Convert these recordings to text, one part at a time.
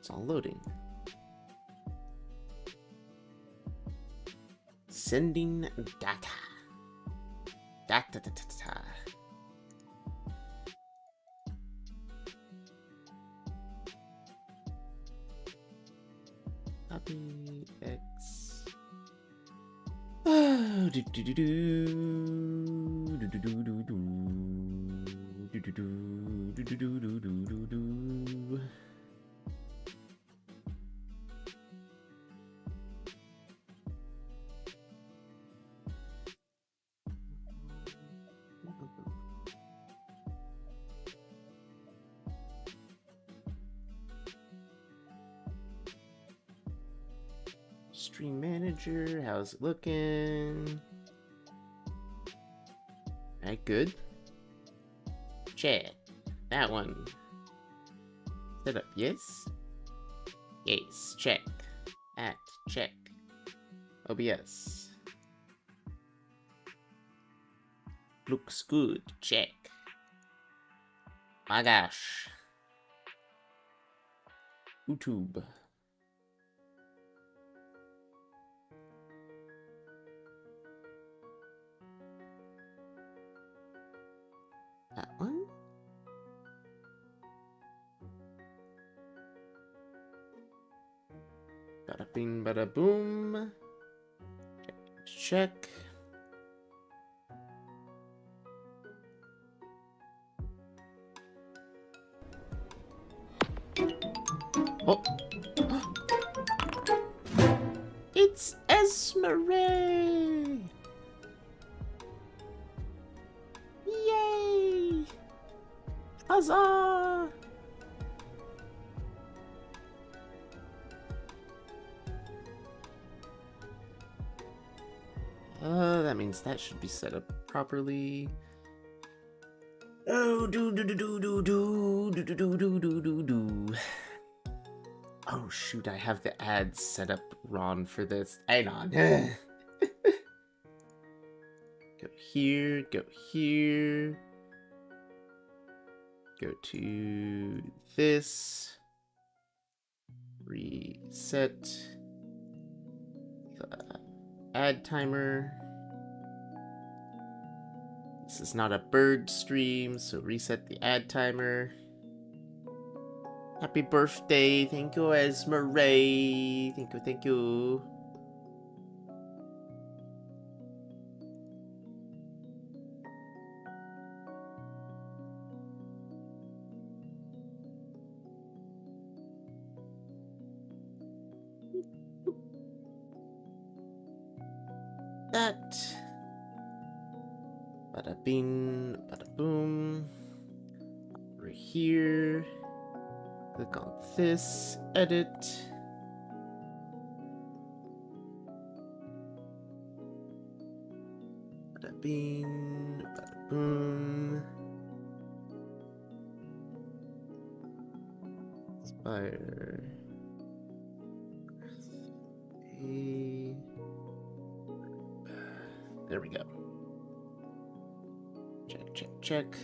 It's all loading. Sending data. Data. Copy X. Oh, do do do do do do do do do do do do do do do do. Stream manager, how's it looking? Alright, good. Chat. That one. Set up, yes? Yes, check. Check. OBS. Looks good, check. My gosh. YouTube. That one? Bada bing, bada boom. Check. Oh. It's Esmeralda. Yay! Huzzah! That means that should be set up properly. Oh, do. Oh shoot, I have the ads set up wrong for this. Hang on. Go here, go here. Go to this. Reset. Ad timer. This is not a bird stream, so reset the ad timer. Happy birthday. Thank you, Esmeralda. Thank you. That. Bada bing, bada boom. Over here. Click on this, edit. Bada bing, bada boom. Spire. There we go. Check.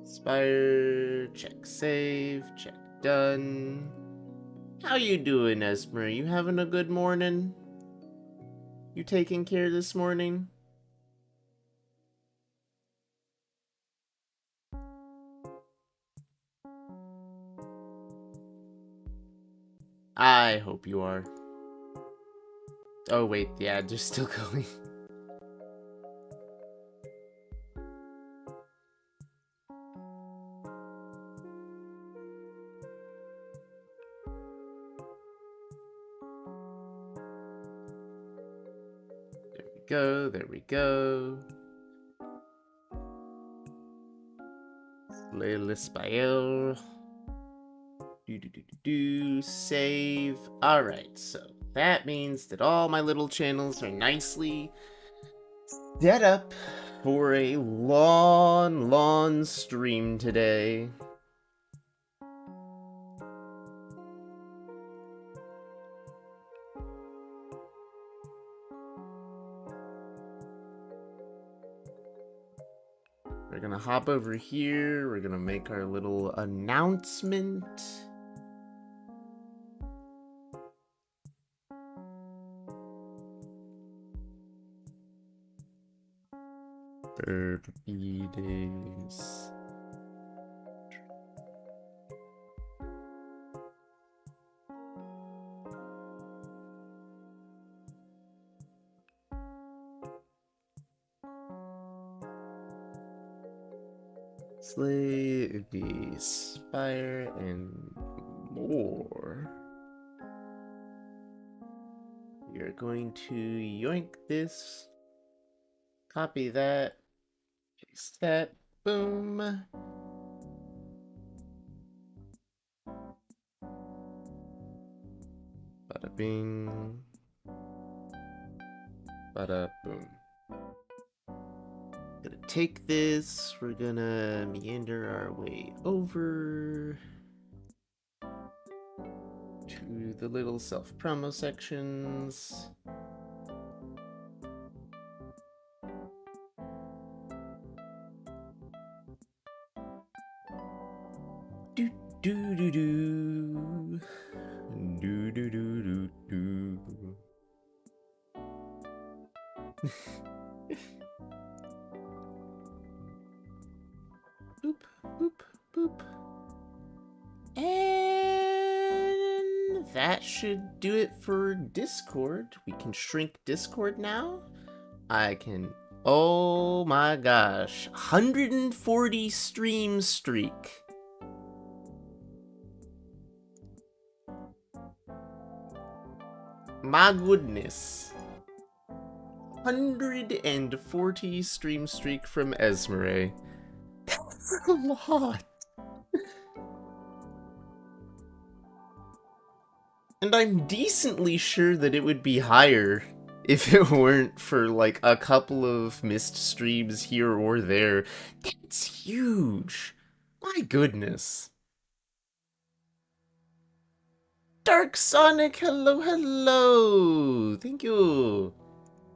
Spire, check save, check done. How you doing, Esmer? You having a good morning? You taking care this morning? I hope you are. Oh wait, the ads are still going. There we go. Le Spire. Save. Alright, so that means that all my little channels are nicely set up for a long stream today. we're gonna hop over here. We're gonna make our little announcement. For BDAYs. Slay the Spire and more. We are going to yoink this, copy that, paste that, boom. Bada bing, bada boom. Gonna take this, we're gonna meander our way over to the little self-promo sections. Do do do do. Do do do do do. Boop, boop, boop. And that should do it for Discord. We can shrink Discord now. I can... Oh my gosh. 140 stream streak. My goodness. 140 stream streak from Esmeralda. That's a lot. And I'm decently sure that it would be higher if it weren't for like a couple of missed streams here or there. That's huge. My goodness. Dark Sonic, hello, hello. Thank you.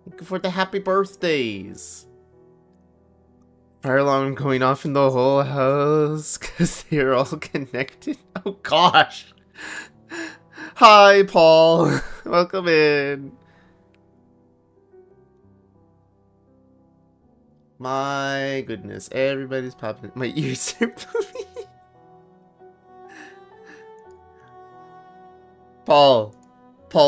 Thank you for the happy birthdays. Fire alarm going off in the whole house because they're all connected. Oh gosh. Hi, Paul. Welcome in. My goodness, everybody's popping. My ears are bleeding. Paul,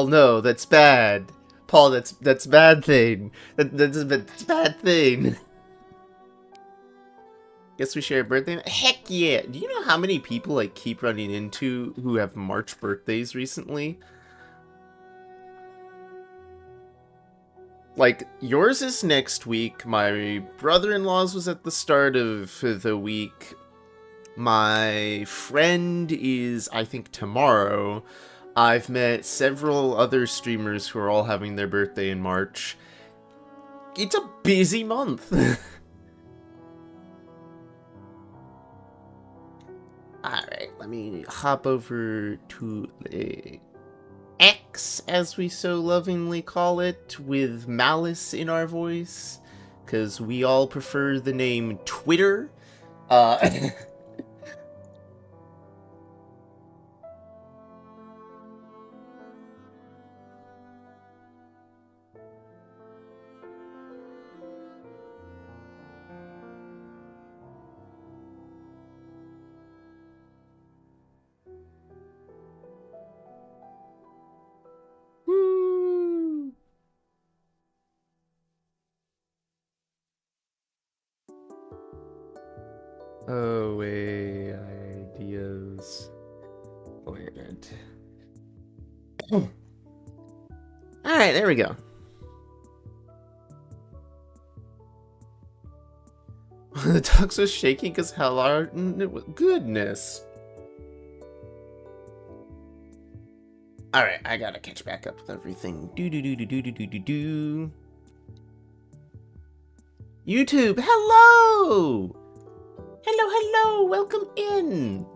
no, that's bad. Paul, that's bad thing. That's bad thing. Guess we share a birthday? Heck yeah! Do you know how many people I keep running into who have March birthdays recently? Like, yours is next week, my brother-in-law's was at the start of the week, my friend is, I think, tomorrow. I've met several other streamers who are all having their birthday in March. It's a busy month. Alright, let me hop over to the X, as we so lovingly call it, with malice in our voice, because we all prefer the name Twitter. Oh, wait, ideas. Weird. Alright, there we go. The dogs was shaking because how hard it was. Goodness. Alright, I gotta catch back up with everything. Do. YouTube, hello! Hello, welcome in!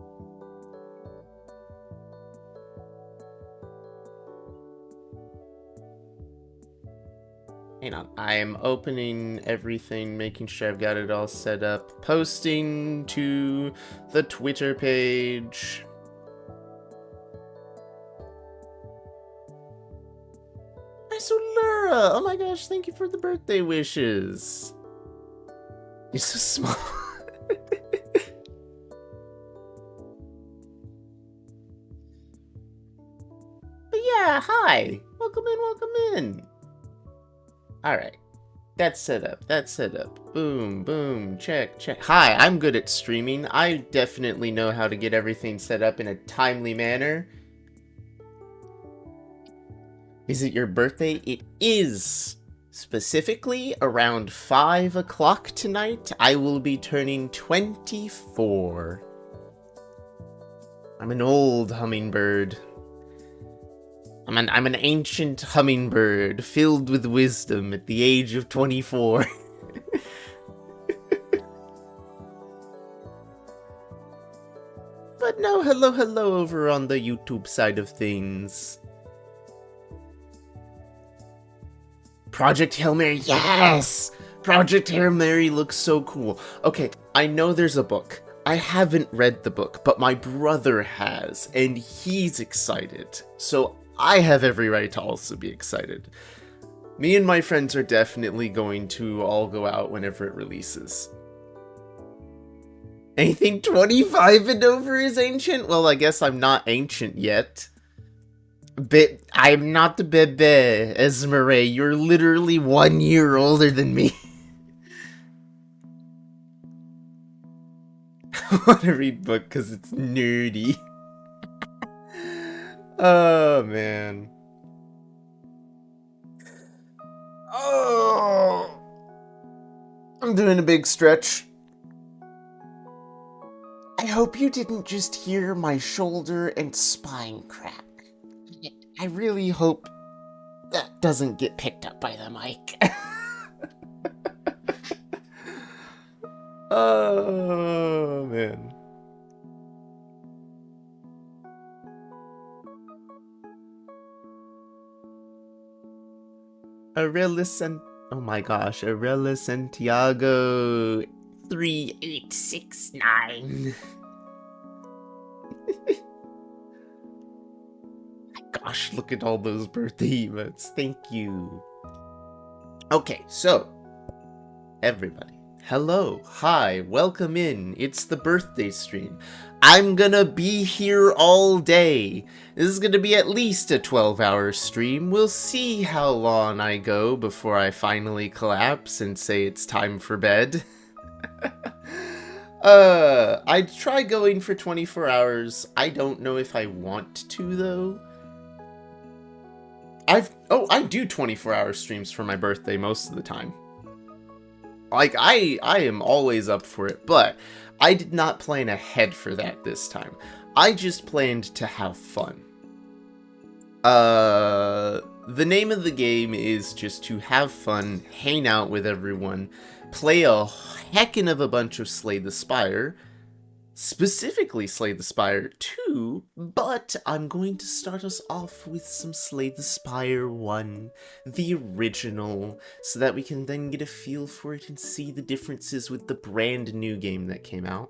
Hang on. I am opening everything, making sure I've got it all set up. Posting to the Twitter page. Hi, Solura! Oh my gosh, thank you for the birthday wishes. You're so small. But yeah, hi! Welcome in. Alright. That's set up. Boom, boom, check. Hi, I'm good at streaming. I definitely know how to get everything set up in a timely manner. Is it your birthday? It is! Specifically, around 5 o'clock tonight, I will be turning 24. I'm an old hummingbird. I'm an ancient hummingbird filled with wisdom at the age of 24. But no, hello over on the YouTube side of things. Project Hail Mary, yes! Project Hail Mary looks so cool. Okay, I know there's a book. I haven't read the book, but my brother has, and he's excited. So I have every right to also be excited. Me and my friends are definitely going to all go out whenever it releases. Anything 25 and over is ancient? Well, I guess I'm not ancient yet. I'm not the bebe, Esmeralda. You're literally 1 year older than me. I want to read book because it's nerdy. Oh, man. Oh! I'm doing a big stretch. I hope you didn't just hear my shoulder and spine crack. I really hope that doesn't get picked up by the mic. Oh, man. Oh my gosh, Arella Santiago 3869. Gosh, look at all those birthday emotes. Thank you. Okay, so everybody, hello, hi, welcome in. It's the birthday stream. I'm gonna be here all day. This is gonna be at least a 12-hour stream. We'll see how long I go before I finally collapse and say it's time for bed. I'd try going for 24 hours. I don't know if I want to, though. I do 24-hour streams for my birthday most of the time. Like, I am always up for it, but I did not plan ahead for that this time. I just planned to have fun. The name of the game is just to have fun, hang out with everyone, play a heckin' of a bunch of Slay the Spire, specifically Slay the Spire 2, but I'm going to start us off with some Slay the Spire 1, the original, so that we can then get a feel for it and see the differences with the brand new game that came out.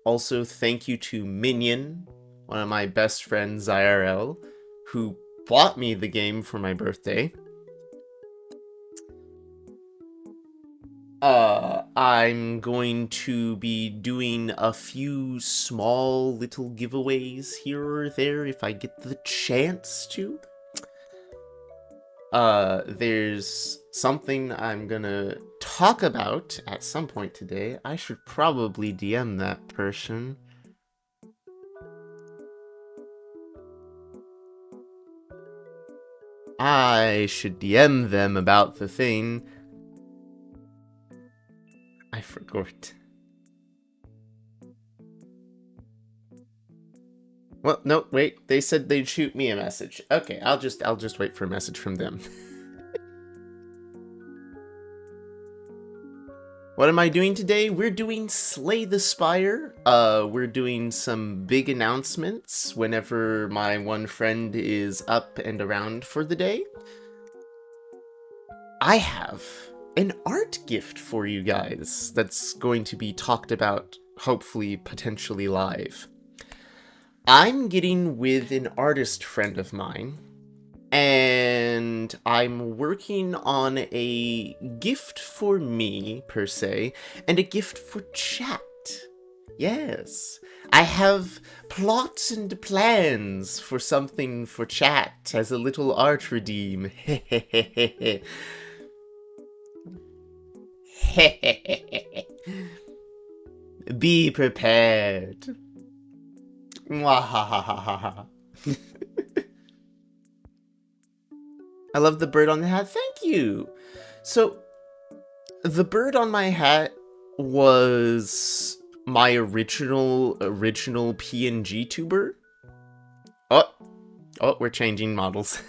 Also, thank you to Minion, one of my best friends IRL, who bought me the game for my birthday. I'm going to be doing a few small little giveaways here or there if I get the chance to. There's something I'm gonna talk about at some point today. I should probably DM that person. I should DM them about the thing. I forgot. Well, no, wait. They said they'd shoot me a message. Okay, I'll just wait for a message from them. What am I doing today? We're doing Slay the Spire. We're doing some big announcements whenever my one friend is up and around for the day. I have an art gift for you guys that's going to be talked about, hopefully, potentially live. I'm getting with an artist friend of mine, and I'm working on a gift for me, per se, and a gift for chat. Yes. I have plots and plans for something for chat as a little art redeem. Be prepared. Mwahahaha. I love the bird on the hat. Thank you. So, the bird on my hat was my original PNG tuber. Oh, we're changing models.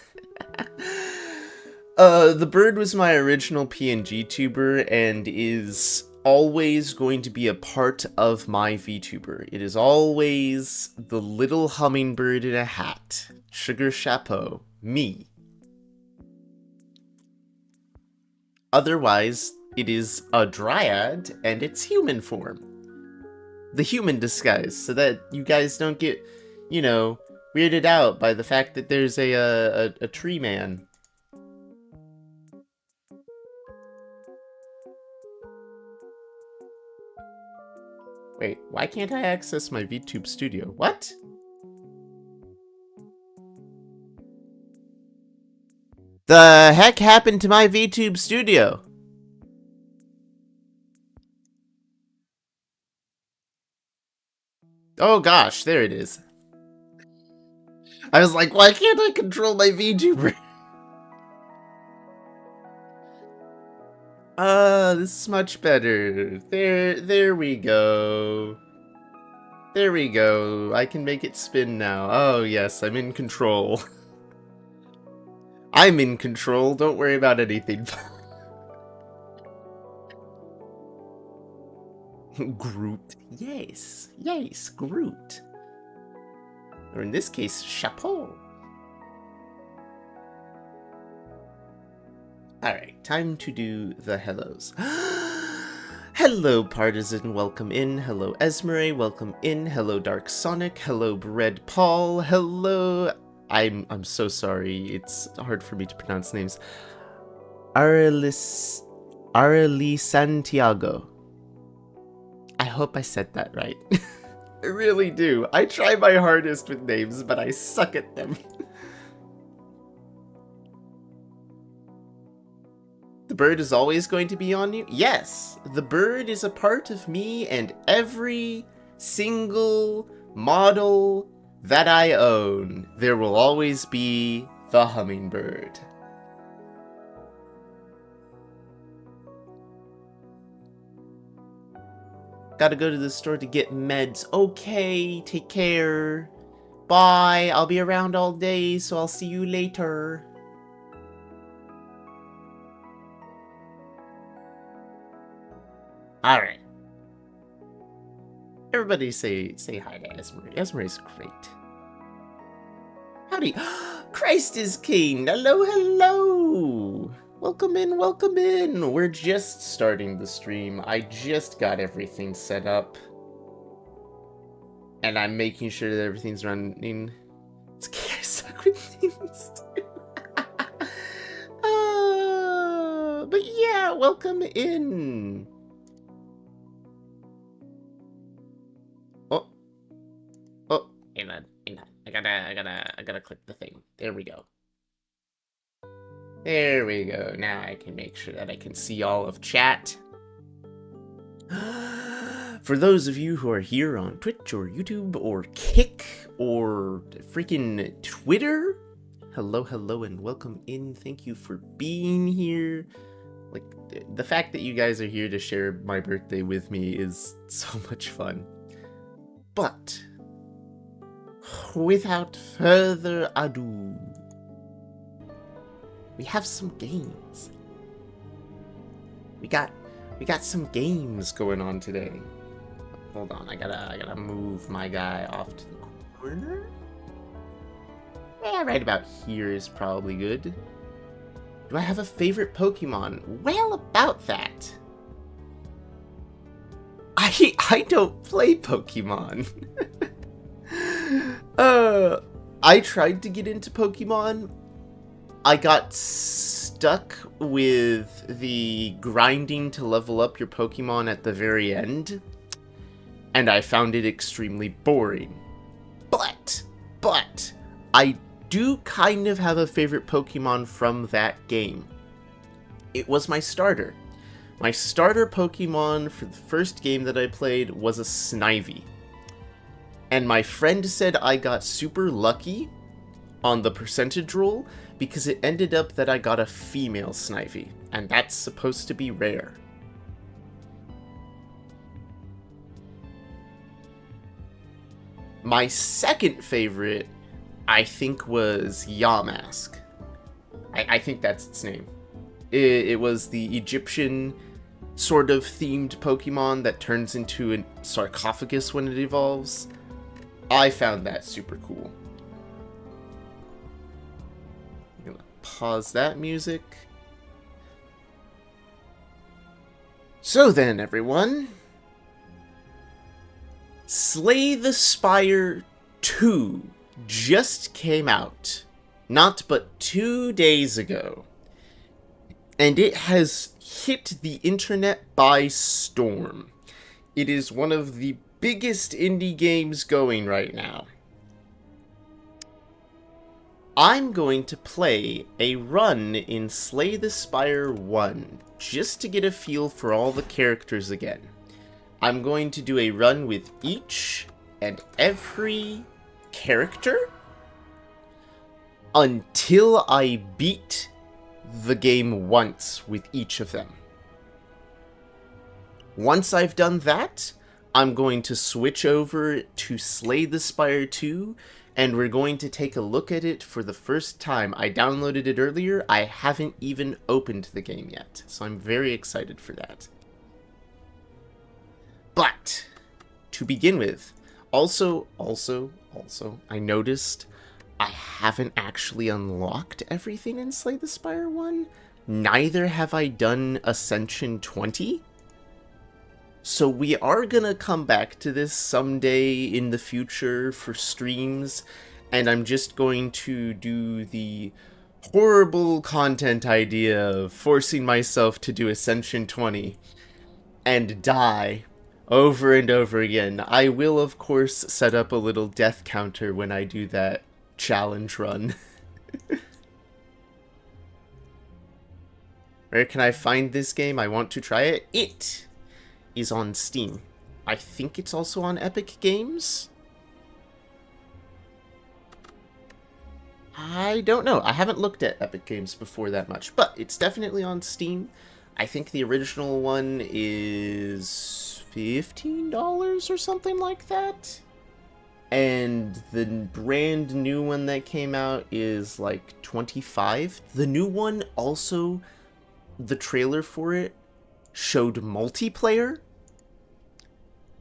The bird was my original PNG tuber and is always going to be a part of my VTuber. It is always the little hummingbird in a hat. Sugar chapeau. Me. Otherwise, it is a dryad and it's human form. The human disguise, so that you guys don't get, you know, weirded out by the fact that there's a tree man. Wait, why can't I access my VTube studio? What? The heck happened to my VTube studio? Oh gosh, there it is. I was like, why can't I control my VTuber? This is much better. There we go. There we go. I can make it spin now. Oh yes, I'm in control. I'm in control, don't worry about anything. Groot. Yes, Groot. Or in this case, chapeau. Alright, time to do the hellos. Hello, Partisan, welcome in. Hello, Esmeralda, welcome in. Hello, Dark Sonic. Hello, Bread Paul. Hello. I'm so sorry. It's hard for me to pronounce names. Arely Santiago. I hope I said that right. I really do. I try my hardest with names, but I suck at them. The bird is always going to be on you? Yes, the bird is a part of me and every single model that I own. There will always be the hummingbird. Gotta go to the store to get meds. Okay, take care. Bye, I'll be around all day, so I'll see you later. Alright. Everybody say hi to Esmeralda. Esmeralda's great. Howdy. Christ is king. Hello, hello. Welcome in, welcome in. We're just starting the stream. I just got everything set up. And I'm making sure that everything's running. It's okay, I suck with things too. But yeah, welcome in. Hang on. I gotta click the thing. There we go. There we go. Now I can make sure that I can see all of chat. For those of you who are here on Twitch or YouTube or Kick or freaking Twitter, hello, hello, and welcome in. Thank you for being here. Like, the fact that you guys are here to share my birthday with me is so much fun. But without further ado, we have some games. We got some games going on today. Hold on, I gotta move my guy off to the corner. Yeah, right about here is probably good. Do I have a favorite Pokemon? Well, about that. I don't play Pokemon. I tried to get into Pokemon. I got stuck with the grinding to level up your Pokemon at the very end, and I found it extremely boring. But, I do kind of have a favorite Pokemon from that game. It was my starter. My starter Pokemon for the first game that I played was a Snivy. And my friend said I got super lucky on the percentage roll because it ended up that I got a female Snivy, and that's supposed to be rare. My second favorite, I think, was Yamask. I think that's its name. It was the Egyptian sort of themed Pokemon that turns into a sarcophagus when it evolves. I found that super cool. I'm gonna pause that music. So then, everyone, Slay the Spire 2 just came out, not but 2 days ago, and it has hit the internet by storm. It is one of the biggest indie games going right now. I'm going to play a run in Slay the Spire 1, just to get a feel for all the characters again. I'm going to do a run with each and every character until I beat the game once with each of them. Once I've done that, I'm going to switch over to Slay the Spire 2, and we're going to take a look at it for the first time. I downloaded it earlier. I haven't even opened the game yet, so I'm very excited for that. But, to begin with, also, I noticed I haven't actually unlocked everything in Slay the Spire 1. Neither have I done Ascension 20. So we are gonna come back to this someday in the future for streams, and I'm just going to do the horrible content idea of forcing myself to do Ascension 20 and die over and over again. I will, of course, set up a little death counter when I do that challenge run. Where can I find this game? I want to try it. It is on Steam. I think it's also on Epic Games. I don't know. I haven't looked at Epic Games before that much, but it's definitely on Steam. I think the original one is $15 or something like that. And the brand new one that came out is like $25. The new one also, the trailer for it showed multiplayer,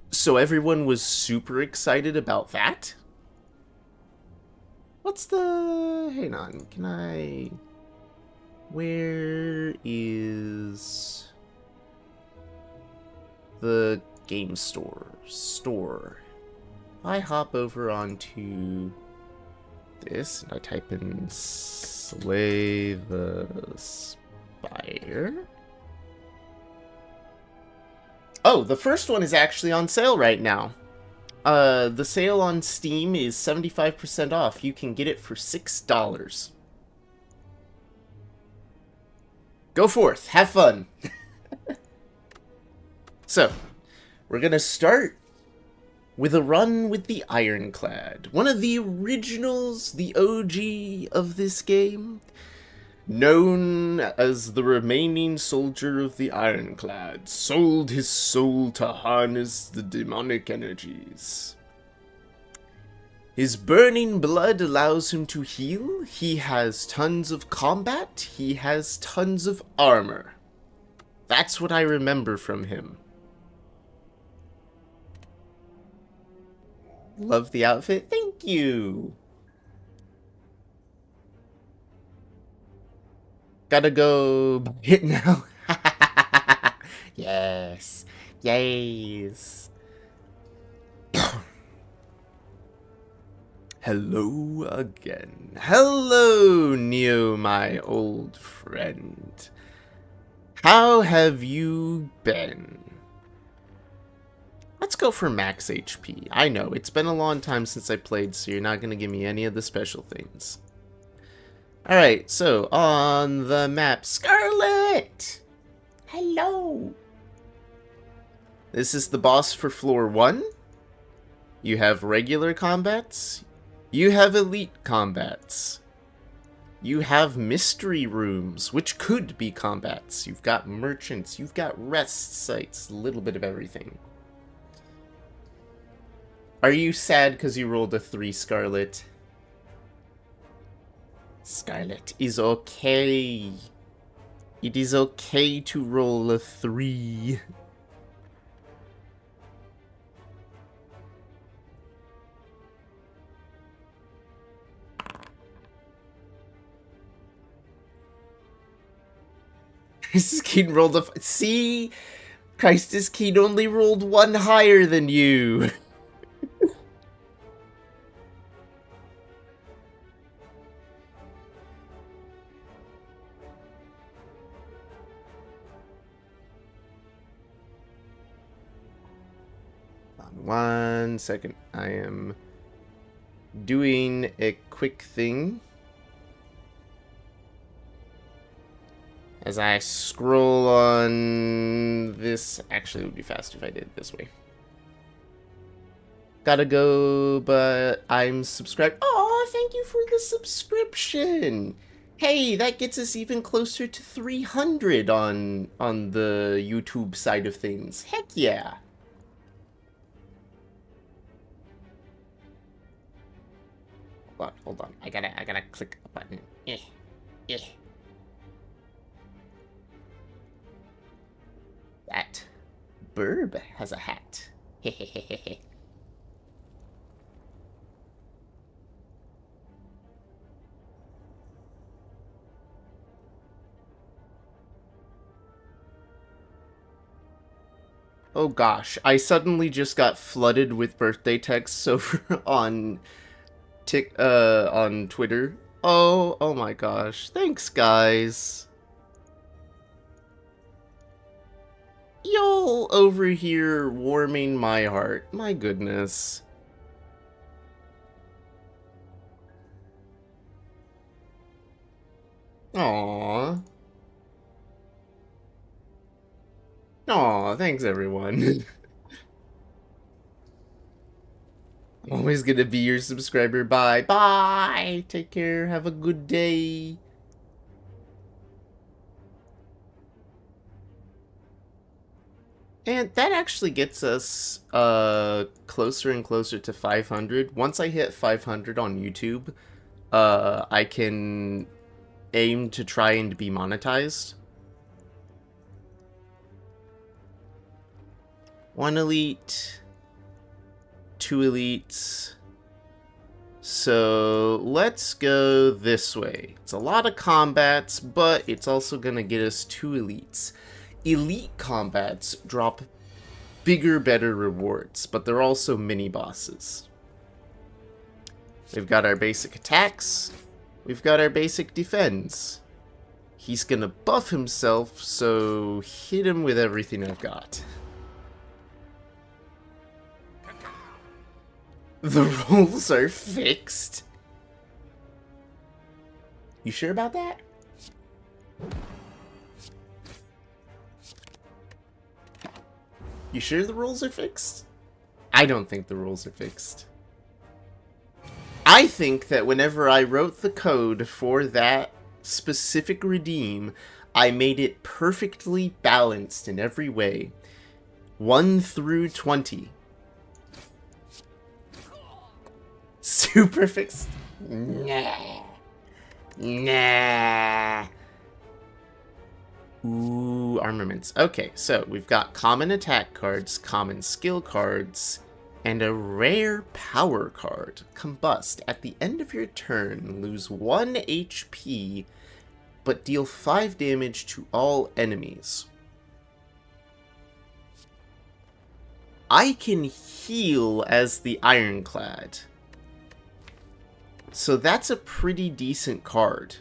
so everyone was super excited about that. What's the... hang on, can I... where is the game store? I hop over onto this and I type in Slay the Spire. Oh, the first one is actually on sale right now. The sale on Steam is 75% off. You can get it for $6. Go forth, have fun. So, we're gonna start with a run with the Ironclad, one of the originals, the OG of this game, known as the remaining soldier of the Ironclad, sold his soul to harness the demonic energies. His burning blood allows him to heal, he has tons of combat, he has tons of armor. That's what I remember from him. Love the outfit, thank you! Gotta go hit now. Yes. Yes. Hello again. Hello, Neo, my old friend. How have you been? Let's go for max HP. I know, it's been a long time since I played, so you're not going to give me any of the special things. Alright, so on the map, Scarlet! Hello! This is the boss for floor 1. You have regular combats. You have elite combats. You have mystery rooms, which could be combats. You've got merchants, you've got rest sites, a little bit of everything. Are you sad because you rolled a 3, Scarlet? Scarlet is okay. It is okay to roll a 3. Crisis Keen rolled a... See? Crisis Keen only rolled 1 higher than you. One second. I am doing a quick thing. As I scroll on this... Actually, it would be faster if I did it this way. Gotta go, but I'm subscribed. Oh, thank you for the subscription. Hey, that gets us even closer to 300 on the YouTube side of things. Heck yeah. Hold on. I gotta click a button. That Burb has a hat. Hehehehe. Oh gosh, I suddenly just got flooded with birthday texts over on Twitter. Oh my gosh. Thanks, guys. Y'all over here warming my heart. My goodness. Aww. Aw, thanks everyone. I'm always gonna be your subscriber. Bye. Bye! Take care. Have a good day. And that actually gets us closer and closer to 500. Once I hit 500 on YouTube, I can aim to try and be monetized. 1 elite, 2 elites. So let's go this way. It's a lot of combats, but it's also gonna get us 2 elites. Elite combats drop bigger, better rewards, but they're also mini-bosses. We've got our basic attacks. We've got our basic defense. He's gonna buff himself, so hit him with everything I've got. The rules are fixed. You sure about that? You sure the rules are fixed? I don't think the rules are fixed. I think that whenever I wrote the code for that specific redeem, I made it perfectly balanced in every way. 1 through 20. Super fixed? Nah. Nah. Ooh, armaments. Okay, so we've got common attack cards, common skill cards, and a rare power card. Combust. At the end of your turn, lose 1 HP but deal 5 damage to all enemies. I can heal as the Ironclad. So that's a pretty decent card.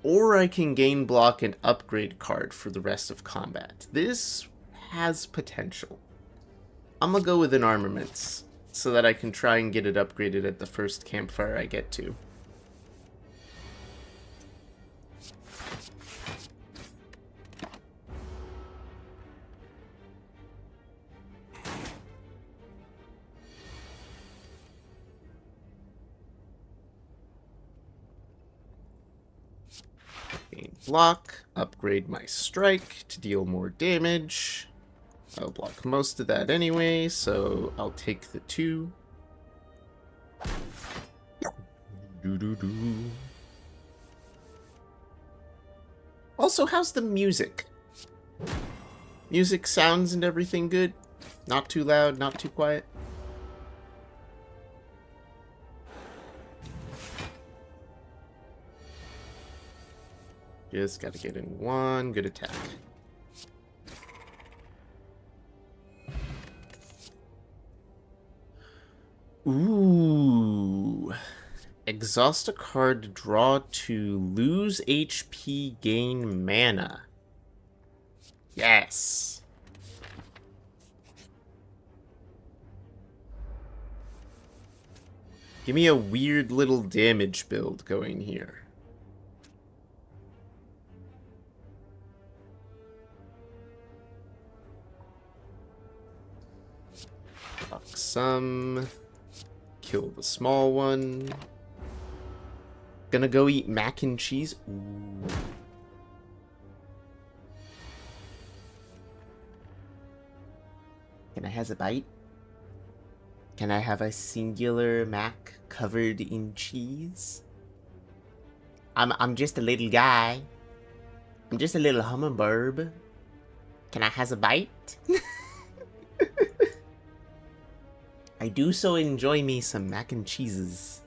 Or I can gain block and upgrade card for the rest of combat. This has potential. I'm gonna go with an armaments, so that I can try and get it upgraded at the first campfire I get to. Gain block, upgrade my strike to deal more damage. I'll block most of that anyway, so I'll take the 2. Also, how's the music? Music, sounds, and everything good? Not too loud, not too quiet? Just gotta get in one good attack. Ooh. Exhaust a card to draw to lose HP, gain mana. Yes. Give me a weird little damage build going here. Fuck some. Kill the small one. Gonna go eat mac and cheese. Ooh. Can I have a bite? Can I have a singular mac covered in cheese? I'm just a little guy. I'm just a little hummingbird. Can I have a bite? I do so enjoy me some mac and cheeses.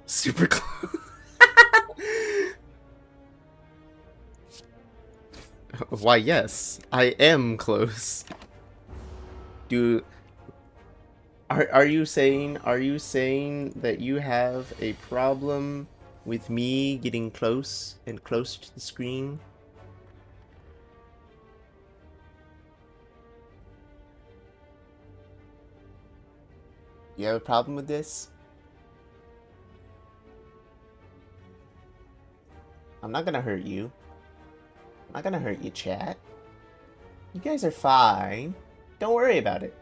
Super close. Why, yes, I am close. Are you saying that you have a problem with me getting close and close to the screen? You have a problem with this? I'm not gonna hurt you. I'm not gonna hurt you, chat. You guys are fine. Don't worry about it.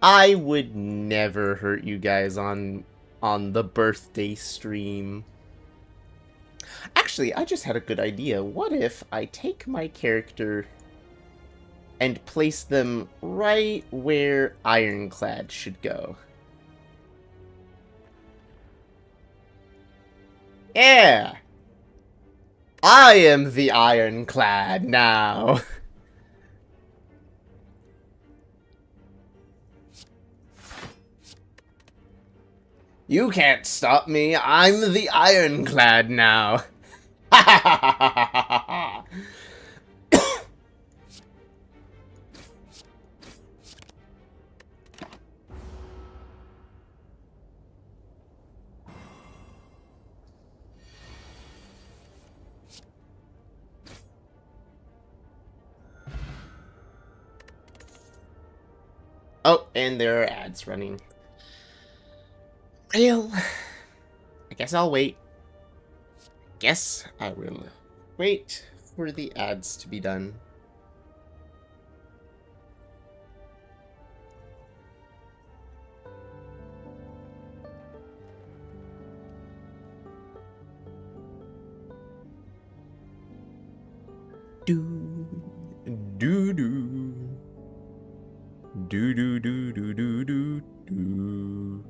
I would never hurt you guys on the birthday stream. Actually, I just had a good idea. What if I take my character and place them right where Ironclad should go? Yeah! I am the Ironclad now! You can't stop me, I'm the Ironclad now! Ha ha ha ha ha ha! Oh, and there are ads running. Well, I guess I'll wait. Guess I will wait for the ads to be done. Do do do do do do do do do do.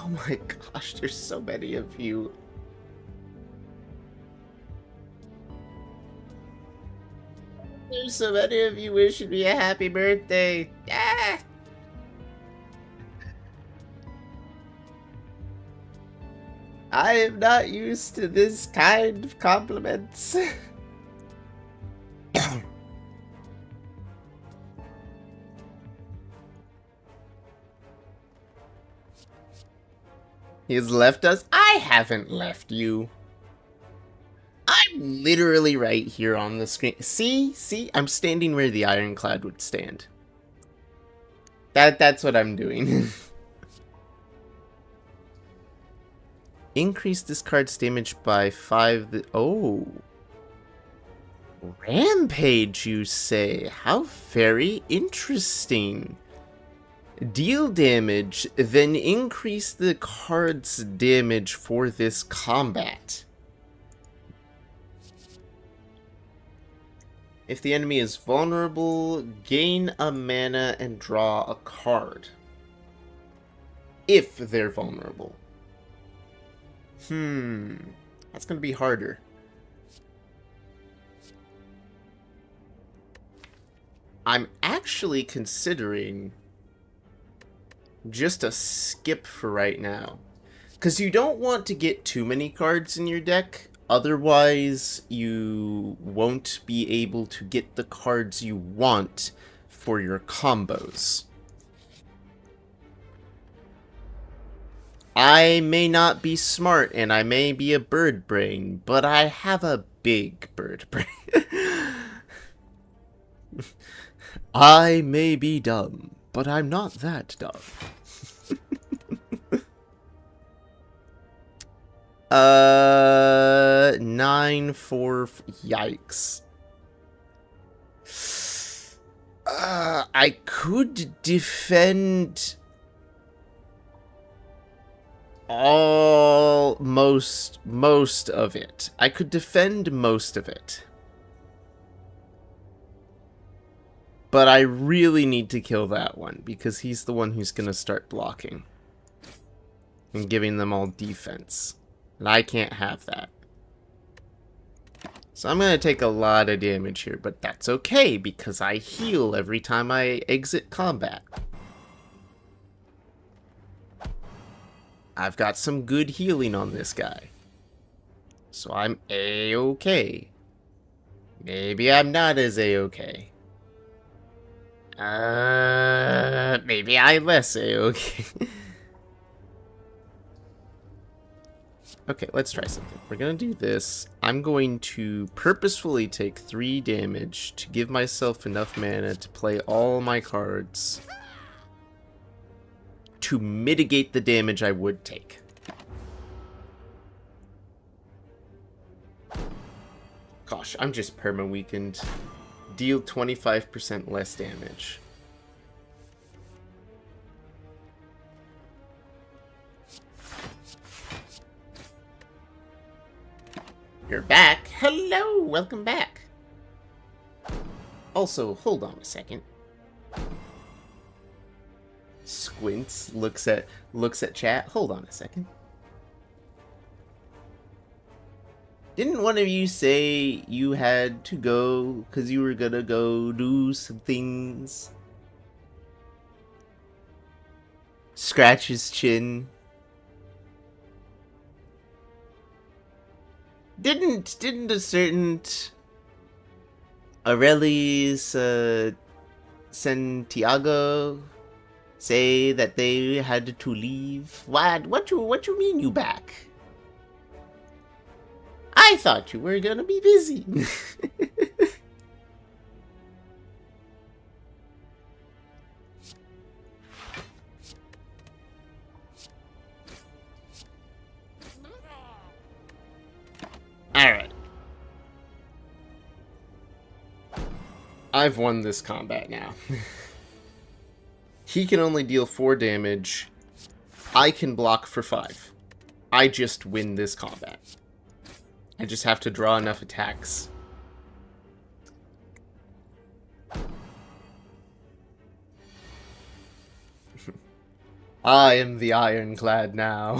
Oh my gosh, there's so many of you. There's so many of you wishing me a happy birthday. Ah! I am not used to this kind of compliments. He has left us? I haven't left you. I'm literally right here on the screen. See? I'm standing where the ironclad would stand. That's what I'm doing. Increase this card's damage by 5. Oh. Rampage, you say? How very interesting. Deal damage, then increase the card's damage for this combat. If the enemy is vulnerable, gain a mana and draw a card. If they're vulnerable. That's gonna be harder. I'm actually considering just a skip for right now. Because you don't want to get too many cards in your deck, otherwise you won't be able to get the cards you want for your combos. I may not be smart and I may be a bird brain, but I have a big bird brain. I may be dumb, but I'm not that dumb. 9 for yikes. I could defend most of it. I could defend most of it. But I really need to kill that one, because he's the one who's going to start blocking. And giving them all defense. And I can't have that. So I'm going to take a lot of damage here, but that's okay, because I heal every time I exit combat. I've got some good healing on this guy. So I'm A-okay. Maybe I'm not as A-okay. Maybe I'm less A-okay. Okay, let's try something. We're gonna do this. I'm going to purposefully take 3 damage to give myself enough mana to play all my cards to mitigate the damage I would take. Gosh, I'm just perma-weakened. Deal 25% less damage. You're back. Hello, welcome back. Also, hold on a second. Squints, looks at chat. Hold on a second. Didn't one of you say you had to go because you were gonna go do some things? Scratch his chin. Didn't a certain Aurelius Santiago say that they had to leave? What you mean you back? I thought you were gonna be busy. Alright. I've won this combat now. He can only deal 4 damage. I can block for 5. I just win this combat. I just have to draw enough attacks. I am the ironclad now.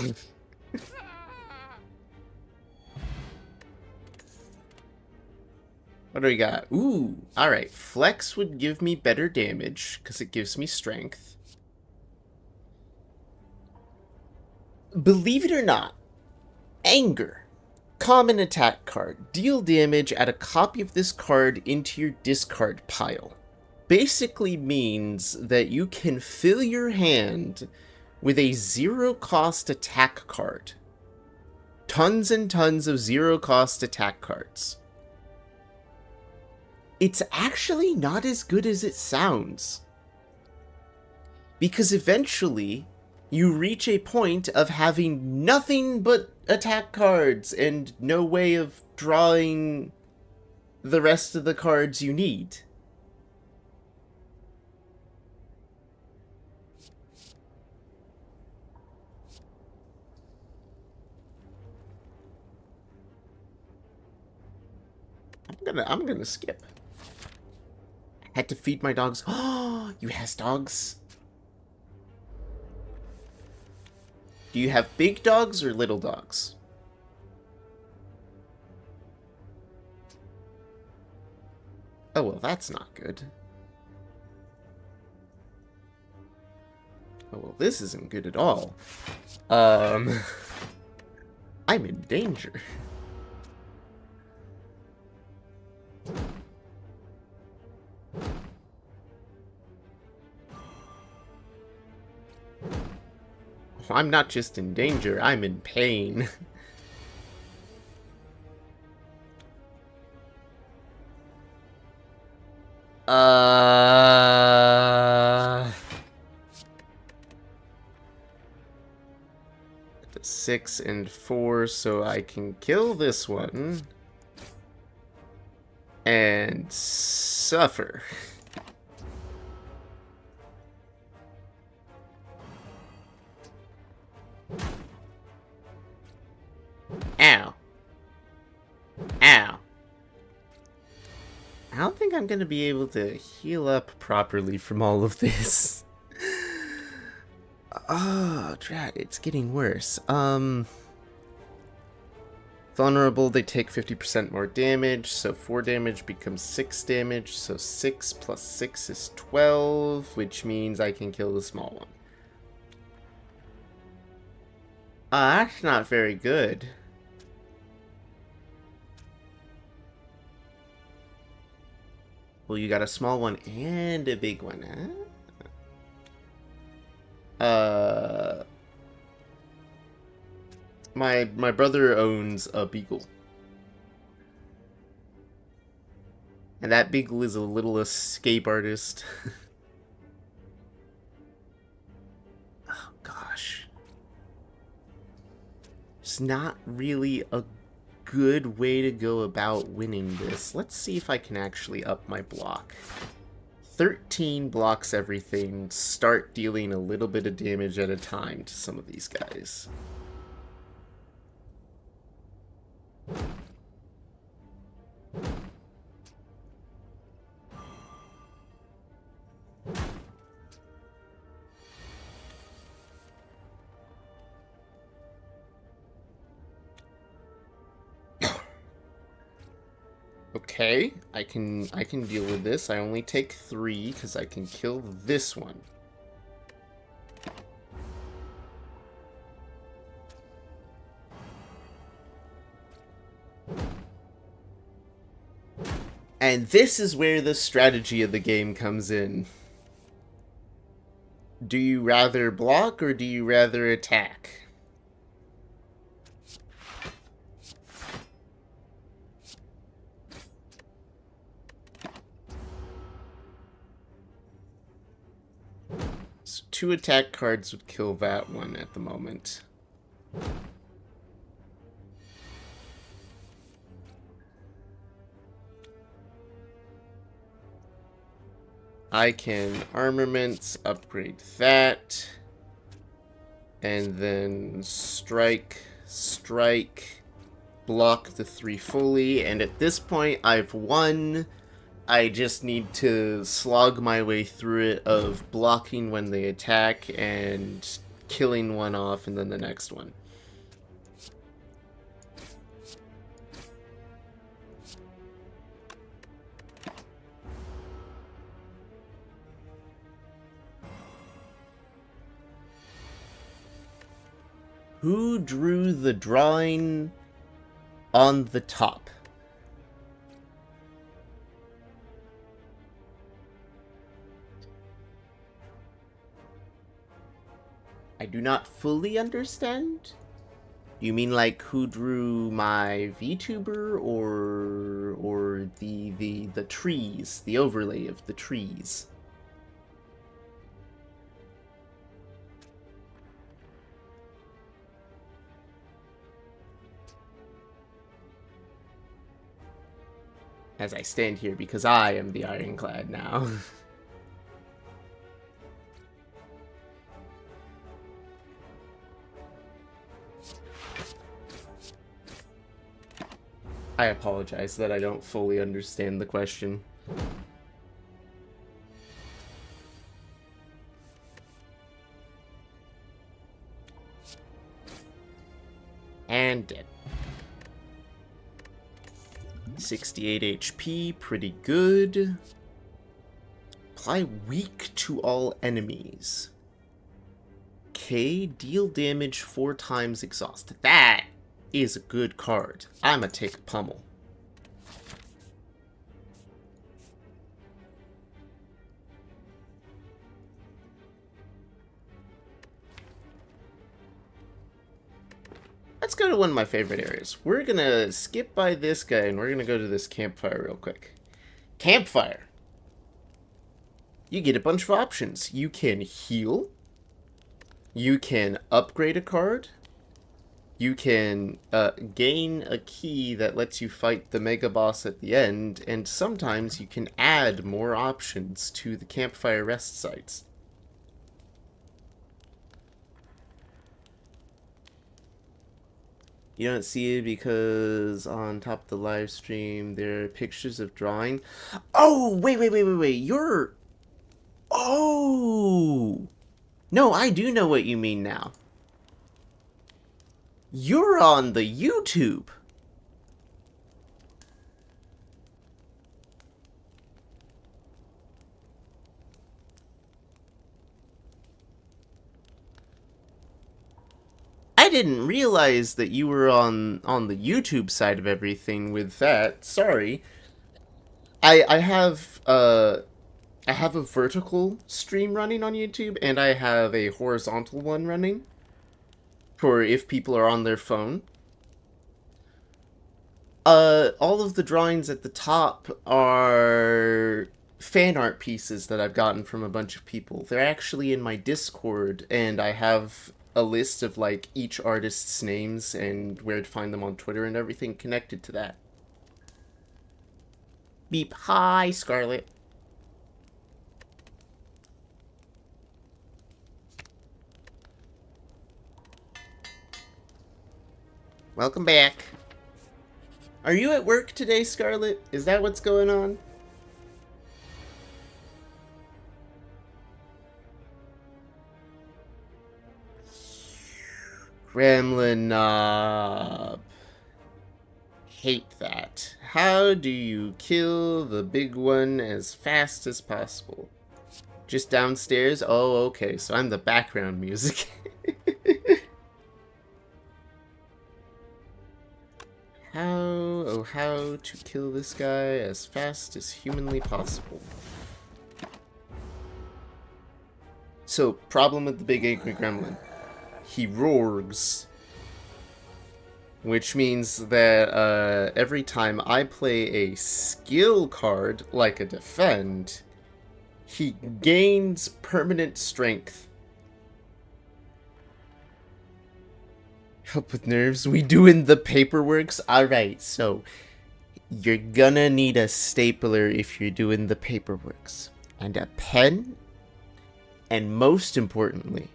What do we got? Ooh, alright. Flex would give me better damage, because it gives me strength. Believe it or not, Anger. Common attack card. Deal damage, add a copy of this card into your discard pile. Basically means that you can fill your hand with a zero-cost attack card. Tons and tons of zero-cost attack cards. It's actually not as good as it sounds. Because eventually, you reach a point of having nothing but attack cards and no way of drawing the rest of the cards you need. I'm gonna skip. Had to feed my dogs. Oh, you has dogs? Do you have big dogs or little dogs? Oh, well, that's not good. Oh, well, this isn't good at all. I'm in danger. I'm not just in danger, I'm in pain. The 6 and 4, so I can kill this one. And suffer. Ow. Ow. I don't think I'm gonna be able to heal up properly from all of this. Oh, drat, it's getting worse. Vulnerable, they take 50% more damage, so 4 damage becomes 6 damage, so 6 plus 6 is 12, which means I can kill the small one. That's not very good. Well, you got a small one and a big one, huh? My brother owns a beagle. And that beagle is a little escape artist. Oh, gosh. It's not really a good way to go about winning this. Let's see if I can actually up my block. 13 blocks everything. Start dealing a little bit of damage at a time to some of these guys. Okay, I can deal with this. I only take 3 because I can kill this one. And this is where the strategy of the game comes in. Do you rather block or do you rather attack? So 2 attack cards would kill that one at the moment. I can armaments, upgrade that, and then strike, block the 3 fully, and at this point I've won. I just need to slog my way through it of blocking when they attack and killing one off and then the next one. Who drew the drawing on the top? I do not fully understand. You mean like who drew my VTuber or the trees, the overlay of the trees? As I stand here because I am the Ironclad now. I apologize that I don't fully understand the question. And dead. 68 HP, pretty good. Apply weak to all enemies. Okay, deal damage 4 times exhaust. That is a good card. I'ma take a pummel. Let's go to one of my favorite areas. We're gonna skip by this guy and we're gonna go to this campfire real quick. Campfire! You get a bunch of options. You can heal. You can upgrade a card. You can gain a key that lets you fight the mega boss at the end, and sometimes you can add more options to the campfire rest sites. You don't see it because on top of the live stream there are pictures of drawing. Oh, wait. You're... Oh! No, I do know what you mean now. You're on the YouTube. I didn't realize that you were on the YouTube side of everything with that. Sorry. I have a vertical stream running on YouTube and I have a horizontal one running for if people are on their phone. All of the drawings at the top are fan art pieces that I've gotten from a bunch of people. They're actually in my Discord, and I have a list of, like, each artist's names and where to find them on Twitter and everything connected to that. Beep. Hi, Scarlet. Welcome back. Are you at work today, Scarlet? Is that what's going on? Gremlin knob. Hate that. How do you kill the big one as fast as possible? Just downstairs? Oh, okay, so I'm the background music. How to kill this guy as fast as humanly possible. So, problem with the big angry gremlin. He roars. Which means that every time I play a skill card, like a defend, he gains permanent strength. Help with nerves? We doing the paperworks? Alright, so you're gonna need a stapler if you're doing the paperworks. And a pen. And most importantly,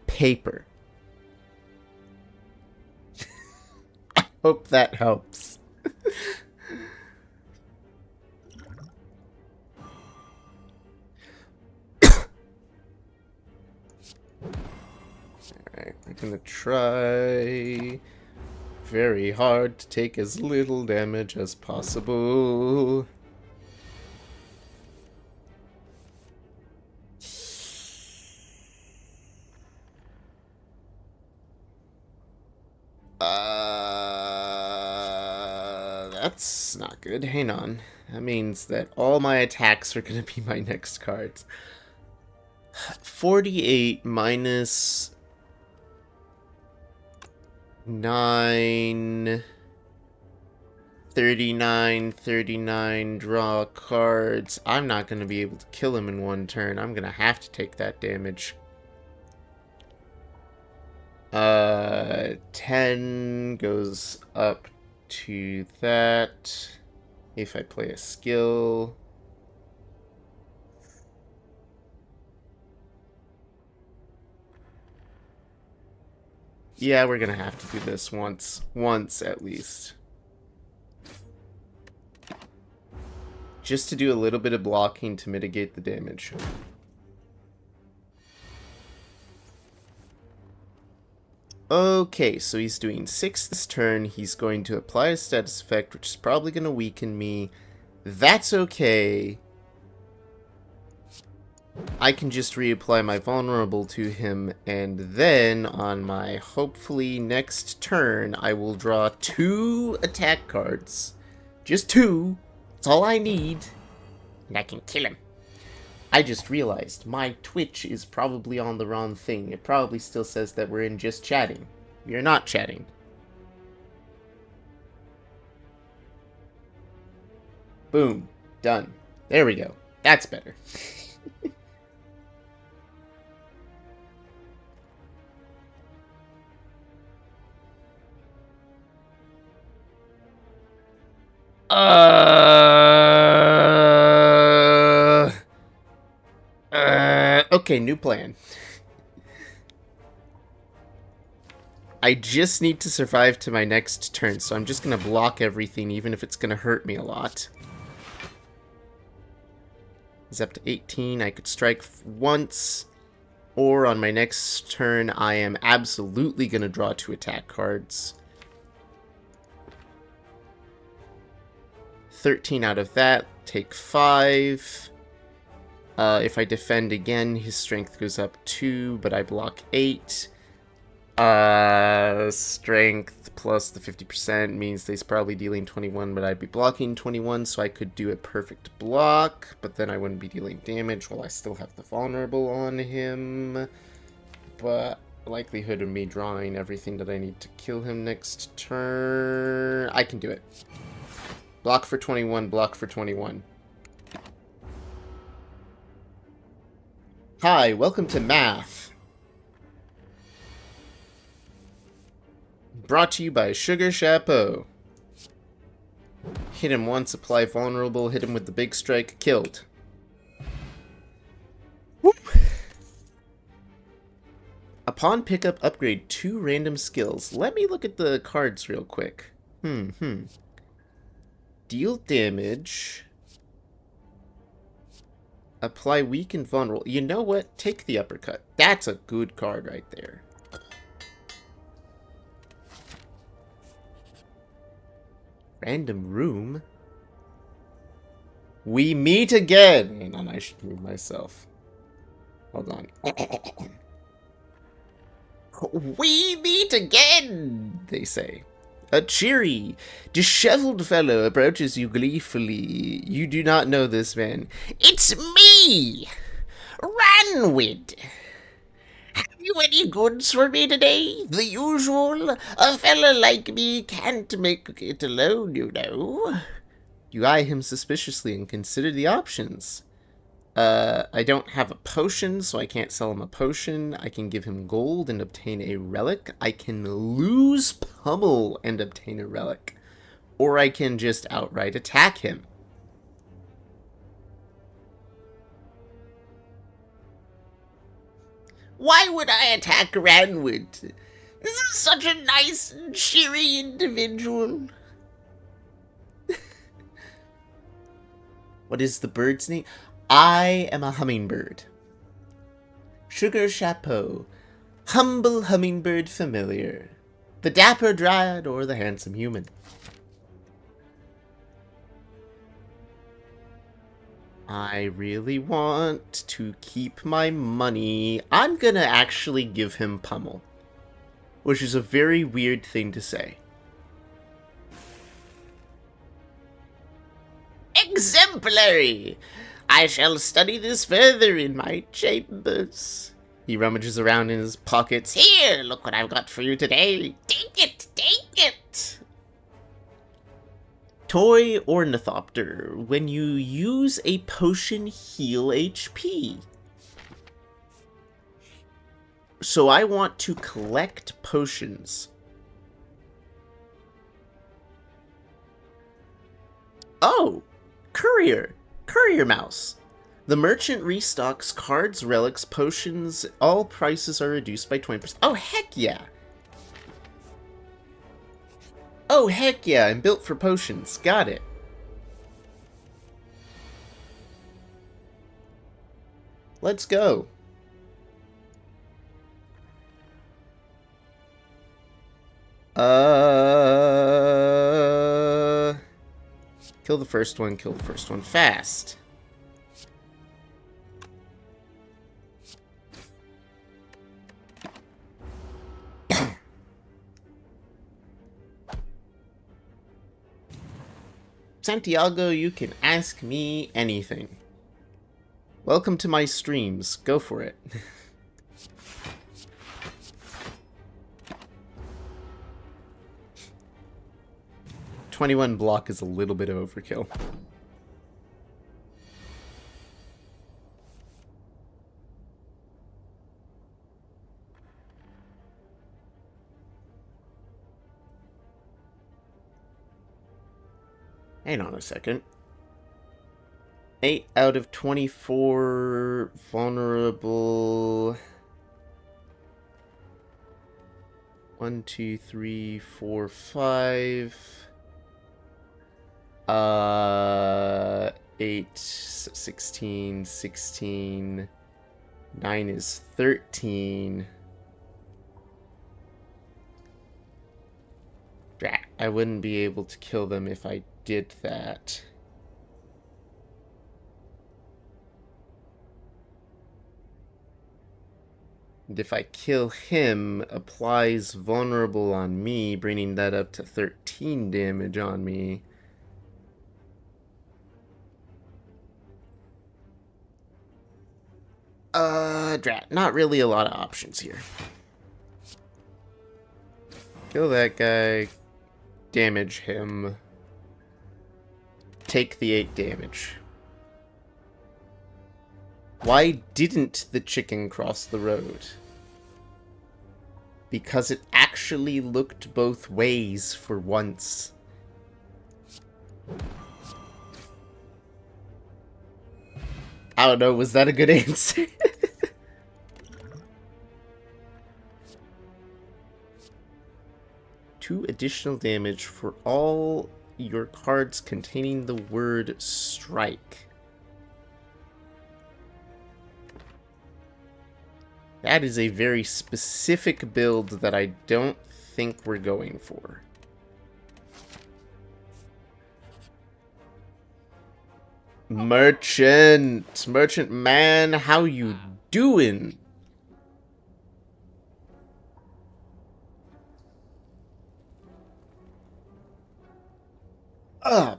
paper. I hope that helps. We're gonna try very hard to take as little damage as possible. That's not good. Hang on. That means that all my attacks are gonna be my next cards. 48 minus 9... 39, draw cards. I'm not gonna be able to kill him in one turn. I'm gonna have to take that damage. 10 goes up to that if I play a skill. Yeah, we're gonna have to do this once at least. Just to do a little bit of blocking to mitigate the damage. Okay, so he's doing 6 this turn. He's going to apply a status effect, which is probably going to weaken me. That's okay. I can just reapply my vulnerable to him, and then on my hopefully next turn, I will draw 2 attack cards. Just 2. That's all I need. And I can kill him. I just realized my Twitch is probably on the wrong thing. It probably still says that we're in just chatting. We are not chatting. Boom. Done. There we go. That's better. Okay, new plan. I just need to survive to my next turn, so I'm just gonna block everything, even if it's gonna hurt me a lot. He's up to 18. I could strike once, or on my next turn, I am absolutely gonna draw 2 attack cards. 13 out of that, take 5. If I defend again, his strength goes up 2, but I block 8. Strength plus the 50% means that he's probably dealing 21, but I'd be blocking 21, so I could do a perfect block, but then I wouldn't be dealing damage while I still have the vulnerable on him. But likelihood of me drawing everything that I need to kill him next turn, I can do it. Block for 21, block for 21. Hi, welcome to Math. Brought to you by Sugar Chapeau. Hit him once, apply vulnerable, hit him with the big strike, killed. Whoop. Upon pickup, upgrade 2 random skills. Let me look at the cards real quick. Deal damage. Apply weak and vulnerable. You know what? Take the uppercut. That's a good card right there. Random room. We meet again. Hang on, I should move myself. Hold on. We meet again, they say. A cheery, disheveled fellow approaches you gleefully. You do not know this man. It's me! Ranwid! Have you any goods for me today? The usual. A fella like me can't make it alone, you know. You eye him suspiciously and consider the options. I don't have a potion, so I can't sell him a potion. I can give him gold and obtain a relic. I can lose pummel and obtain a relic. Or I can just outright attack him. Why would I attack Ranwood? This is such a nice and cheery individual. What is the bird's name? I am a hummingbird. Sugar Chapeau. humble hummingbird familiar, the dapper dryad, or the handsome human. I really want to keep my money. I'm gonna actually give him pummel, which is a very weird thing to say. Exemplary! I shall study this further in my chambers. He rummages around in his pockets. Here, look what I've got for you today. Take it, take it! Toy Ornithopter. When you use a potion, heal HP. So I want to collect potions. Oh! Courier Mouse. The merchant restocks cards, relics, potions. All prices are reduced by 20%. Oh, heck yeah! Oh, heck yeah, I'm built for potions. Got it. Let's go. Kill the first one fast. Santiago, you can ask me anything. Welcome to my streams. Go for it. $21 block is a little bit of overkill. Hang on a second. 8 out of 24 vulnerable. 1, 2, 3, 4, 5. 8, 16, 16. 9 is 13. Drat, I wouldn't be able to kill them if I did that. And if I kill him, applies vulnerable on me, bringing that up to 13 damage on me. Drat, not really a lot of options here. Kill that guy, damage him, take the 8 damage. Why didn't the chicken cross the road? Because it actually looked both ways for once. I don't know, was that a good answer? 2 additional damage for all your cards containing the word strike. That is a very specific build that I don't think we're going for. Merchant man, how you doing?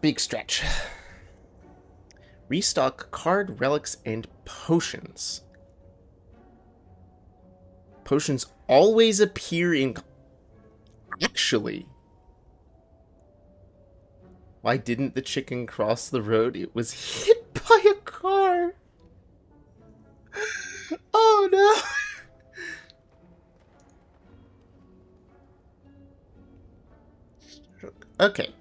Big stretch. Restock card, relics, and potions. Potions always appear in... Actually. Why didn't the chicken cross the road? It was hit by a car. Oh no. Okay.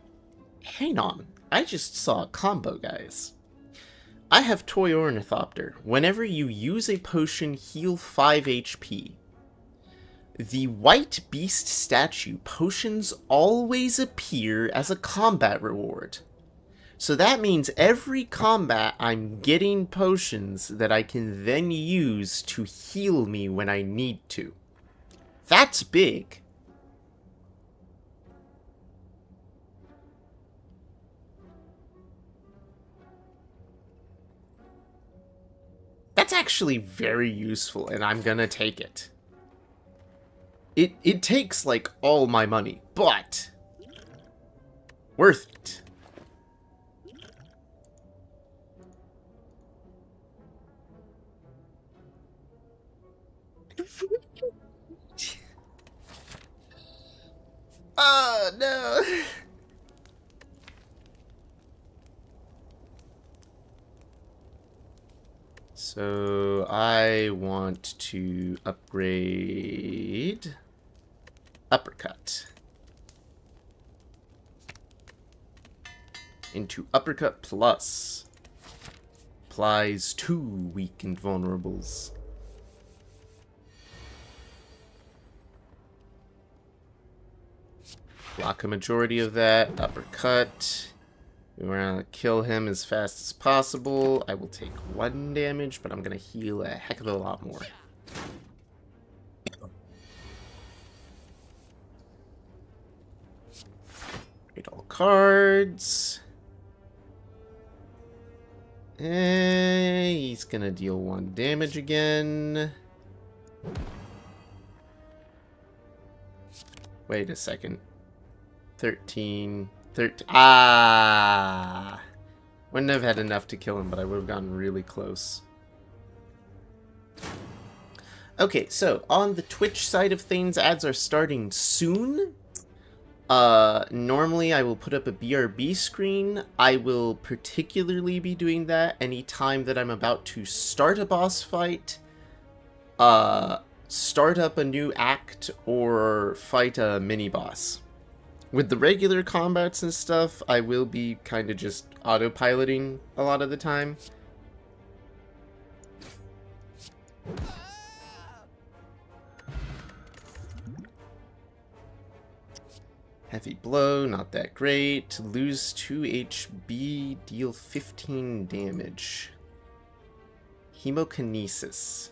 Hang on. I just saw a combo, guys. I have Toy Ornithopter. Whenever you use a potion, heal 5 HP. The White Beast statue potions always appear as a combat reward. So that means every combat I'm getting potions that I can then use to heal me when I need to. That's big. That's actually very useful, and I'm gonna take it. It takes, like, all my money, but worth it. Oh, no. So, I want to upgrade Uppercut into Uppercut Plus. Applies 2 weakened vulnerables. Block a majority of that. Uppercut. We want to kill him as fast as possible. I will take 1 damage, but I'm going to heal a heck of a lot more. Read all cards. He's going to deal 1 damage again. Wait a second. 13. Ah! Wouldn't have had enough to kill him, but I would have gotten really close. Okay, so on the Twitch side of things, ads are starting soon. Normally I will put up a BRB screen. I will particularly be doing that anytime that I'm about to start a boss fight, start up a new act, or fight a mini-boss. With the regular combats and stuff, I will be kind of just autopiloting a lot of the time. Heavy blow, not that great. Lose 2 HB, deal 15 damage. Hemokinesis.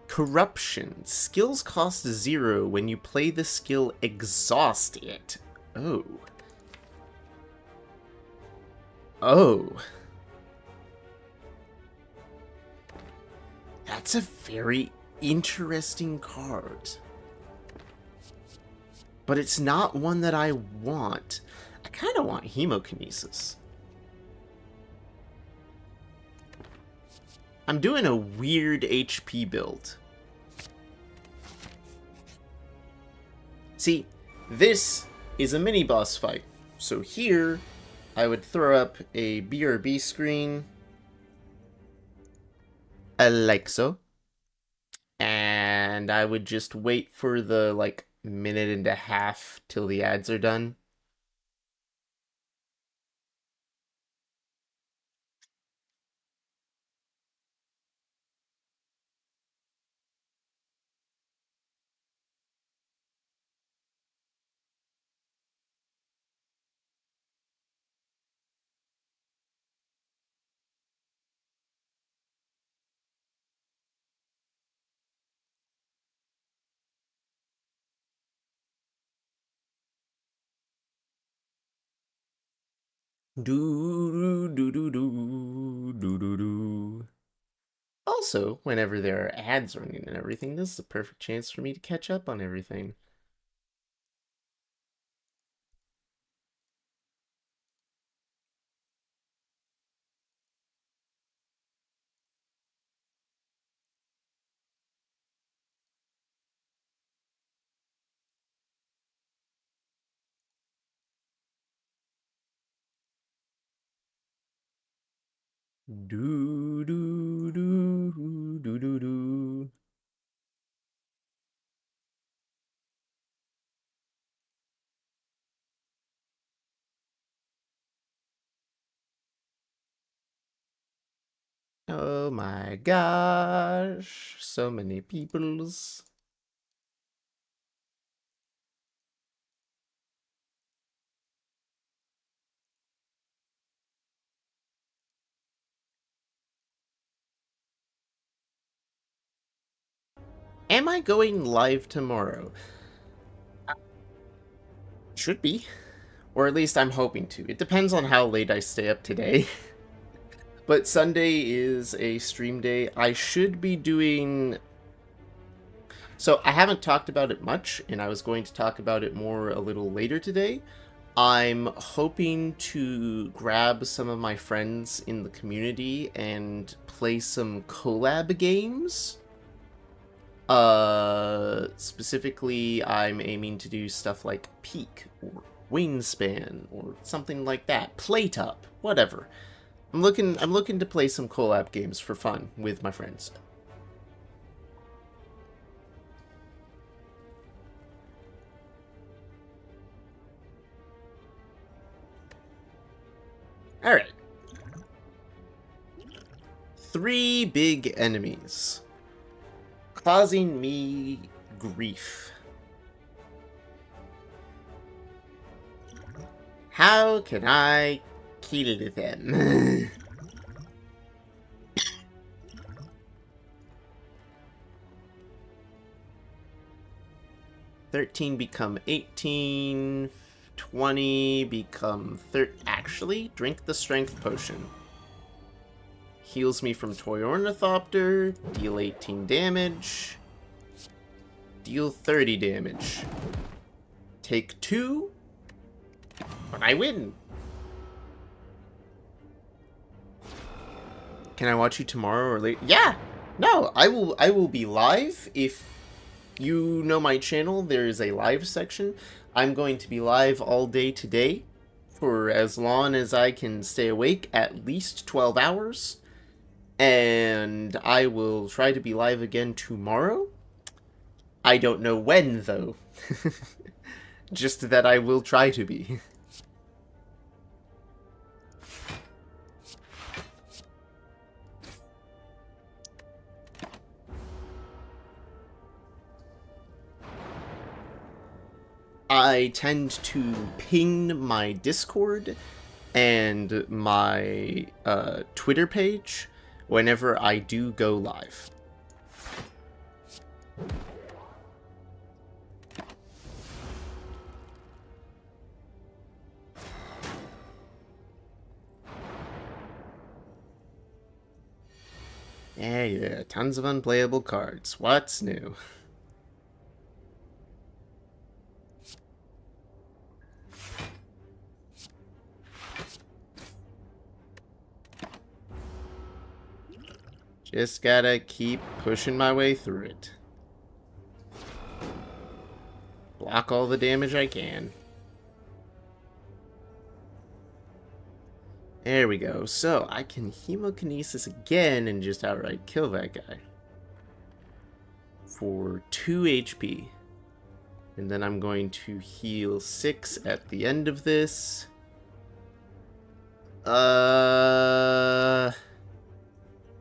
Corruption. Skills cost 0 when you play the skill Exhaust It. Oh. Oh. That's a very interesting card. But it's not one that I want. I kind of want Hemokinesis. I'm doing a weird HP build. See, this is a mini-boss fight. So here, I would throw up a BRB screen. Like so. And I would just wait for the, like, minute and a half till the ads are done. Do do do do do do do. Also, whenever there are ads running and everything, this is a perfect chance for me to catch up on everything. Do do do do do do. Oh my gosh, so many peoples. Am I going live tomorrow? Should be. Or at least I'm hoping to. It depends on how late I stay up today. But Sunday is a stream day. I should be doing... So I haven't talked about it much, and I was going to talk about it more a little later today. I'm hoping to grab some of my friends in the community and play some collab games. Specifically, I'm aiming to do stuff like Peak, or Wingspan, or something like that. Plate Up, whatever. I'm looking to play some collab games for fun with my friends. Alright. 3 big enemies, causing me grief. How can I kill them? 13 become 18, 20 become 30. Actually, drink the strength potion. Heals me from Toy Ornithopter, deal 18 damage, deal 30 damage. Take 2, but I win. Can I watch you tomorrow or later? Yeah! No, I will be live. If you know my channel, there is a live section. I'm going to be live all day today for as long as I can stay awake, at least 12 hours. And I will try to be live again tomorrow. I don't know when, though. Just that I will try to be. I tend to ping my Discord and my Twitter page whenever I do go live. Yeah, tons of unplayable cards. What's new? Just gotta keep pushing my way through it. Block all the damage I can. There we go. So, I can Hemokinesis again and just outright kill that guy. For 2 HP. And then I'm going to heal 6 at the end of this.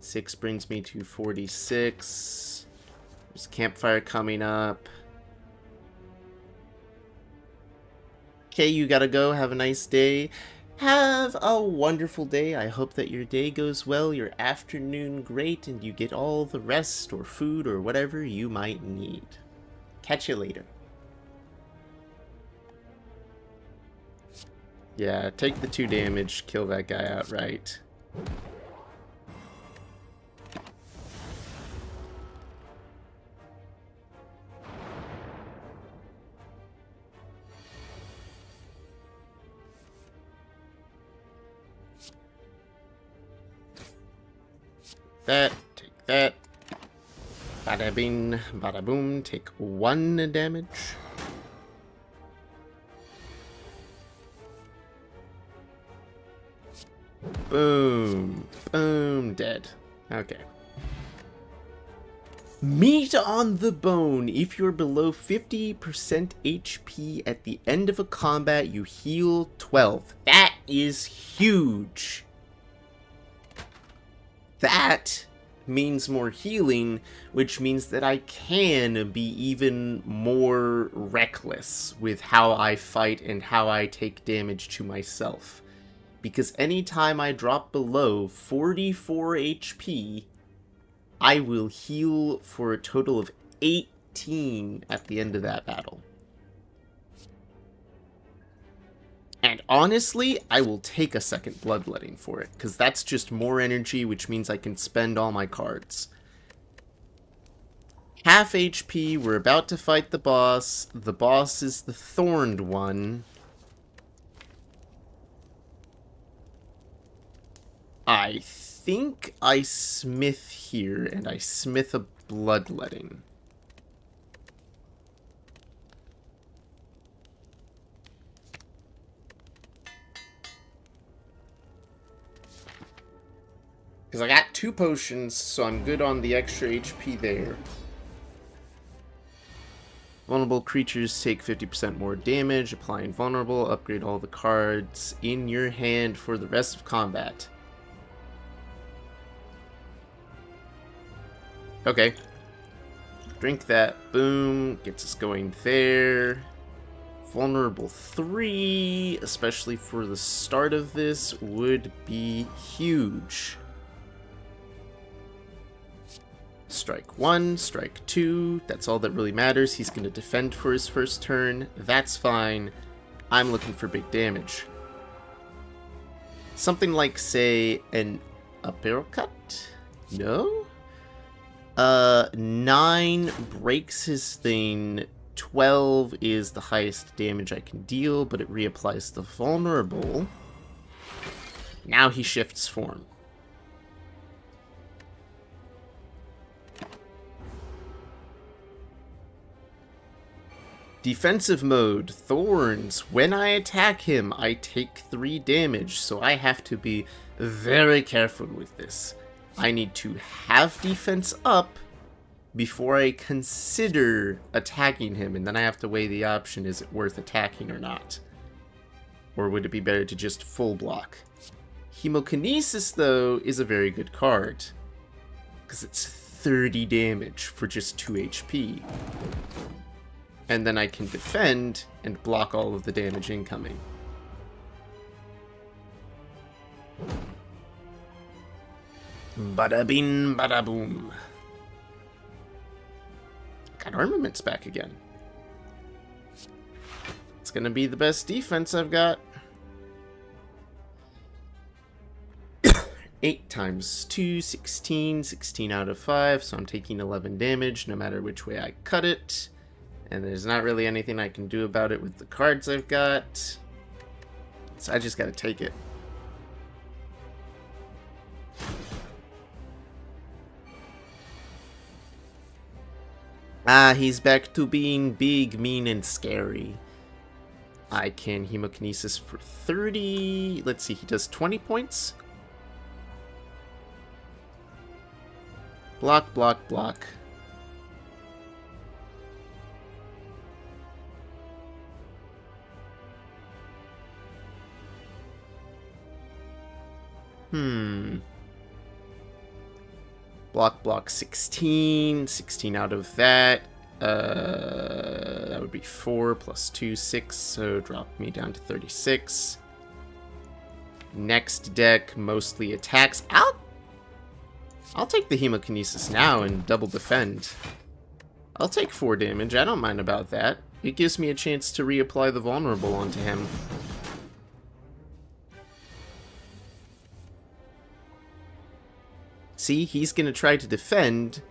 6 brings me to 46. There's campfire coming up. Okay, you gotta go. Have a nice day. Have a wonderful day. I hope that your day goes well, your afternoon great, and you get all the rest or food or whatever you might need. Catch you later. Yeah, take the 2 damage, kill that guy outright. That, take that. Bada bing, bada boom, take 1 damage. Boom, boom, dead. Okay. Meat on the bone. If you're below 50% HP at the end of a combat, you heal 12. That is huge. That means more healing, which means that I can be even more reckless with how I fight and how I take damage to myself. Because anytime I drop below 44 HP, I will heal for a total of 18 at the end of that battle. And honestly, I will take a second bloodletting for it, because that's just more energy, which means I can spend all my cards. Half HP, we're about to fight the boss. The boss is the thorned one. I think I smith here, and I smith a bloodletting. Because I got 2 potions, so I'm good on the extra HP there. Vulnerable creatures take 50% more damage. Applying vulnerable, upgrade all the cards in your hand for the rest of combat. Okay. Drink that. Boom. Gets us going there. Vulnerable 3, especially for the start of this, would be huge. Strike 1, strike 2, that's all that really matters. He's going to defend for his first turn. That's fine. I'm looking for big damage. Something like, say, an uppercut? No? 9 breaks his thing. 12 is the highest damage I can deal, but it reapplies the vulnerable. Now he shifts form. Defensive mode, Thorns. When I attack him, I take 3 damage, so I have to be very careful with this. I need to have defense up before I consider attacking him, and then I have to weigh the option, is it worth attacking or not? Or would it be better to just full block? Hemokinesis, though, is a very good card, because it's 30 damage for just 2 HP. And then I can defend and block all of the damage incoming. Bada bing, bada boom. Got armaments back again. It's gonna be the best defense I've got. 8 times 2, 16. 16 out of 5, so I'm taking 11 damage no matter which way I cut it. And there's not really anything I can do about it with the cards I've got. So I just gotta take it. Ah, he's back to being big, mean, and scary. I can Hemokinesis for 30. Let's see, he does 20 points. Block, block, block. Block, block, 16. 16 out of that. That would be 4 plus 2, 6. So drop me down to 36. Next deck, mostly attacks. I'll take the Hemokinesis now and double defend. I'll take 4 damage. I don't mind about that. It gives me a chance to reapply the vulnerable onto him. See, he's going to try to defend,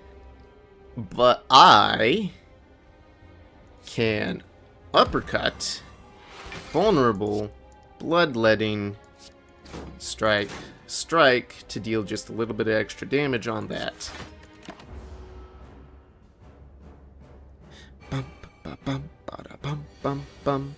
but I can uppercut, vulnerable, bloodletting, strike, strike to deal just a little bit of extra damage on that. Bum, ba, bum, bada, bum, bum, bum.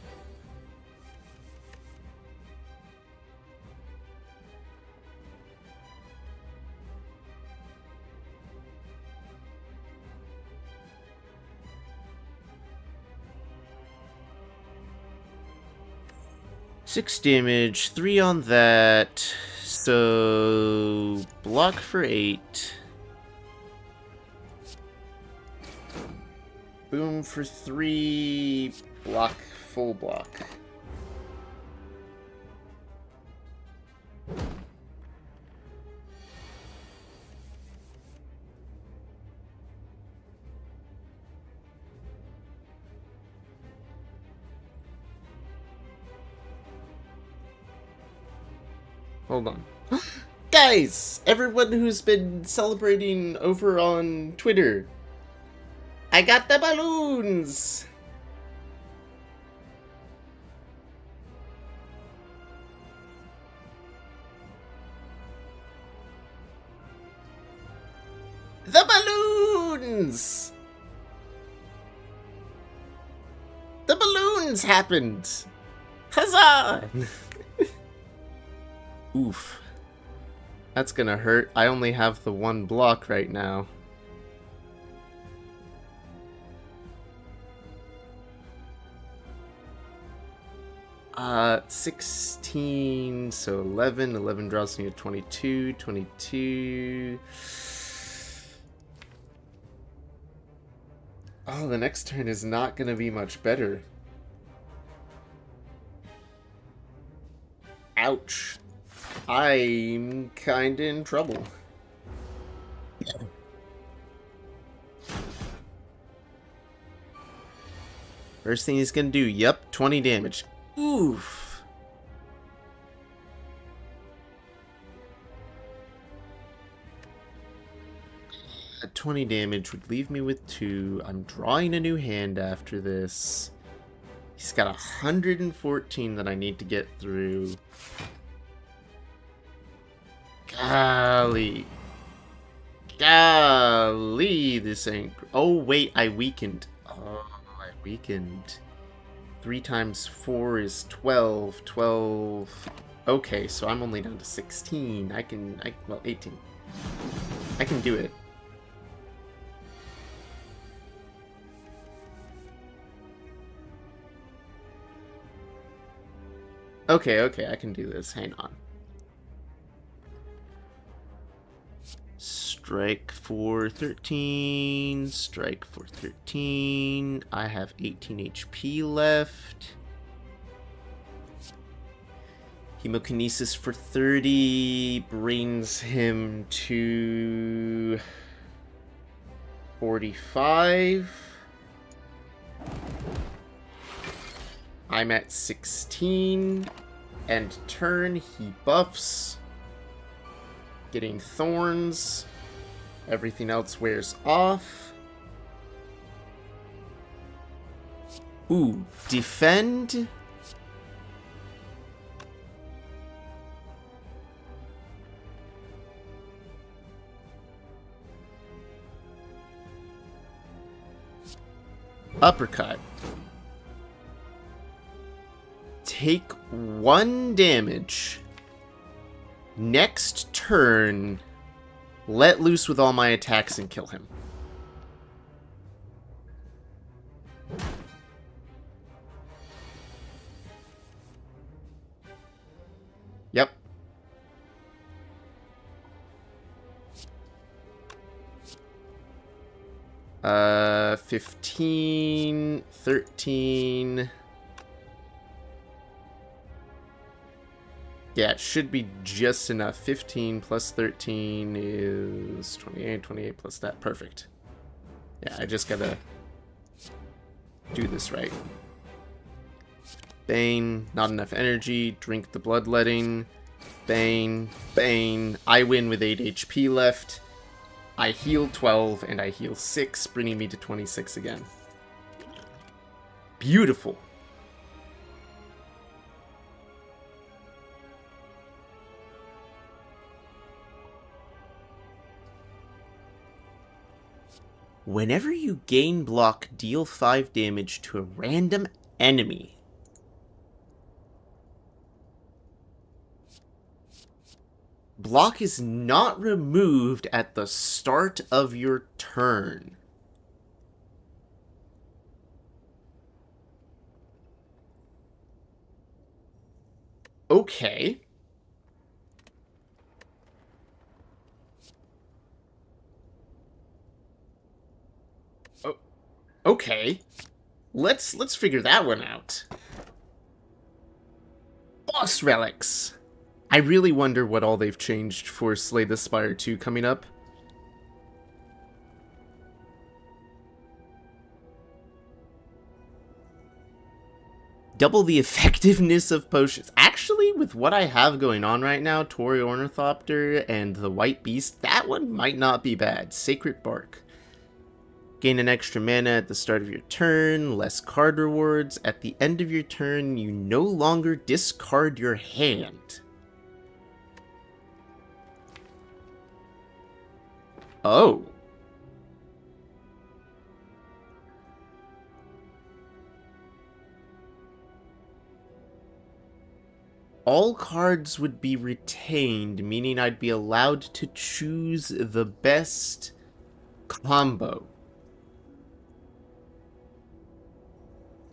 Six damage, 3 on that, so block for 8. Boom for 3, block, full block. hold on. Guys, everyone who's been celebrating over on Twitter, I got the balloons! The balloons! The balloons happened! Huzzah! Oof. That's gonna hurt. I only have the one block right now. Uh, 16, so 11. 11 draws me to 22. 22. Oh, the next turn is not gonna be much better. Ouch. I'm kinda in trouble. First thing he's gonna do, yep, 20 damage. Oof. At 20 damage would leave me with 2. I'm drawing a new hand after this. He's got 114 that I need to get through. Golly. Golly, this ain't... Oh, wait, I weakened. Oh, I weakened. 3 times 4 is 12. 12. Okay, so I'm only down to 16. Well, 18. I can do it. Okay, I can do this. Hang on. Strike for 13. Strike for 13. I have 18 HP left. Hemokinesis for 30 brings him to 45. I'm at 16. End turn, he buffs. Getting thorns. Everything else wears off. Ooh, defend. Uppercut. Take 1 damage. Next turn, let loose with all my attacks and kill him. Yep. Uh, 15, 13... Yeah, it should be just enough. 15 plus 13 is 28. 28 plus that. Perfect. Yeah, I just gotta do this right. Bane, not enough energy. Drink the bloodletting. Bane, Bane. I win with 8 HP left. I heal 12 and I heal 6, bringing me to 26 again. Beautiful. Whenever you gain block, deal 5 damage to a random enemy. Block is not removed at the start of your turn. Okay. Okay. Let's figure that one out. Boss relics. I really wonder what all they've changed for Slay the Spire 2 coming up. Double the effectiveness of potions. Actually, Actually, with what I have going on right now, Tory Ornithopter and the White Beast, that one might not be bad. Sacred Bark. Gain an extra mana at the start of your turn, less card rewards. At the end of your turn, you no longer discard your hand. Oh. All cards would be retained, meaning I'd be allowed to choose the best combo.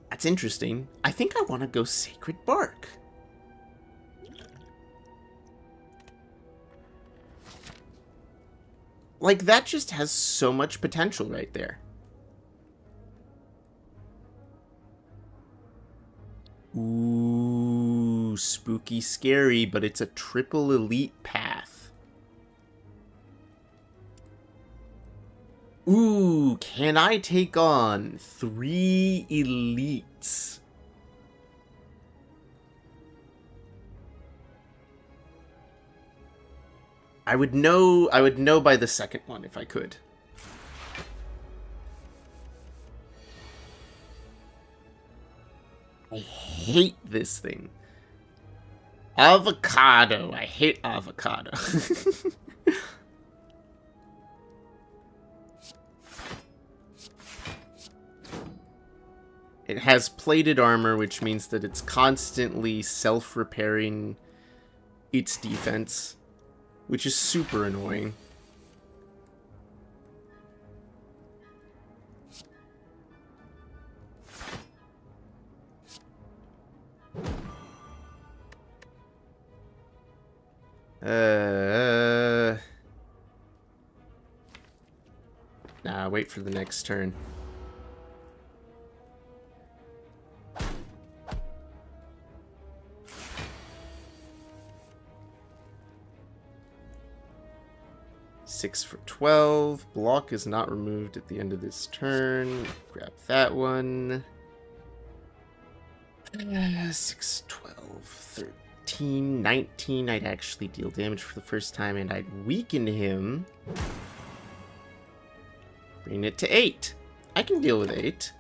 That's interesting. I think I want to go Sacred Bark. Like, that just has so much potential right there. Ooh, spooky scary, but it's a triple elite path. Ooh, can I take on 3 elites? I would know by the second one if I could. I hate this thing. Avocado. I hate avocado. It has plated armor, which means that it's constantly self-repairing its defense, which is super annoying. Nah, wait for the next turn. Six for 12. Block is not removed at the end of this turn. Grab that one. 6, 12, 13, 19. I'd actually deal damage for the first time, and I'd weaken him. Bring it to 8. I can deal with 8.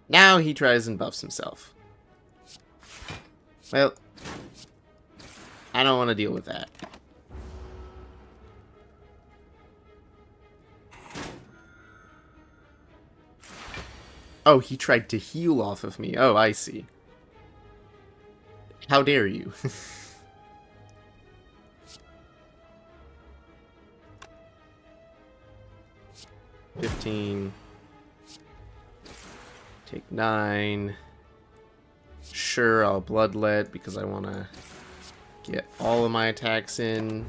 Now he tries and buffs himself. Well, I don't want to deal with that. Oh, he tried to heal off of me. Oh, I see. How dare you? 15. Take 9. Sure, I'll bloodlet because I want to get all of my attacks in.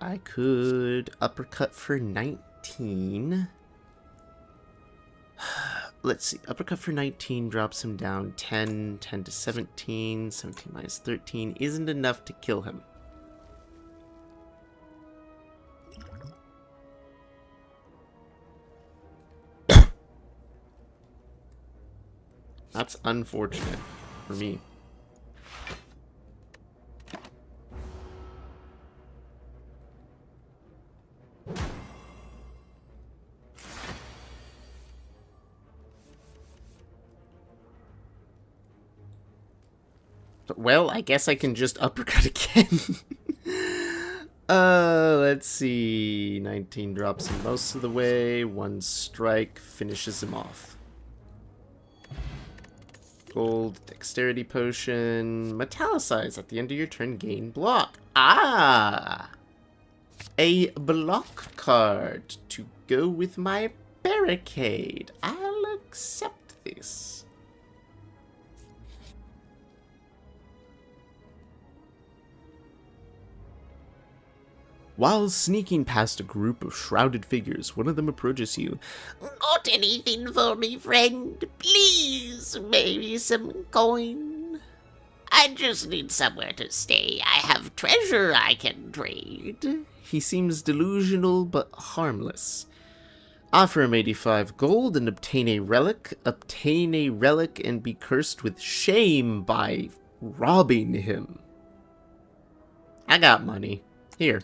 I could uppercut for 19. Let's see. Uppercut for 19 drops him down 10, 10 to 17. 17 minus 13 isn't enough to kill him. That's unfortunate for me. Well, I guess I can just uppercut again. Let's see. 19 drops him most of the way. 1 strike finishes him off. Gold, dexterity potion, metallicize. At the end of your turn, gain block. Ah! A block card to go with my barricade. I'll accept this. While sneaking past a group of shrouded figures, one of them approaches you. Got anything for me, friend? Please, maybe some coin? I just need somewhere to stay. I have treasure I can trade. He seems delusional but harmless. Offer him 85 gold and obtain a relic. Obtain a relic and be cursed with shame by robbing him. I got money. Here.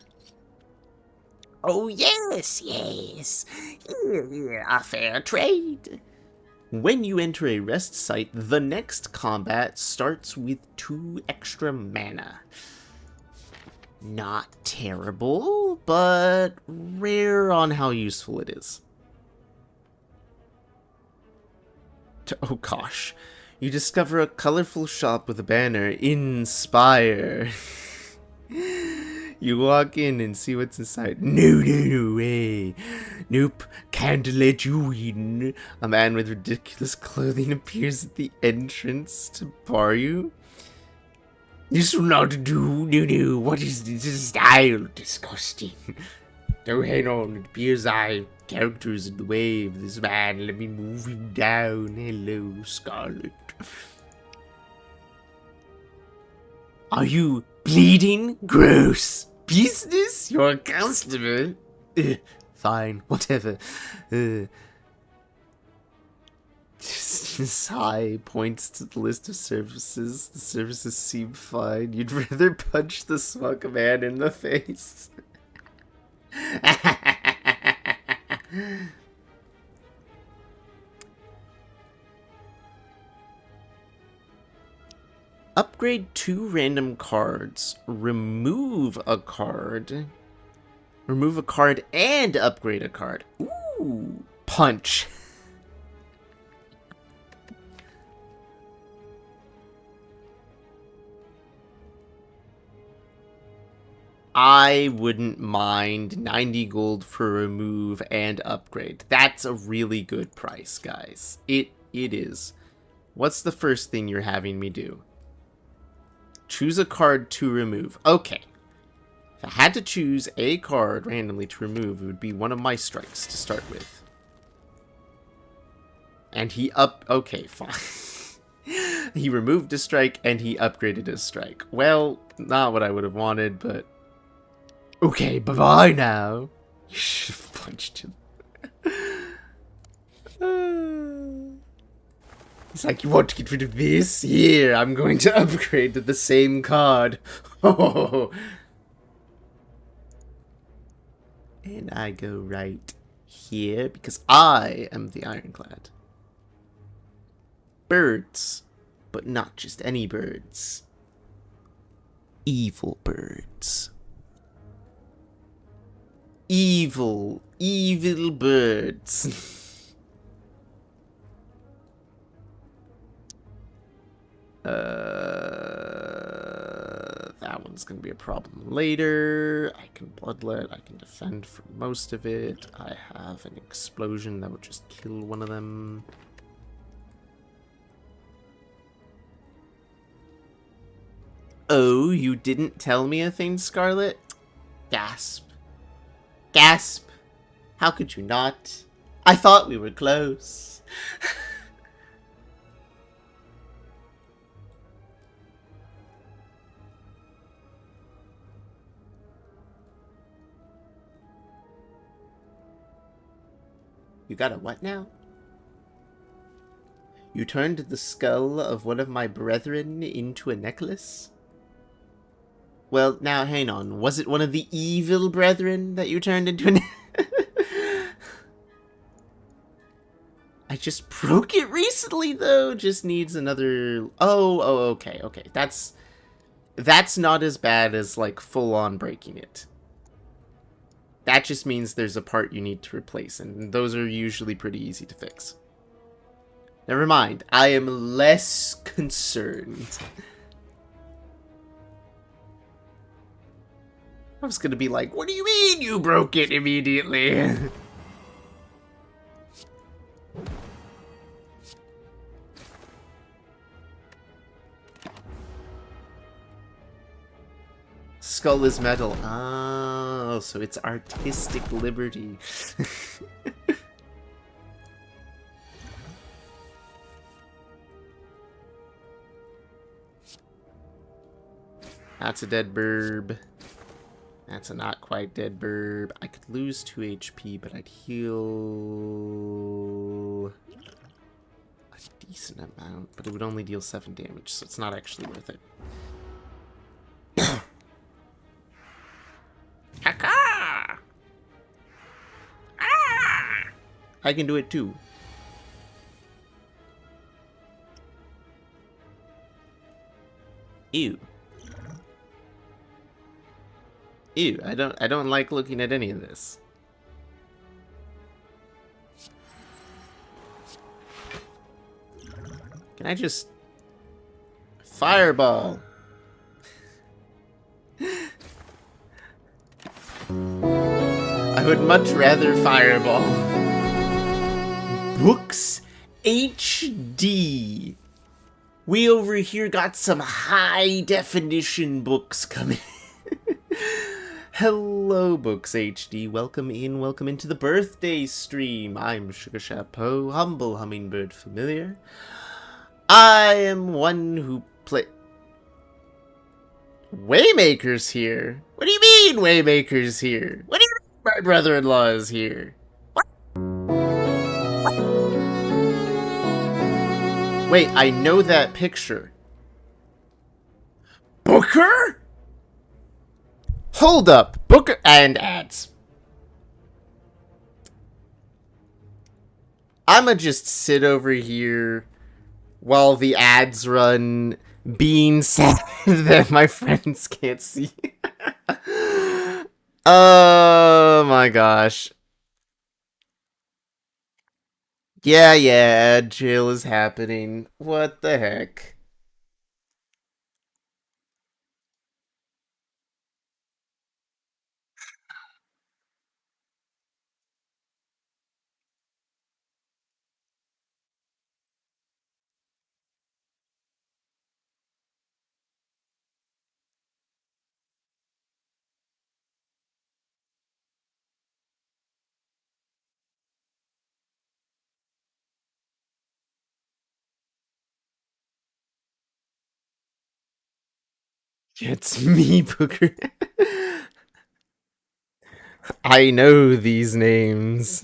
Oh, yes, yes. Here, a fair trade. When you enter a rest site, the next combat starts with 2 extra mana. Not terrible, but rare on how useful it is. Oh gosh. You discover a colorful shop with a banner in Spire. You walk in and see what's inside. No way. Nope, can't let you in. A man with ridiculous clothing appears at the entrance to bar you. This will not do. No. What is this style? Disgusting. Oh, hang on. It appears I characters in the way of this man. Let me move him down. Hello, Scarlet. Are you bleeding? Gross. Business? You're a customer? Fine, whatever. Sigh points to the list of services. The services seem fine. You'd rather punch the smug man in the face. Upgrade 2 random cards. Remove a card. Remove a card and upgrade a card. Ooh, punch. I wouldn't mind 90 gold for remove and upgrade. That's a really good price, guys. It is. What's the first thing you're having me do? Choose a card to remove. Okay. If I had to choose a card randomly to remove, it would be one of my strikes to start with. And he okay, fine. He removed a strike and he upgraded his strike. Well, not what I would have wanted, but... Okay, bye-bye now. You should have punched him. He's like, you want to get rid of this? Here, I'm going to upgrade to the same card. Oh. And I go right here because I am the Ironclad. Birds, but not just any birds. Evil birds. Evil birds. That one's gonna be a problem later. I can bloodlet, I can defend for most of it. I have an explosion that would just kill one of them. Oh, you didn't tell me a thing, Scarlet? Gasp. Gasp. How could you not? I thought we were close. You got a what now? You turned the skull of one of my brethren into a necklace? Well, now, hang on. Was it one of the evil brethren that you turned into a I just broke it recently, though. Just needs another... Oh, okay. That's not as bad as, like, full-on breaking it. That just means there's a part you need to replace, and those are usually pretty easy to fix. Never mind, I am less concerned. I was gonna be like, what do you mean you broke it immediately? Skull is metal. Ah, Oh, so it's artistic liberty. That's a dead burb. That's a not quite dead burb. I could lose 2 HP, but I'd heal a decent amount, but it would only deal 7 damage, so it's not actually worth it. Caca! Ah! I can do it too. Ew. Ew, I don't like looking at any of this. Can I just fireball? I would much rather fireball. Books HD. We over here got some high definition books coming. Hello, Books HD. Welcome into the birthday stream. I'm Sugar Chapeau, humble hummingbird familiar. I am one who Waymaker's here? What do you mean Waymaker's here? What do you mean my brother-in-law is here? What? Wait, I know that picture. Booker? Hold up. Booker and ads. I'ma just sit over here while the ads run, being sad that my friends can't see. Oh my gosh. Yeah, jail is happening. What the heck? It's me, Booker. I know these names.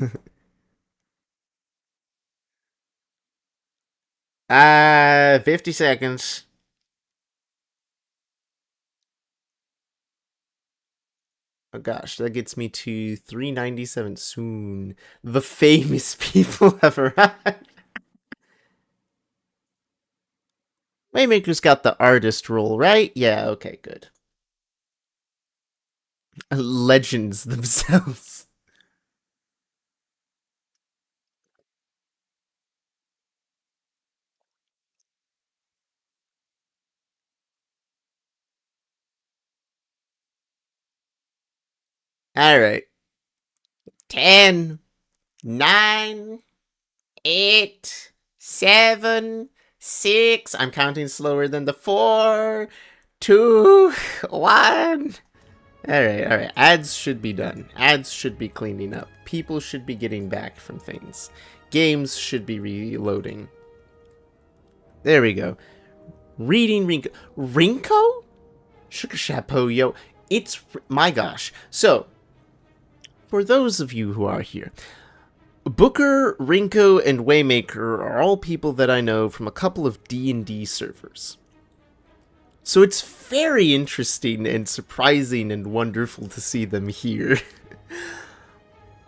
50 seconds. Oh gosh, that gets me to 397 soon. The famous people have arrived. Waymaker's got the artist role, right? Yeah, okay, good. Legends themselves. Alright. 10, 9, 8, 7, 6. I'm counting slower than the 4, 2, 1. Alright. Ads should be done. Ads should be cleaning up. People should be getting back from things. Games should be reloading. There we go. Reading Rinko. Rinko? Sugar Chapeau, yo. It's... My gosh. So, for those of you who are here, Booker, Rinko, and Waymaker are all people that I know from a couple of D&D servers. So it's very interesting and surprising and wonderful to see them here.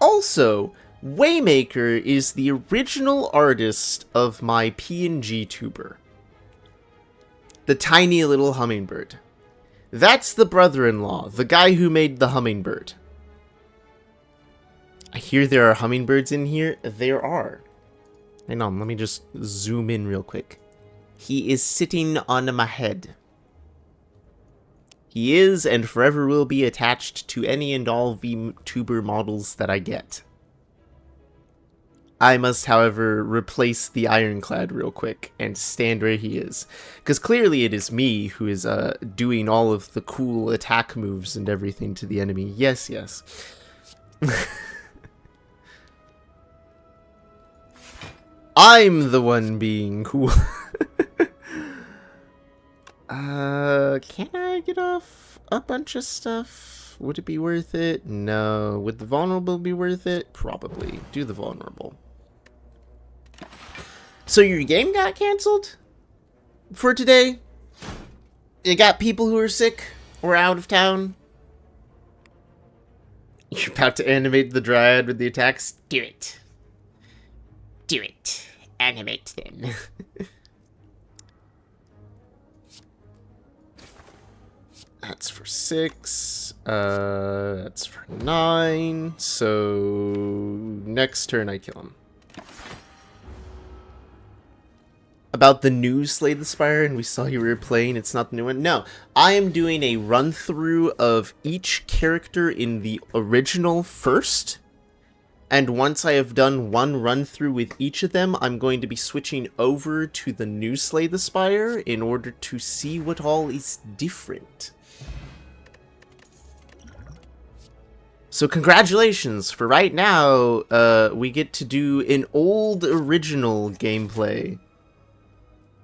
Also, Waymaker is the original artist of my PNG tuber. The tiny little hummingbird. That's the brother-in-law, the guy who made the hummingbird. I hear there are hummingbirds in here. There are. Hang on, let me just zoom in real quick. He is sitting on my head. He is and forever will be attached to any and all VTuber models that I get. I must, however, replace the ironclad real quick and stand where he is. Because clearly it is me who is doing all of the cool attack moves and everything to the enemy. Yes, yes. I'm the one being cool. Can I get off a bunch of stuff? Would it be worth it? No. Would the vulnerable be worth it? Probably. Do the vulnerable. So your game got canceled for today? You got people who are sick or out of town? You're about to animate the dryad with the attacks? Do it. Do it. Animate them. That's for 6. That's for 9. So next turn I kill him. About the new Slay the Spire, and we saw you were playing, it's not the new one. No, I am doing a run-through of each character in the original first, and once I have done one run-through with each of them, I'm going to be switching over to the new Slay the Spire in order to see what all is different. So congratulations, for right now, we get to do an old original gameplay.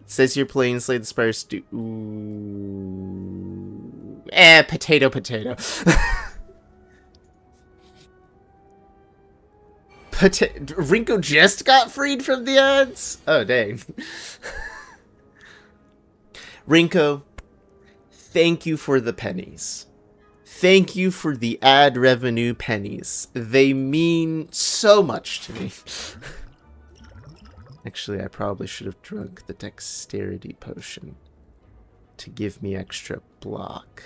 Says you're playing Slay the Spire potato, potato. Rinko just got freed from the ads? Oh, dang. Rinko, thank you for the pennies. Thank you for the ad revenue pennies. They mean so much to me. Actually, I probably should have drunk the dexterity potion to give me extra block.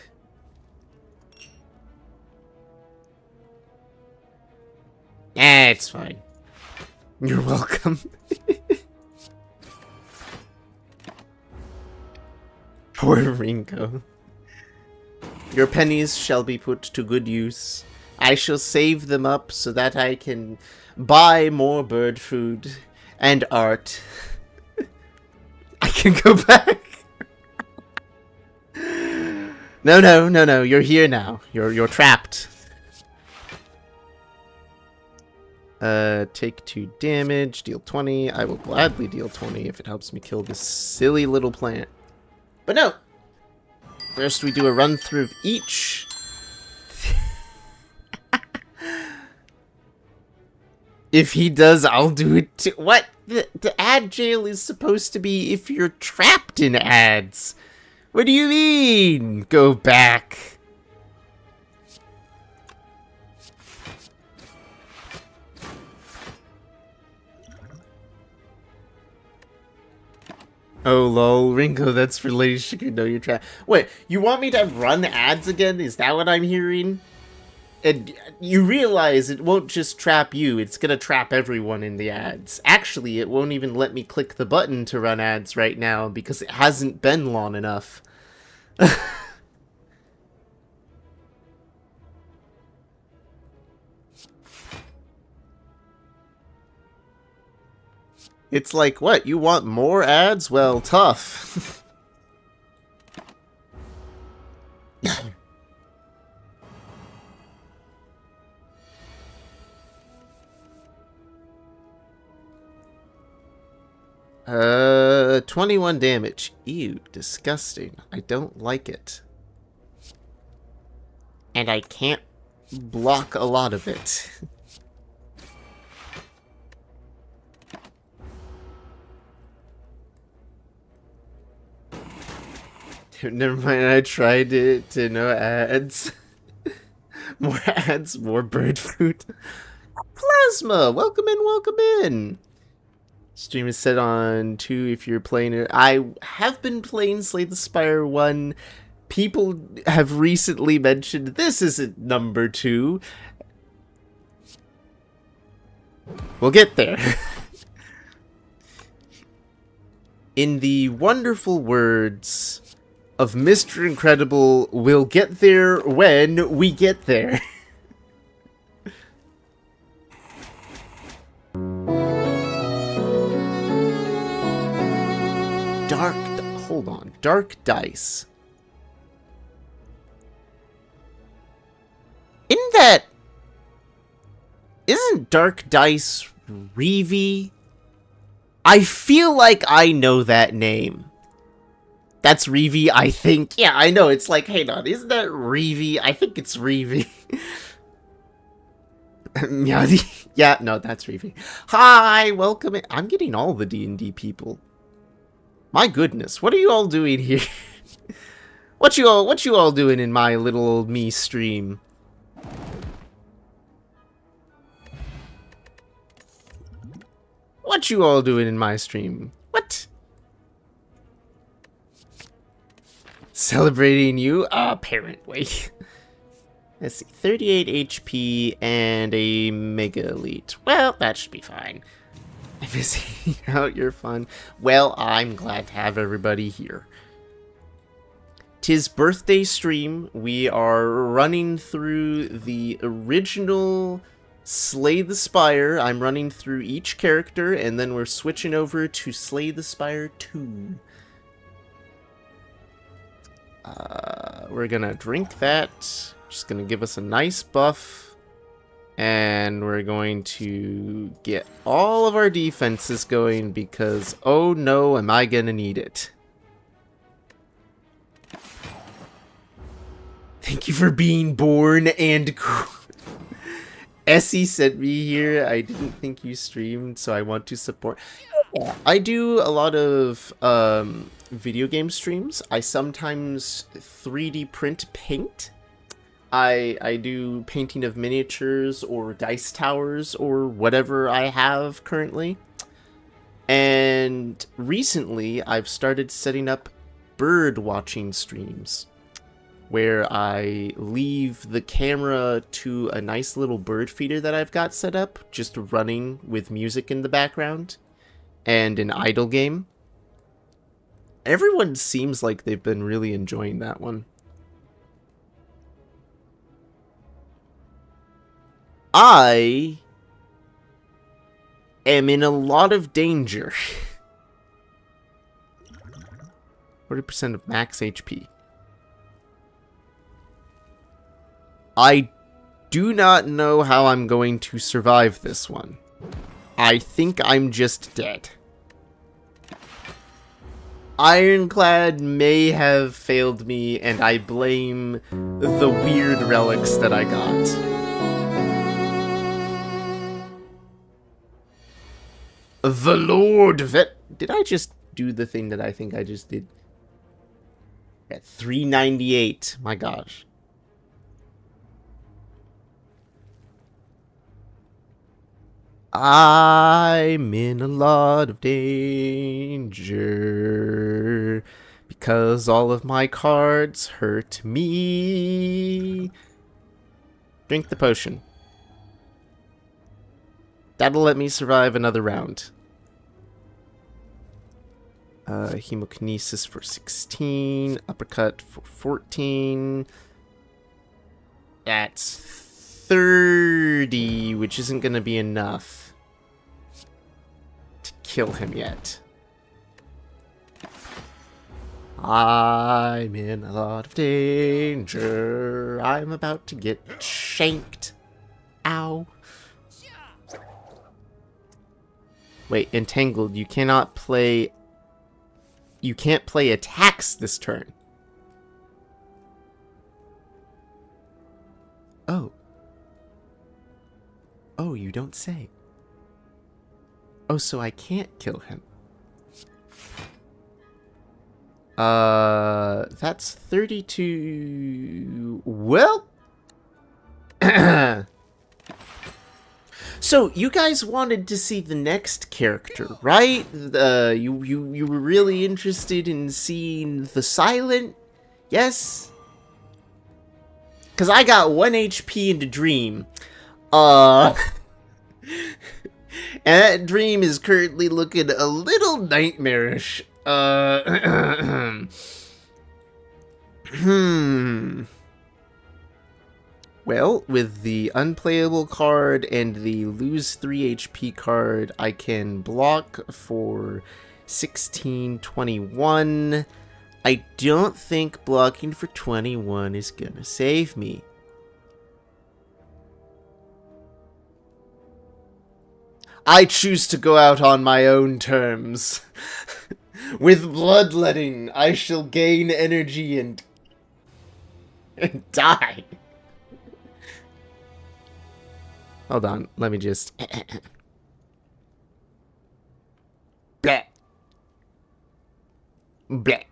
It's fine. You're welcome. Poor Rinko. Your pennies shall be put to good use. I shall save them up so that I can buy more bird food and art. I can go back. No. You're here now. You're trapped. Take 2 damage. Deal 20. I will gladly deal 20 if it helps me kill this silly little plant. But no. First, we do a run through of each. If he does, I'll do it too. What? The ad jail is supposed to be if you're trapped in ads. What do you mean? Go back. Oh lol, Rinko, that's for ladies who can know you're trapped. Wait, you want me to run ads again? Is that what I'm hearing? And you realize it won't just trap you, it's gonna trap everyone in the ads. Actually, it won't even let me click the button to run ads right now because it hasn't been long enough. It's like, what, you want more ads? Well, tough. 21 damage. Ew, disgusting. I don't like it. And I can't block a lot of it. Never mind, I tried it to no ads. More ads, more bird fruit. Plasma, welcome in. Stream is set on 2 if you're playing it. I have been playing Slay the Spire 1. People have recently mentioned this isn't number 2. We'll get there. In the wonderful words of Mr. Incredible, we'll get there when we get there. Hold on. Dark Dice. Isn't Dark Dice Reeve? I feel like I know that name. That's Reeve, I think. Yeah, I know. It's like, hang on. Isn't that Reeve? I think it's Reeve. Yeah, no, that's Reeve. Hi, welcome. I'm getting all the D&D people. My goodness, what are you all doing here? What you all doing in my little old me stream? What you all doing in my stream? What? Celebrating you? Apparently. Let's see, 38 HP and a Mega Elite. Well, that should be fine. I'm missing out your fun. Well, I'm glad to have everybody here. 'Tis birthday stream. We are running through the original Slay the Spire. I'm running through each character, and then we're switching over to Slay the Spire 2. We're gonna drink that. Just gonna give us a nice buff. And we're going to get all of our defenses going because, oh no, am I gonna need it. Thank you for being born and cool. Essie sent me here. I didn't think you streamed, so I want to support. Yeah, I do a lot of video game streams. I sometimes 3D print paint. I do painting of miniatures or dice towers or whatever I have currently. And recently, I've started setting up bird watching streams where I leave the camera to a nice little bird feeder that I've got set up, just running with music in the background and an idle game. Everyone seems like they've been really enjoying that one. I am in a lot of danger. 40% of max HP. I do not know how I'm going to survive this one. I think I'm just dead. Ironclad may have failed me, and I blame the weird relics that I got. The Lord Vet... Did I just do the thing that I think I just did? At 398. My gosh. I'm in a lot of danger because all of my cards hurt me. Drink the potion. That'll let me survive another round. Hemokinesis for 16. Uppercut for 14. That's 30, which isn't going to be enough to kill him yet. I'm in a lot of danger. I'm about to get shanked. Ow. Wait, entangled. You cannot play... You can't play attacks this turn. Oh. Oh, you don't say. Oh, so I can't kill him. That's 32... Well... So, you guys wanted to see the next character, right? You were really interested in seeing the Silent? Yes? Because I got 1 HP into Dream. And that Dream is currently looking a little nightmarish. Well, with the unplayable card and the lose 3 HP card, I can block for 16-21. I don't think blocking for 21 is gonna save me. I choose to go out on my own terms. With bloodletting, I shall gain energy and die. Hold on, let me just... Bleh. Bleh.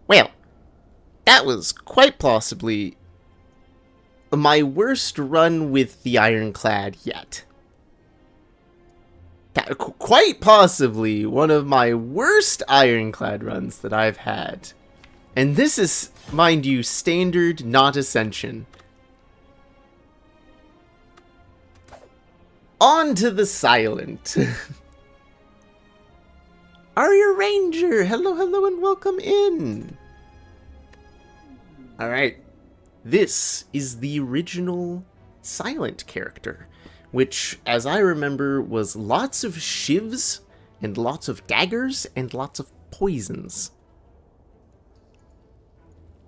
Well, that was quite possibly my worst run with the Ironclad yet. Quite possibly one of my worst Ironclad runs that I've had. And this is, mind you, standard, not Ascension. On to the Silent. Arya Ranger, hello, hello, and welcome in. Alright, this is the original Silent character, which, as I remember, was lots of shivs, and lots of daggers, and lots of poisons.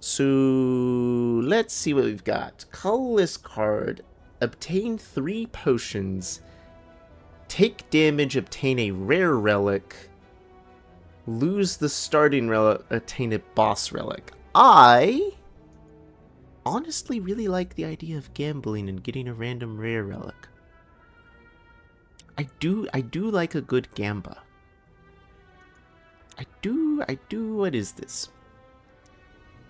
So, let's see what we've got. Colorless card. Obtain 3 potions. Take damage, obtain a rare relic. Lose the starting relic, obtain a boss relic. I honestly really like the idea of gambling and getting a random rare relic. I do like a good gamba. I do, what is this?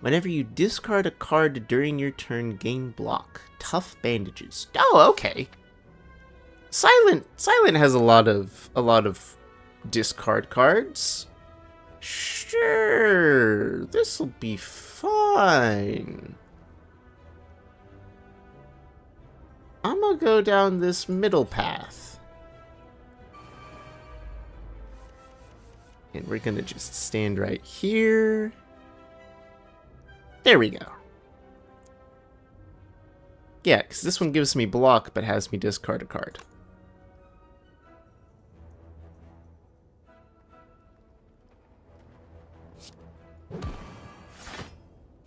Whenever you discard a card during your turn, gain block. Tough bandages. Oh, okay. Silent has a lot of discard cards. Sure, this'll be fine. I'm gonna go down this middle path. And we're gonna just stand right here. There we go. Yeah, because this one gives me block, but has me discard a card.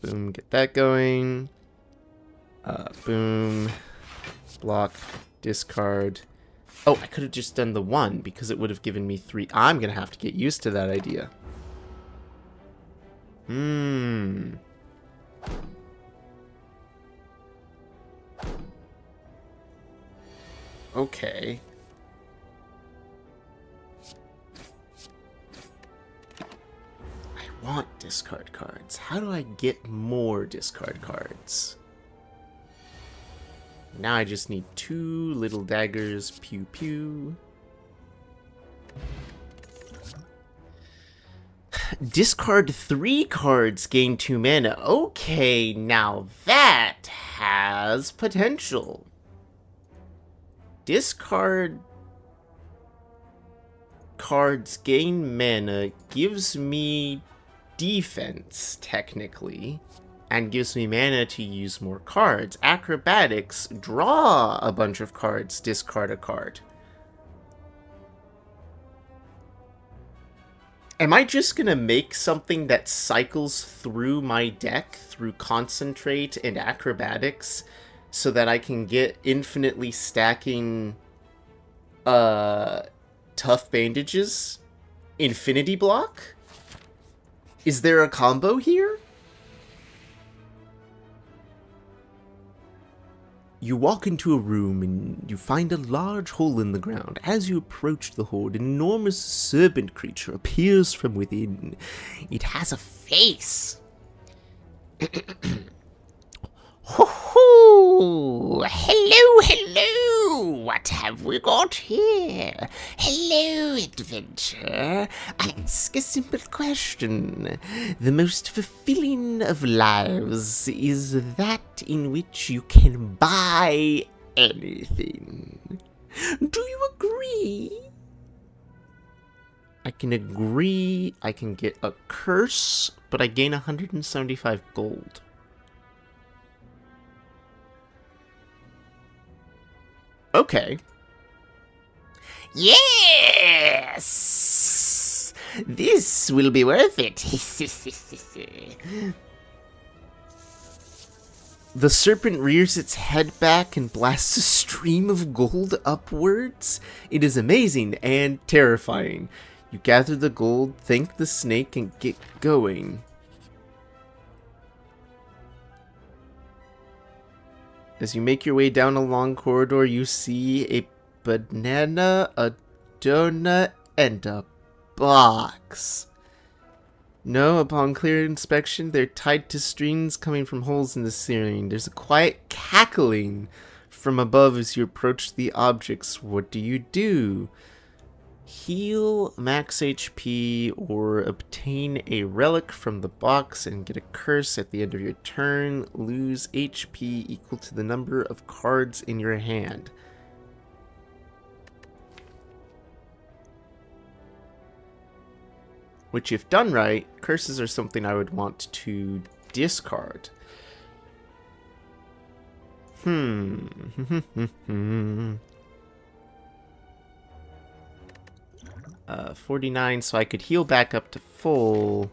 Boom, get that going. Boom. Block, discard. Oh, I could have just done the 1 because it would have given me 3. I'm going to have to get used to that idea. Okay. I want discard cards. How do I get more discard cards? Now I just need 2 little daggers. Pew pew. Discard 3 cards, gain 2 mana. Okay, now that has potential. Discard cards, gain mana, gives me defense, technically, and gives me mana to use more cards. Acrobatics, draw a bunch of cards, discard a card. Am I just gonna make something that cycles through my deck through Concentrate and Acrobatics so that I can get infinitely stacking Tough Bandages? Infinity Block? Is there a combo here? You walk into a room and you find a large hole in the ground. As you approach the hole, an enormous serpent creature appears from within. It has a face. Ho-ho! Hello, hello! What have we got here? Hello, adventure. Ask a simple question. The most fulfilling of lives is that in which you can buy anything. Do you agree? I can agree. I can get a curse, but I gain 175 gold. Okay. Yes! This will be worth it. The serpent rears its head back and blasts a stream of gold upwards. It is amazing and terrifying. You gather the gold, thank the snake, and get going. As you make your way down a long corridor, you see a banana, a donut, and a box. No, upon clear inspection, they're tied to strings coming from holes in the ceiling. There's a quiet cackling from above as you approach the objects. What do? Heal max HP or obtain a relic from the box and get a curse at the end of your turn. Lose HP equal to the number of cards in your hand. Which, if done right, curses are something I would want to discard. 49, so I could heal back up to full.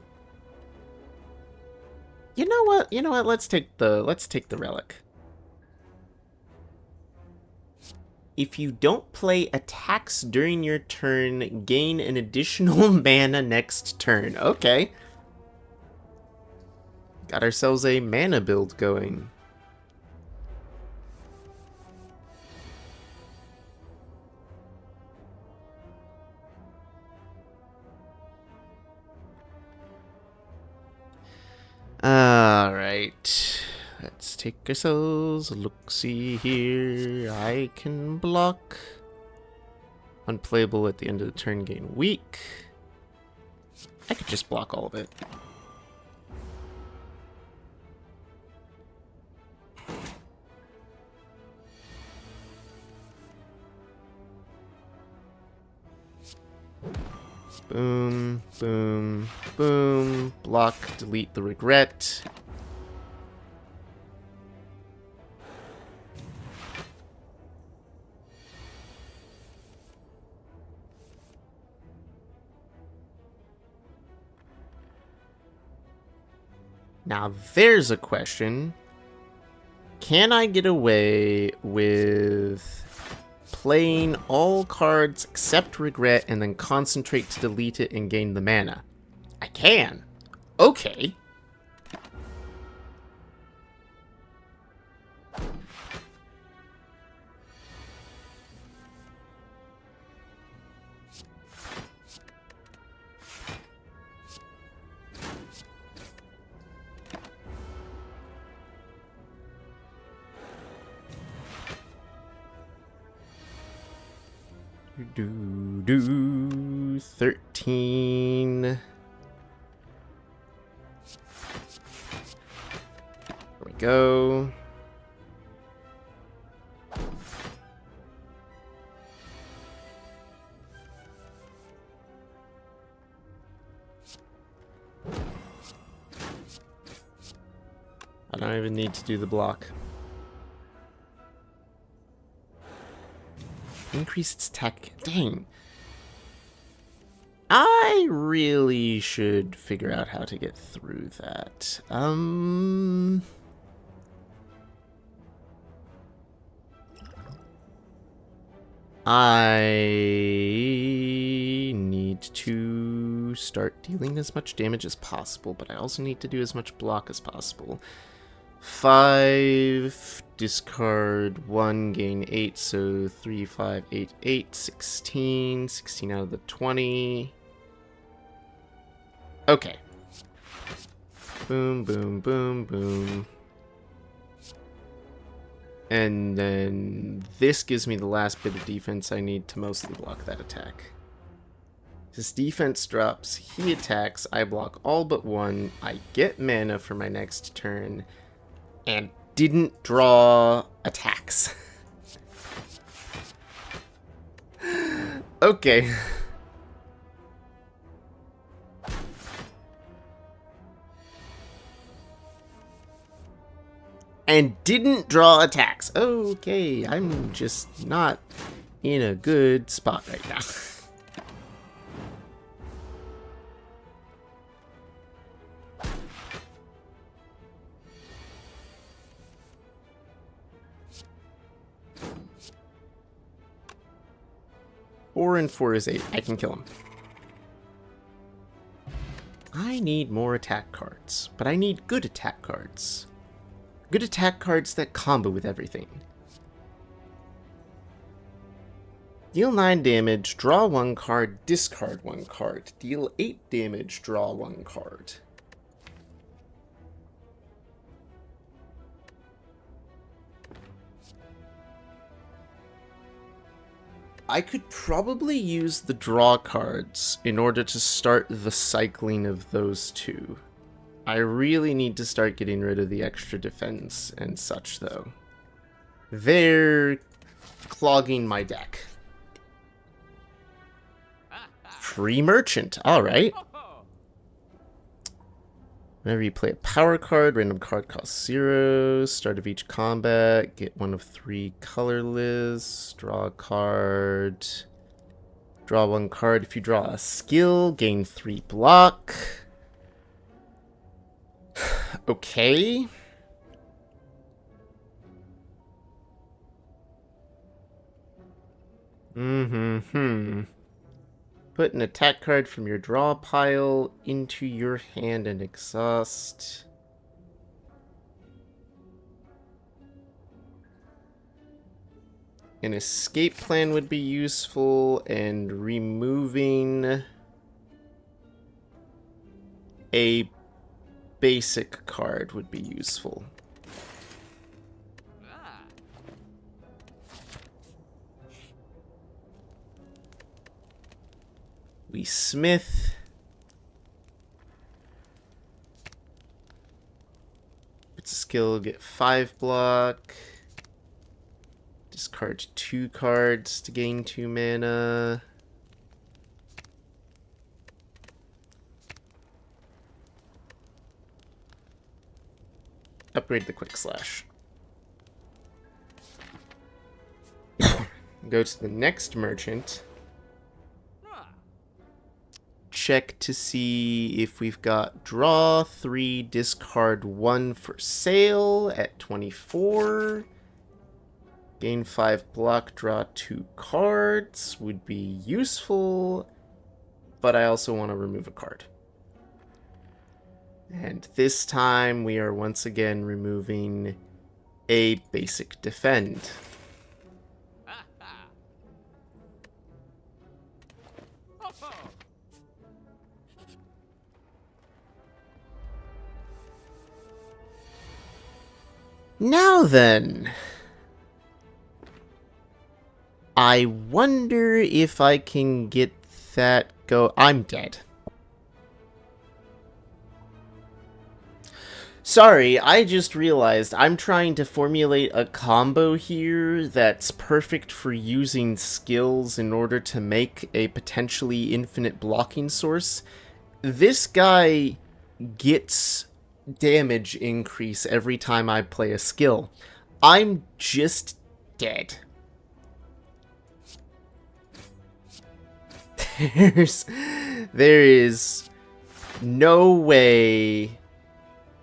You know what? Let's take the relic. If you don't play attacks during your turn, gain an additional mana next turn. Okay. Got ourselves a mana build going. Alright. Let's take ourselves a look-see here. I can block. Unplayable at the end of the turn, gain weak. I could just block all of it. Boom, boom, boom. Block, delete the regret. Now there's a question. Can I get away with playing all cards except regret and then concentrate to delete it and gain the mana? I can. Okay. Do 13. There we go. I don't even need to do the block. Increase its attack. Dang. I really should figure out how to get through that. I need to start dealing as much damage as possible, but I also need to do as much block as possible. 5, discard 1, gain 8, so 3, 5, 8, 8, 16. 16 out of the 20. Okay. Boom, boom, boom, boom. And then this gives me the last bit of defense I need to mostly block that attack. His defense drops, he attacks, I block all but one, I get mana for my next turn, and didn't draw attacks. Okay. And didn't draw attacks. Okay, I'm just not in a good spot right now. Four and 4 is 8. I can kill him. I need more attack cards, but I need good attack cards. Good attack cards that combo with everything. Deal 9 damage, draw 1 card, discard 1 card. Deal 8 damage, draw 1 card. I could probably use the draw cards in order to start the cycling of those two. I really need to start getting rid of the extra defense and such, though. They're clogging my deck. Free merchant. Alright. Whenever you play a power card, random card costs 0. Start of each combat, get 1 of 3 colorless. Draw a card. Draw 1 card. If you draw a skill, gain 3 block. Okay. Put an attack card from your draw pile into your hand and exhaust. An escape plan would be useful, and removing a basic card would be useful. We smith. It's a skill, get 5 block. Discard 2 cards to gain 2 mana. Upgrade the quick slash. Go to the next merchant. Check to see if we've got draw 3, discard 1 for sale at 24. Gain 5 block, draw 2 cards would be useful, but I also want to remove a card. And this time we are once again removing a basic defend. Now then, I wonder if I can get that go. I'm dead. Sorry, I just realized I'm trying to formulate a combo here that's perfect for using skills in order to make a potentially infinite blocking source. This guy gets damage increase every time I play a skill. I'm just dead. There is no way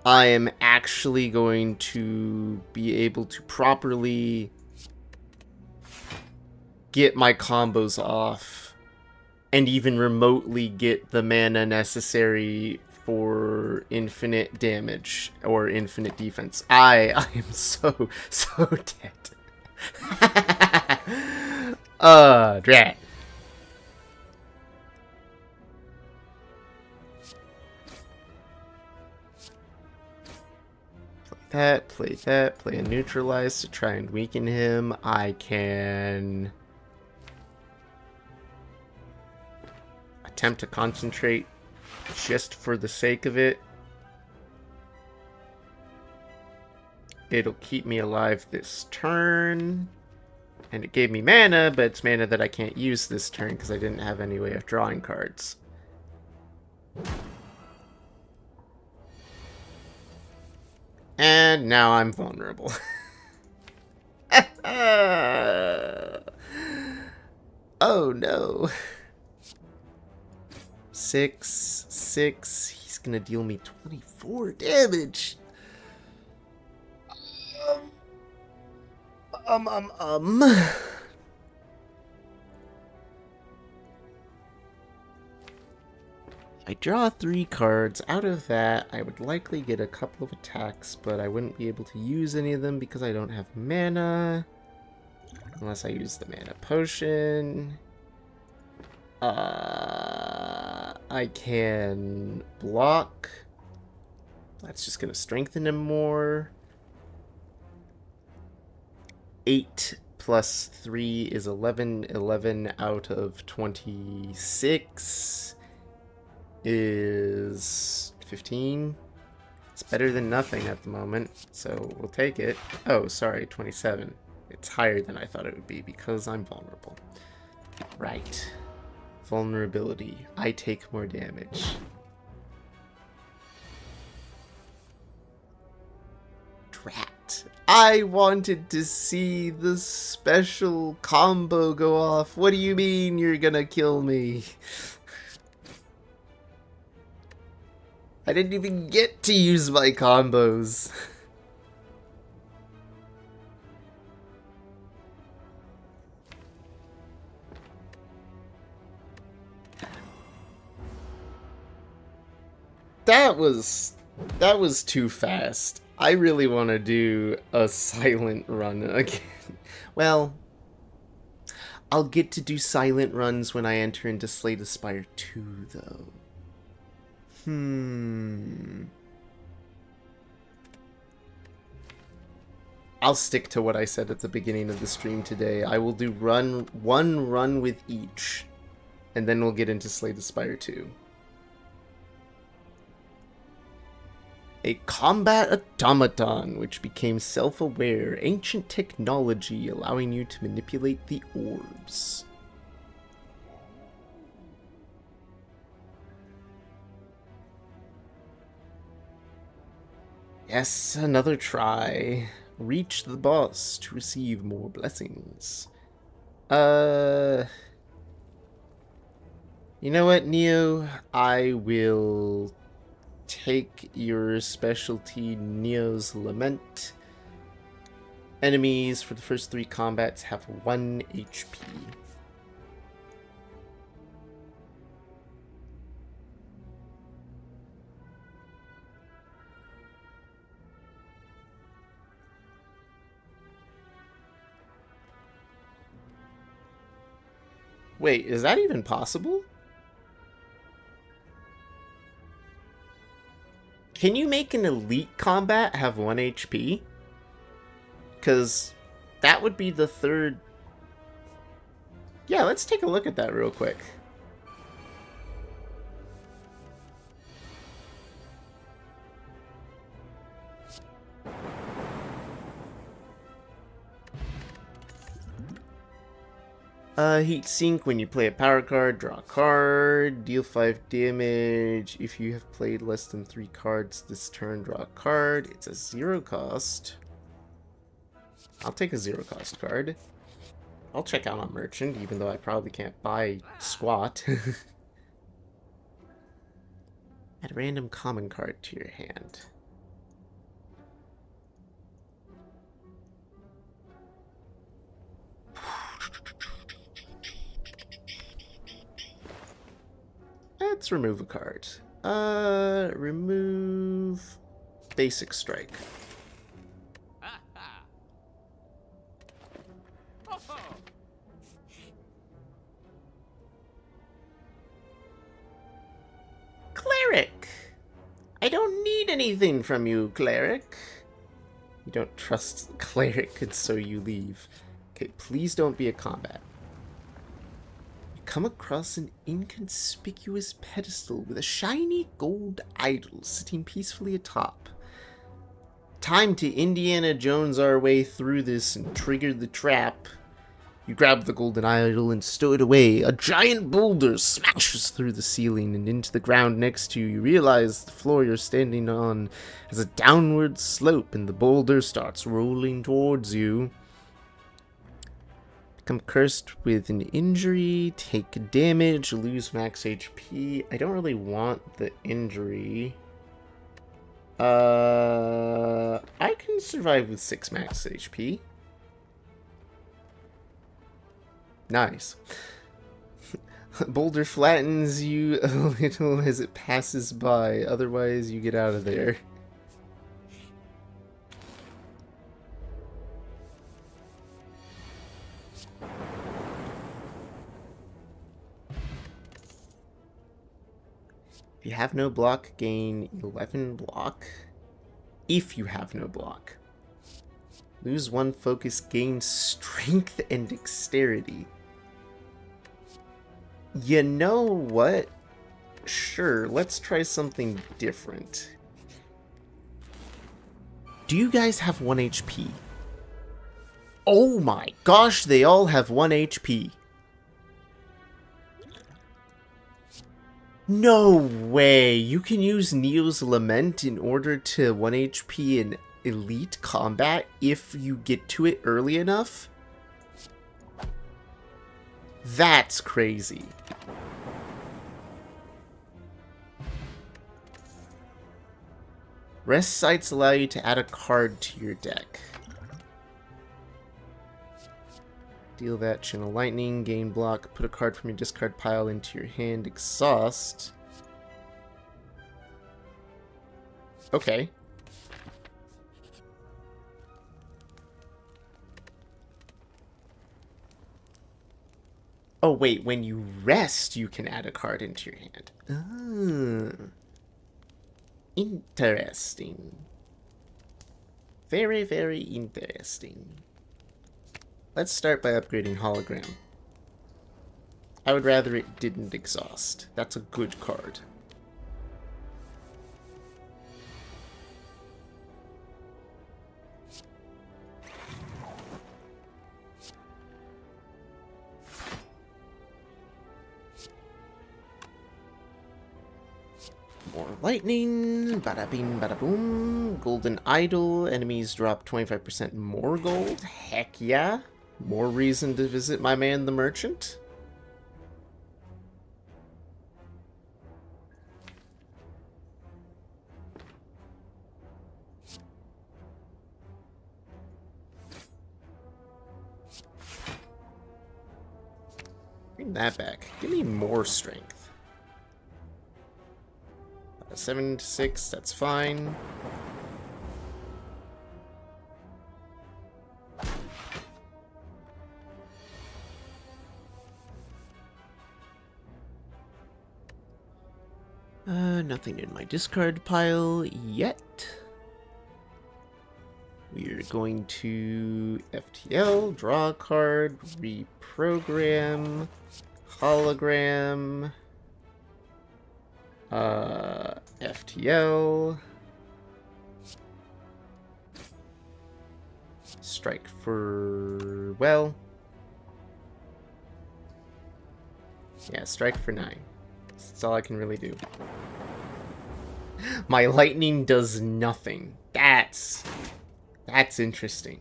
I am actually going to be able to properly get my combos off and even remotely get the mana necessary for infinite damage or infinite defense. I am so dead. Drat. Play that, play a neutralize to try and weaken him. I can attempt to concentrate just for the sake of it. It'll keep me alive this turn. And it gave me mana, but it's mana that I can't use this turn because I didn't have any way of drawing cards. And now I'm vulnerable. Oh no. 6, 6. He's gonna deal me 24 damage. Um. I draw 3 cards. Out of that, I would likely get a couple of attacks, but I wouldn't be able to use any of them because I don't have mana. Unless I use the mana potion. I can block. That's just going to strengthen him more. 8 plus 3 is 11. 11 out of 26 is 15. It's better than nothing at the moment, so we'll take it. Oh, sorry, 27. It's higher than I thought it would be because I'm vulnerable. Right. Vulnerability. I take more damage. Drat. I wanted to see the special combo go off. What do you mean you're gonna kill me? I didn't even get to use my combos. That was too fast. I really want to do a silent run again. Well, I'll get to do silent runs when I enter into Slay the Spire 2, though. I'll stick to what I said at the beginning of the stream today. I will do one run with each, and then we'll get into Slay the Spire 2. A combat automaton, which became self-aware, ancient technology allowing you to manipulate the orbs. Yes, another try. Reach the boss to receive more blessings. You know what, Neo? I will take your specialty, Neo's Lament. Enemies for the first 3 combats have 1 HP. Wait, is that even possible? Can you make an elite combat have 1 HP? Because that would be the 3rd... Yeah, let's take a look at that real quick. Heat sink. When you play a power card, draw a card, deal 5 damage. If you have played less than 3 cards this turn, draw a card. It's a 0 cost. I'll take a 0 cost card. I'll check out on Merchant, even though I probably can't buy squat. Add a random common card to your hand. Let's remove a card. Remove Basic Strike. Cleric! I don't need anything from you, Cleric. You don't trust Cleric, and so you leave. Okay, please don't be a combat. Come across an inconspicuous pedestal with a shiny gold idol sitting peacefully atop. Time to Indiana Jones our way through this and trigger the trap. You grab the golden idol and stow it away. A giant boulder smashes through the ceiling and into the ground next to you. You realize the floor you're standing on has a downward slope, and the boulder starts rolling towards you. Become cursed with an injury, take damage, lose max HP. I don't really want the injury. I can survive with 6 max HP. Nice. Boulder flattens you a little as it passes by, otherwise you get out of there. If you have no block, gain 11 block. If you have no block. Lose 1 focus, gain strength and dexterity. You know what? Sure, let's try something different. Do you guys have 1 HP? Oh my gosh, they all have 1 HP. No way! You can use Neo's Lament in order to 1 HP in Elite Combat if you get to it early enough? That's crazy. Rest sites allow you to add a card to your deck. Deal that, channel lightning, gain block, put a card from your discard pile into your hand, exhaust. Okay. Oh wait, when you rest, you can add a card into your hand. Ah. Interesting. Very, very interesting. Let's start by upgrading Hologram. I would rather it didn't exhaust. That's a good card. More lightning, bada bing, bada boom. Golden idol, enemies drop 25% more gold. Heck yeah. More reason to visit my man the merchant. Bring that back. Give me more strength. 7 to 6, that's fine. Nothing in my discard pile yet. We're going to FTL, draw a card, reprogram, hologram, FTL, strike for, well, yeah, strike for 9. That's all I can really do. My lightning does nothing. That's interesting.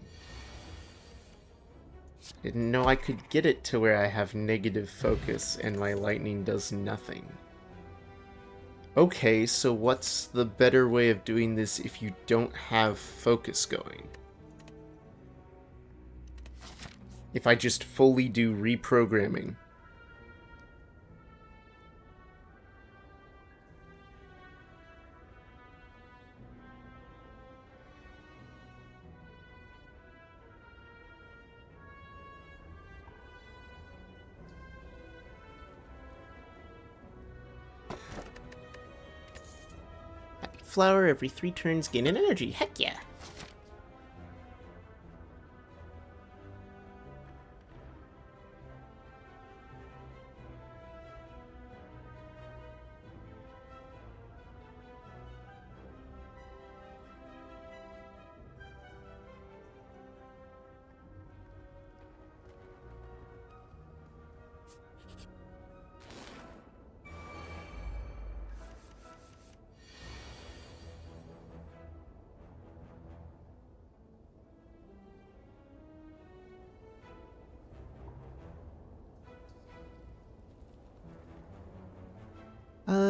Didn't know I could get it to where I have negative focus and my lightning does nothing. Okay, so what's the better way of doing this if you don't have focus going? If I just fully do reprogramming. Flower every 3 turns, gain an energy. Heck yeah.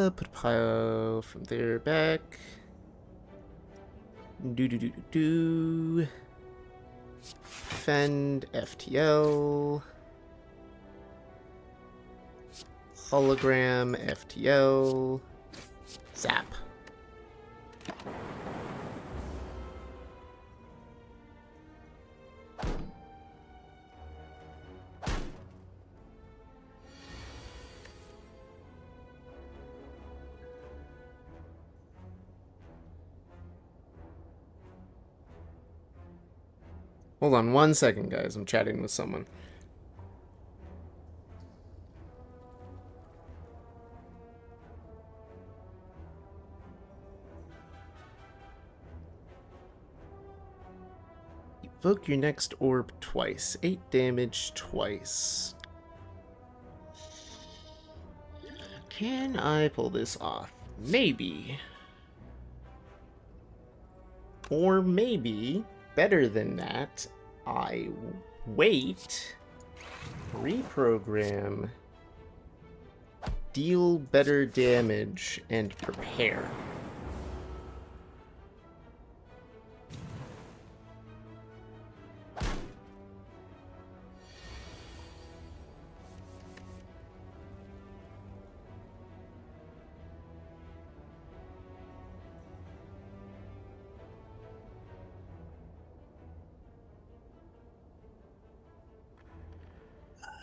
Put a pile from there back. Do. Fend, FTL. Hologram, FTL. Zap. Hold on 1 second, guys. I'm chatting with someone. Evoke your next orb twice. 8 damage twice. Can I pull this off? Maybe. Or maybe, better than that, I wait, reprogram, deal better damage, and prepare.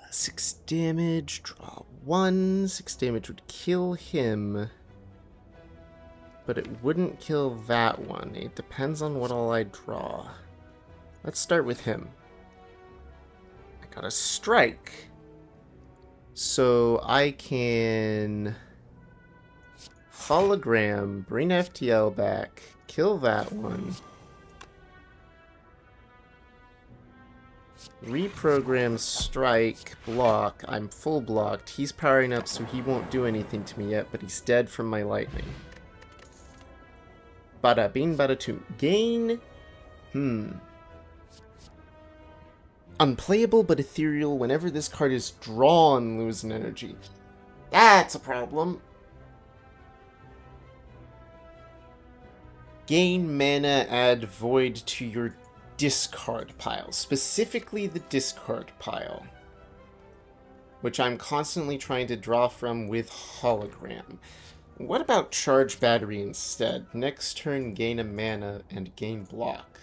Six damage, draw 1. 6 damage would kill him, but it wouldn't kill that one. It depends on what all I draw. Let's start with him. I got a strike, so I can hologram, bring FTL back, kill that one. Reprogram, strike, block. I'm full blocked. He's powering up, so he won't do anything to me yet, but he's dead from my lightning. Bada bing, bada toon. Gain. Unplayable but ethereal. Whenever this card is drawn, lose an energy. That's a problem. Gain mana, add void to your discard pile, specifically the discard pile, which I'm constantly trying to draw from with hologram. What about charge battery instead? Next turn, gain a mana and gain block.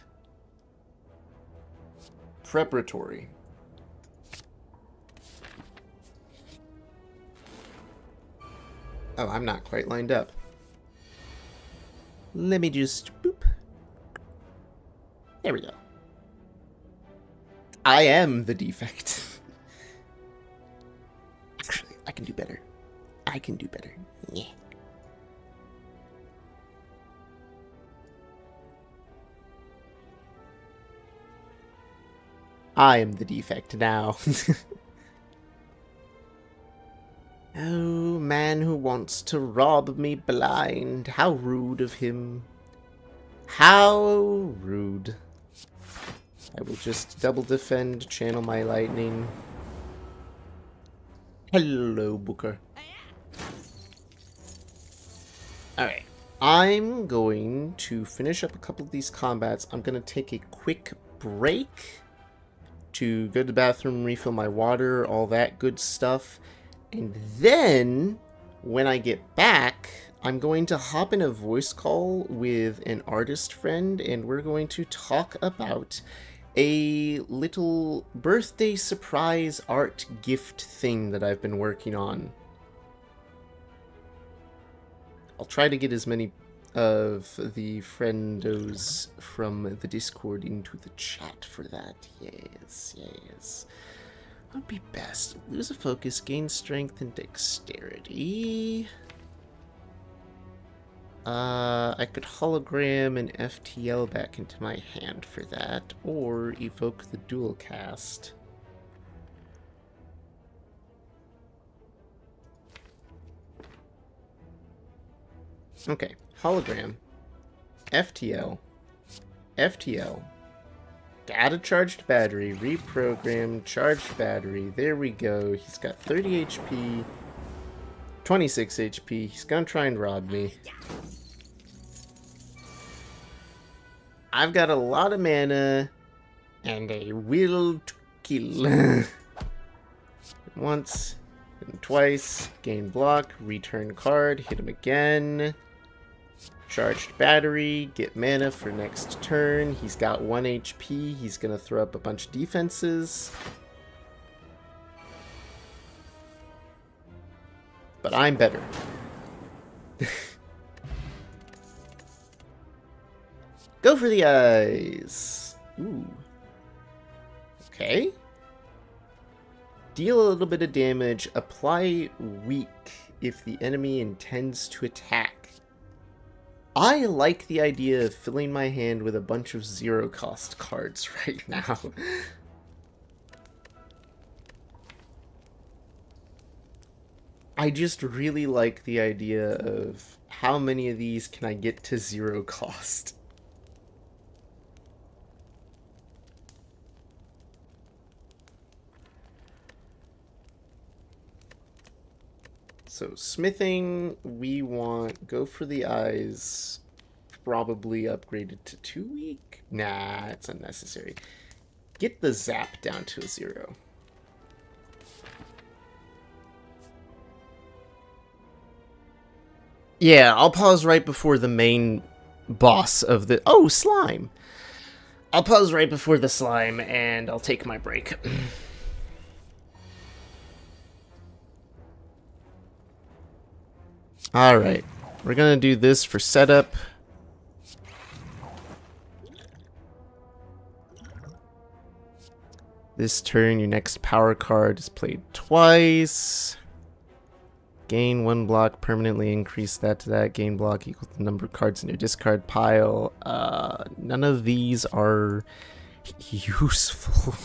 Preparatory. Oh, I'm not quite lined up. Let me just boop. There we go. I am the defect. Actually, I can do better. I can do better. Yeah. I am the defect now. Oh, man who wants to rob me blind. How rude of him. How rude. I will just double defend, channel my lightning. Hello, Booker. Alright. I'm going to finish up a couple of these combats. I'm going to take a quick break to go to the bathroom, refill my water, all that good stuff. And then, when I get back, I'm going to hop in a voice call with an artist friend, and we're going to talk about a little birthday surprise art gift thing that I've been working on. I'll try to get as many of the friendos from the Discord into the chat for that. Yes, yes. What would be best? Lose a focus, gain strength and dexterity. I could hologram an FTL back into my hand for that, or evoke the dual cast. Okay, hologram, FTL, FTL, got a charged battery, reprogram, charged battery, there we go, he's got 30 HP, 26 HP. He's gonna try and rob me. I've got a lot of mana and a will to kill. Once, hit him twice, gain block, return card, hit him again. Charged battery, get mana for next turn. He's got 1 HP. He's gonna throw up a bunch of defenses. But I'm better. Go for the eyes. Ooh. Okay. Deal a little bit of damage. Apply weak if the enemy intends to attack. I like the idea of filling my hand with a bunch of zero-cost cards right now. I just really like the idea of how many of these can I get to zero cost. So smithing, we want go for the eyes, probably upgraded to 2 weak. Nah, it's unnecessary. Get the zap down to a 0. Yeah, I'll pause right before the main boss of the... Oh, slime! I'll pause right before the slime, and I'll take my break. Alright, we're gonna do this for setup. This turn, your next power card is played twice. Gain 1 block, permanently increase that to that. Gain block equal to the number of cards in your discard pile. None of these are useful.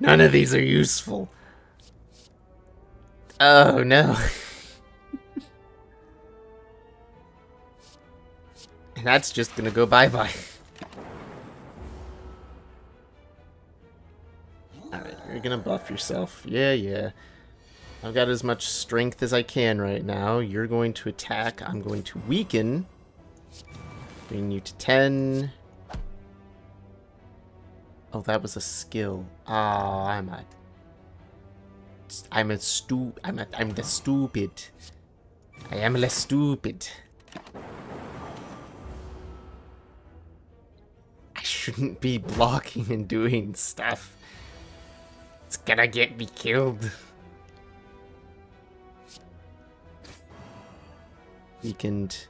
None of these are useful. Oh no. And that's just gonna go bye-bye. Alright, you're gonna buff yourself. Yeah. I've got as much strength as I can right now. You're going to attack. I'm going to weaken. Bring you to 10. Oh, that was a skill. Ah, I'm the stupid. I am less stupid. I shouldn't be blocking and doing stuff. It's gonna get me killed. Weakened.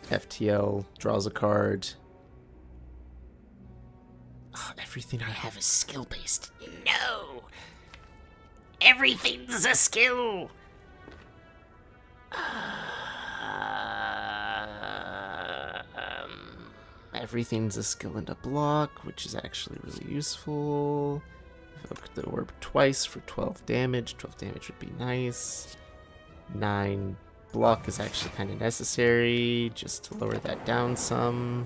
FTL draws a card. Oh, everything I have is skill-based. No! Everything's a skill! Everything's a skill and a block, which is actually really useful. Evoke the orb twice for 12 damage. 12 damage would be nice. 9 block is actually kind of necessary, just to lower that down some.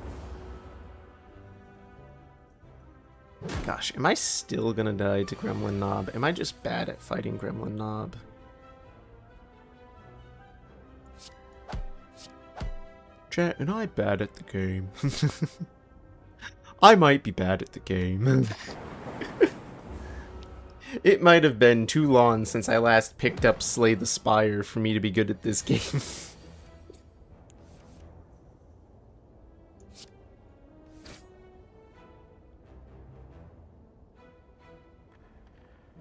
Gosh, am I still gonna die to Gremlin Knob? Am I just bad at fighting Gremlin Knob? Chat, and I bad at the game. I might be bad at the game. It might have been too long since I last picked up Slay the Spire for me to be good at this game.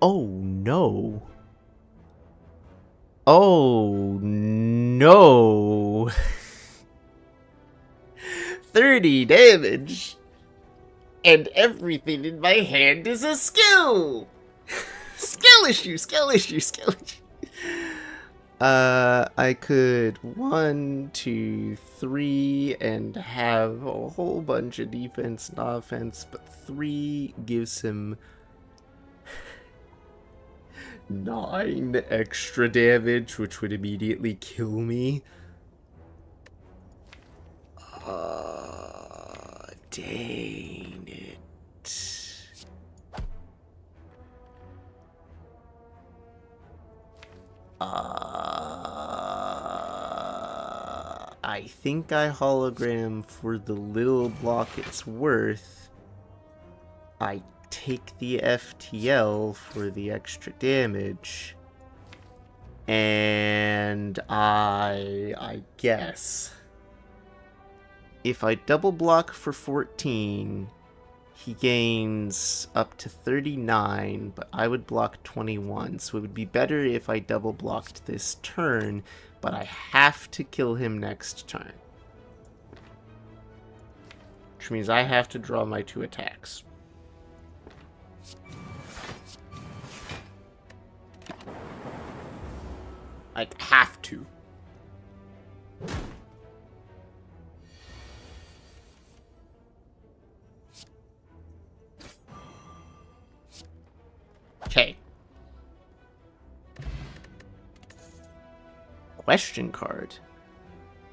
Oh no. Oh no. 30 damage. And everything in my hand is a skill. Skill issue. I could 1, 2, 3 and have a whole bunch of defense and offense, but 3 gives him 9 extra damage, which would immediately kill me. Dang it. I think I hologram for the little block it's worth. I take the FTL for the extra damage. And I guess if I double block for 14, he gains up to 39, but I would block 21, so it would be better if I double blocked this turn, but I have to kill him next turn. Which means I have to draw my 2 attacks. I have to. Okay. Question card.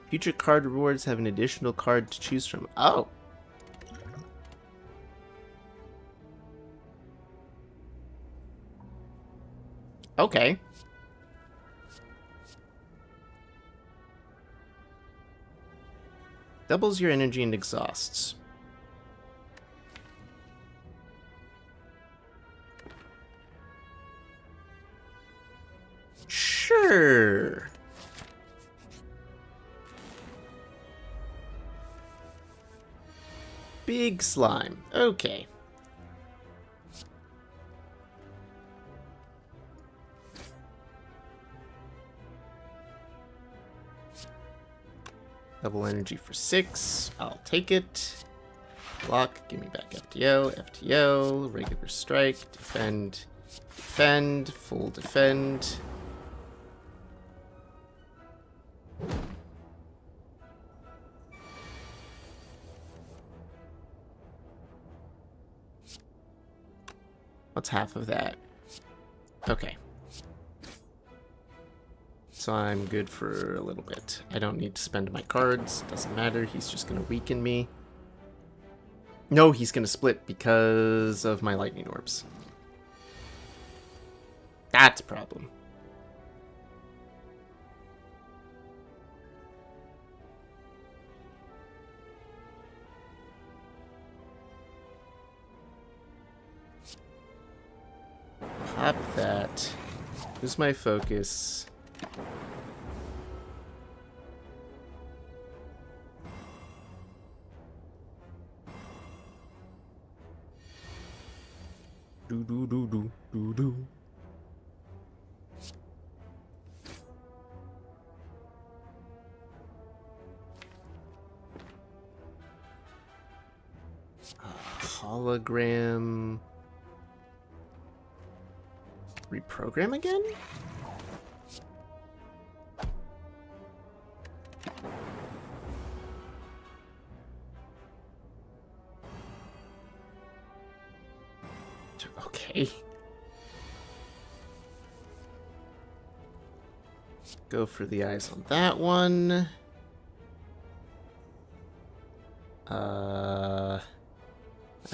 Future card rewards have an additional card to choose from. Oh. Okay. Doubles your energy and exhausts. Sure. Big slime. Okay. Double energy for 6. I'll take it. Block. Give me back FTO. FTO. Regular strike. Defend. Defend. Full defend. What's half of that? Okay. So I'm good for a little bit. I don't need to spend my cards. Doesn't matter. He's just going to weaken me. No, he's going to split because of my lightning orbs. That's a problem. Pop that. Who's my focus? Do do do do do do. Hologram. Reprogram again? Okay. Go for the eyes on that one. I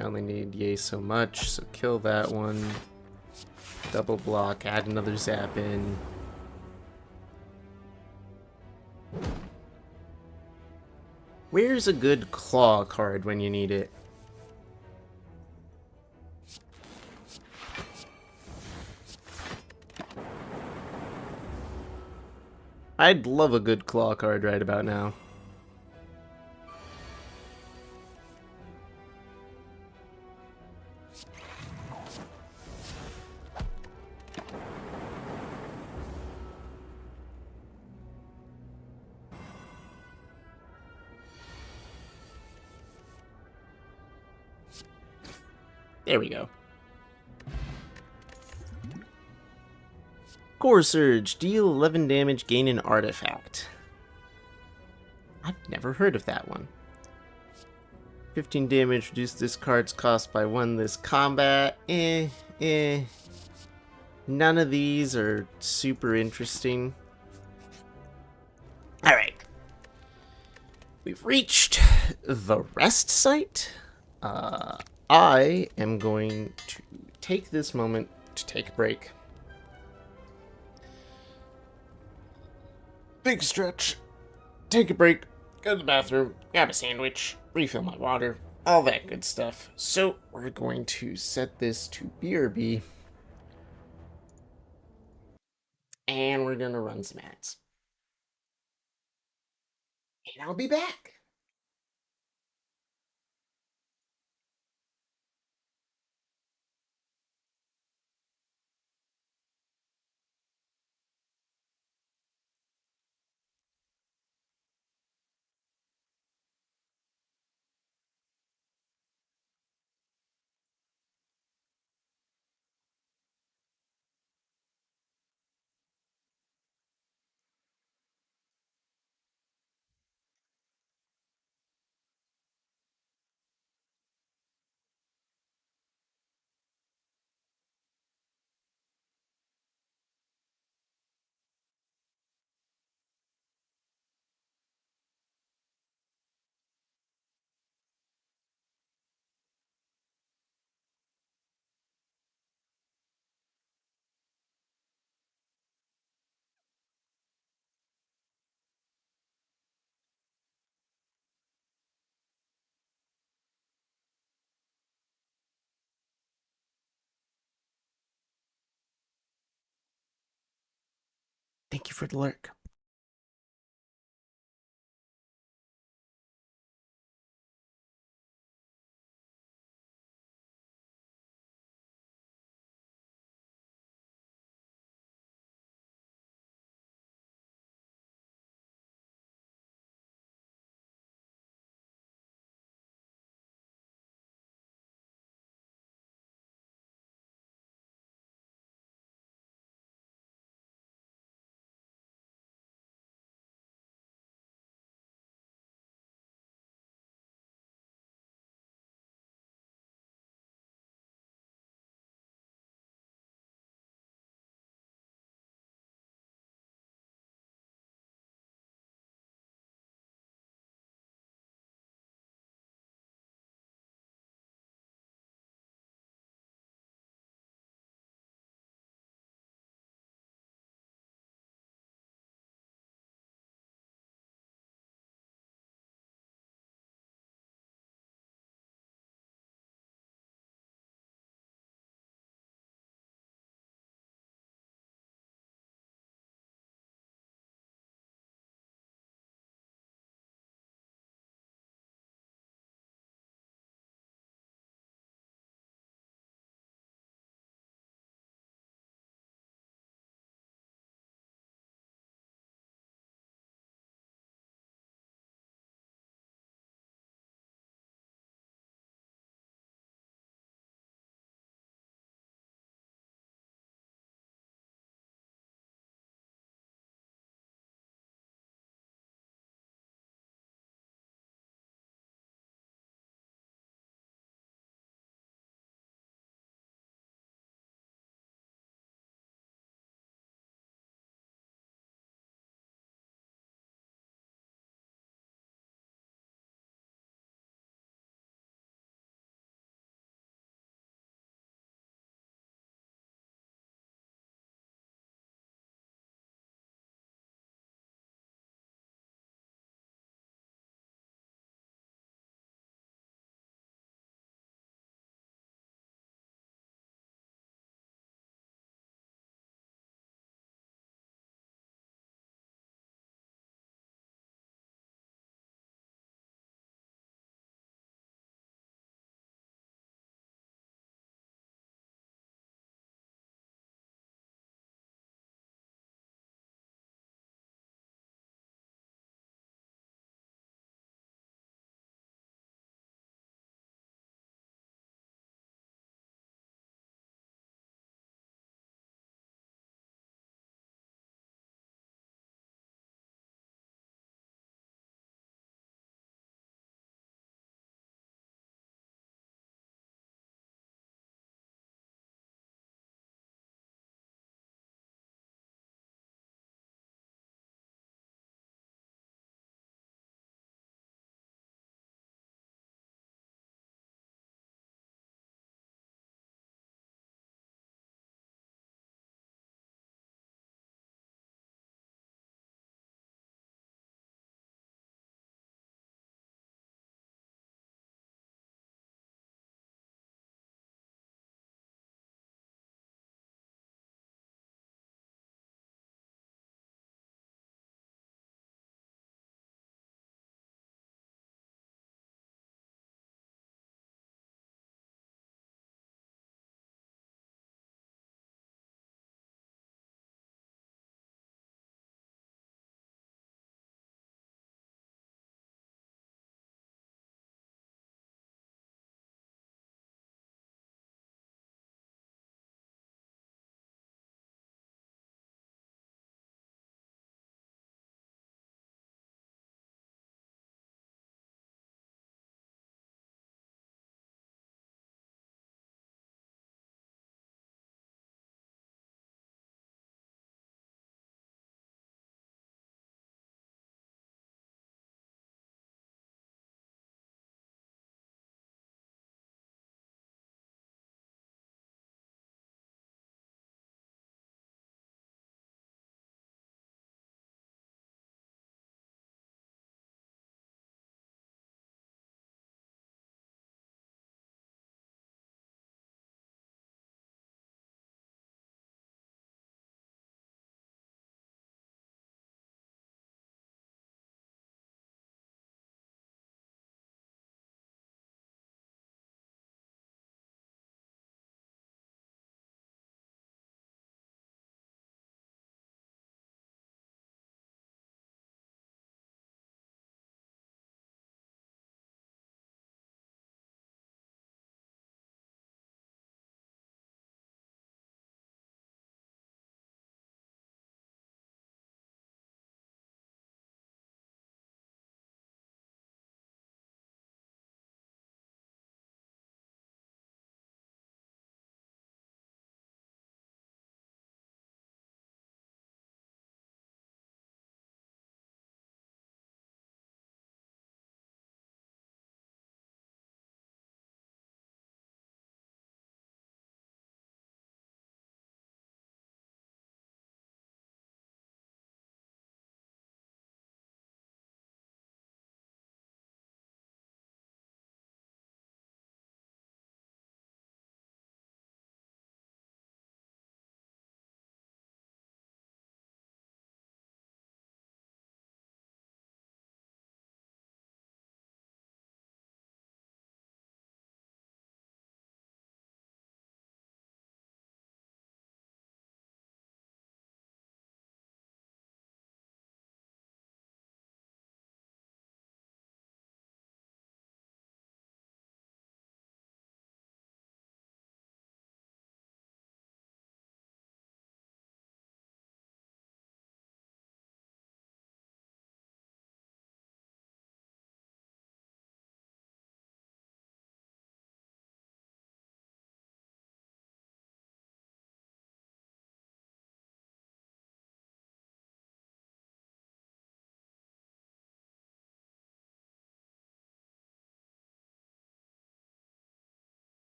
only need yay so much, so kill that one. Double block, add another zap in. Where's a good claw card when you need it? I'd love a good claw card right about now. There we go. Core Surge. Deal 11 damage, gain an artifact. I've never heard of that one. 15 damage, reduce this card's cost by 1 this combat. None of these are super interesting. Alright. We've reached the rest site. I am going to take this moment to take a break. Big stretch. Take a break. go to the bathroom, grab a sandwich, refill my water, all that good stuff. So we're going to set this to BRB, and we're going to run some ads. And I'll be back. Thank you for the lurk.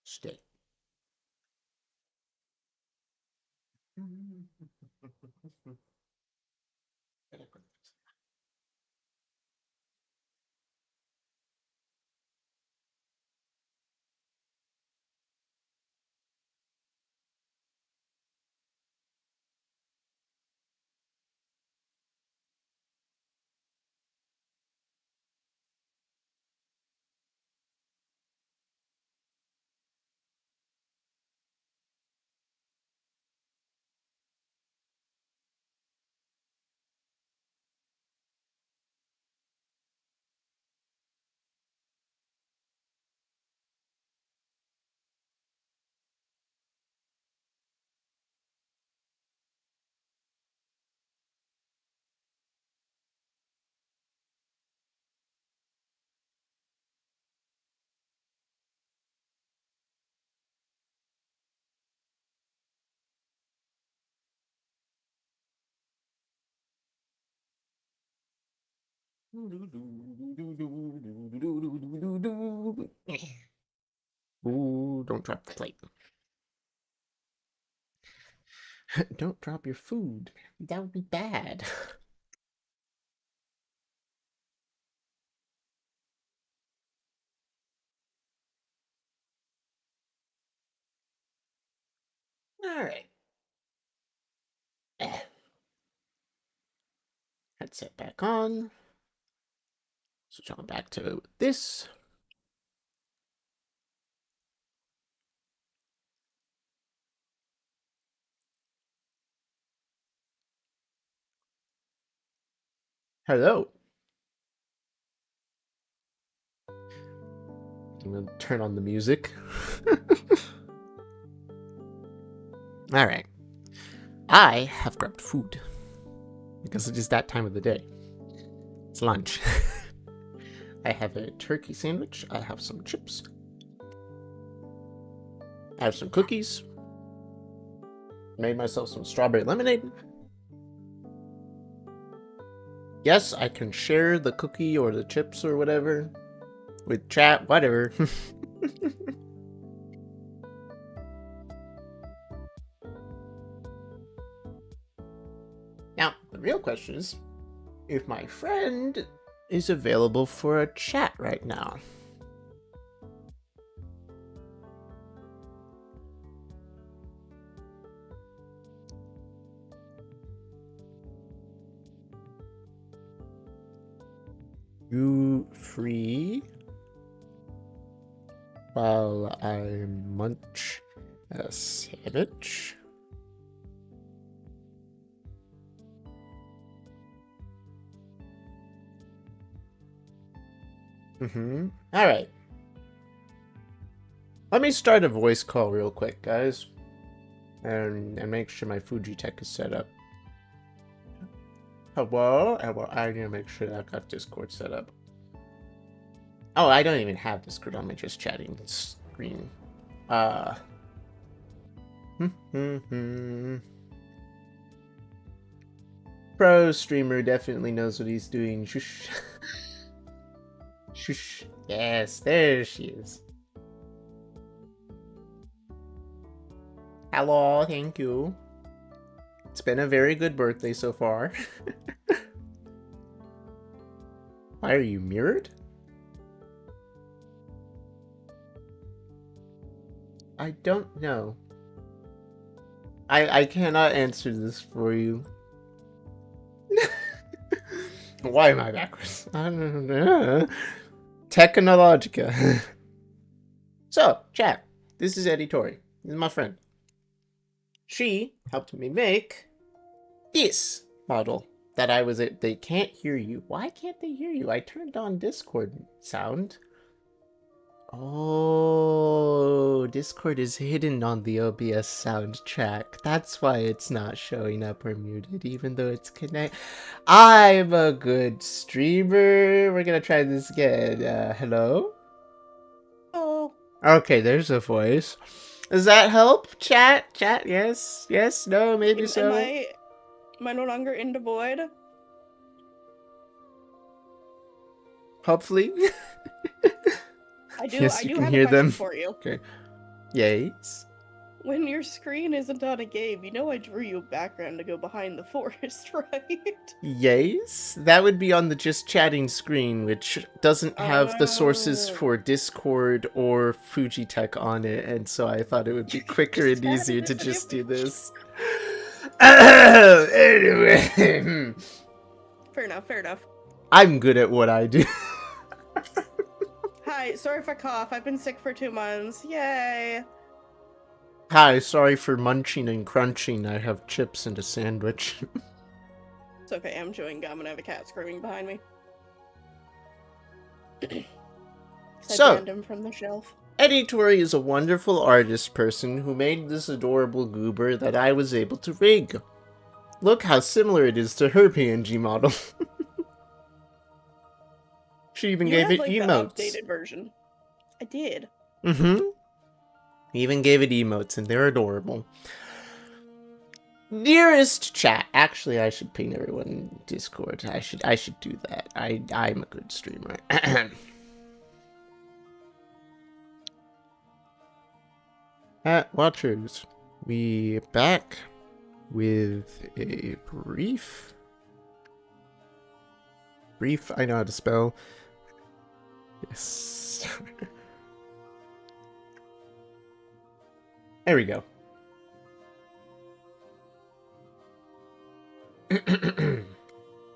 Stay. Ooh, don't drop the plate. Don't drop your food. That would be bad. All right. Headset back on. Switch on back to this. Hello. I'm gonna turn on the music. All right. I have grabbed food because it is that time of the day. It's lunch. I have a turkey sandwich. I have some chips. I have some cookies. Made myself some strawberry lemonade. Yes, I can share the cookie or the chips or whatever with chat, whatever. Now, the real question is if my friend is available for a chat right now. You free while I munch a sandwich? Alright. Let me start a voice call real quick, guys. And make sure my Fuji tech is set up. Hello? I need to make sure that I've got Discord set up. Oh, I don't even have Discord on my just chatting screen. Pro streamer definitely knows what he's doing. Shush. Shush. Yes, there she is. Hello, thank you. It's been a very good birthday so far. Why are you mirrored? I don't know. I cannot answer this for you. Why am I backwards? I don't know. Technologica. So, chat. This is Eddie Tori. This is my friend. She helped me make this model that I was at. They can't hear you. Why can't they hear you? I turned on Discord sound. Oh, Discord is hidden on the OBS soundtrack. That's why it's not showing up or muted, even though it's connected. I'm a good streamer. We're gonna try this again. Hello? Oh. Okay, there's a voice. Does that help? Chat? Chat? Yes? Yes? No? Maybe so? Am I no longer in the void? hopefully. I do. Yes, I you do can have hear a question them. for you. Okay. Yes. When your screen isn't on a game, you know I drew you a background to go behind the forest, right? Yes. That would be on the just chatting screen, which doesn't have the sources Oh. for Discord or Fujitech on it, and so I thought it would be quicker Just and had easier to this just do image. this. Anyway. Fair enough. Fair enough. I'm good at what I do. Hi. Sorry if I cough. I've been sick for 2 months. Yay. Hi, sorry for munching and crunching. I have chips and a sandwich. It's okay. I'm chewing gum and I have a cat screaming behind me. So- I banned him from the shelf. Eddie Tori is a wonderful artist person who made this adorable goober that I was able to rig. Look how similar it is to her PNG model. She even You gave had, it like, emotes. the updated version. I did. Mm-hmm. Even gave it emotes, and they're adorable. Dearest chat. Actually, I should ping everyone in Discord. I should do that. I'm a good streamer. Watchers, we back with a brief. Brief, I know how to spell. Yes. There we go.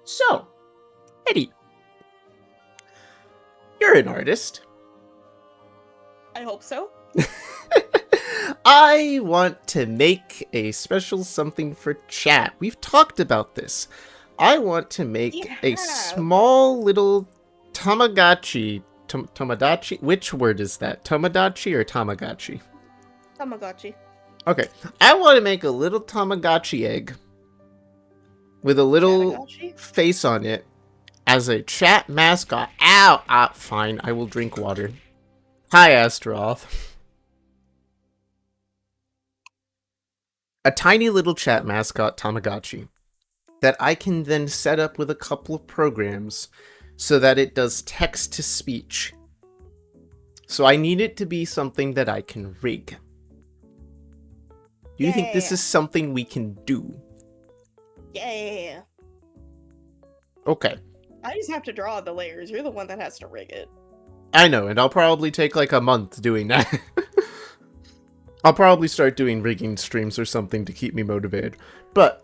So, Eddie, you're an artist. I hope so. I want to make a special something for chat. We've talked about this. I want to make You a have. small little Tamagotchi. Tamagotchi? Which word is that? Tamagotchi or Tamagotchi? Tamagotchi. Okay. I want to make a little Tamagotchi egg with a little Tamagotchi? face on it as a chat mascot. Ow! Ah, fine. I will drink water. Hi, Astaroth. A tiny little chat mascot Tamagotchi that I can then set up with a couple of programs so that it does text to speech. So I need it to be something that I can rig. Do you think this Yeah. is something we can do? Yeah. Okay. I just have to draw the layers. You're the one that has to rig it. I know, and I'll probably take like a month doing that. I'll probably start doing rigging streams or something to keep me motivated. But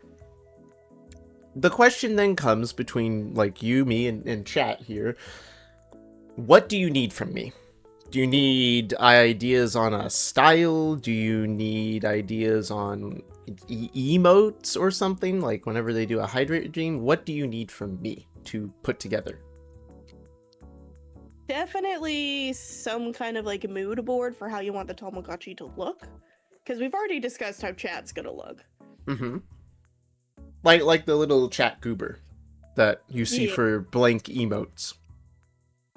the question then comes between like you, me, and chat here. What do you need from me? Do you need ideas on a style? Do you need ideas on emotes or something? Like whenever they do a hydrate regime, what do you need from me to put together? Definitely some kind of like mood board for how you want the Tamagotchi to look. Because we've already discussed how chat's gonna look. Mm-hmm. Like the little chat goober that you see Yeah. for blank emotes.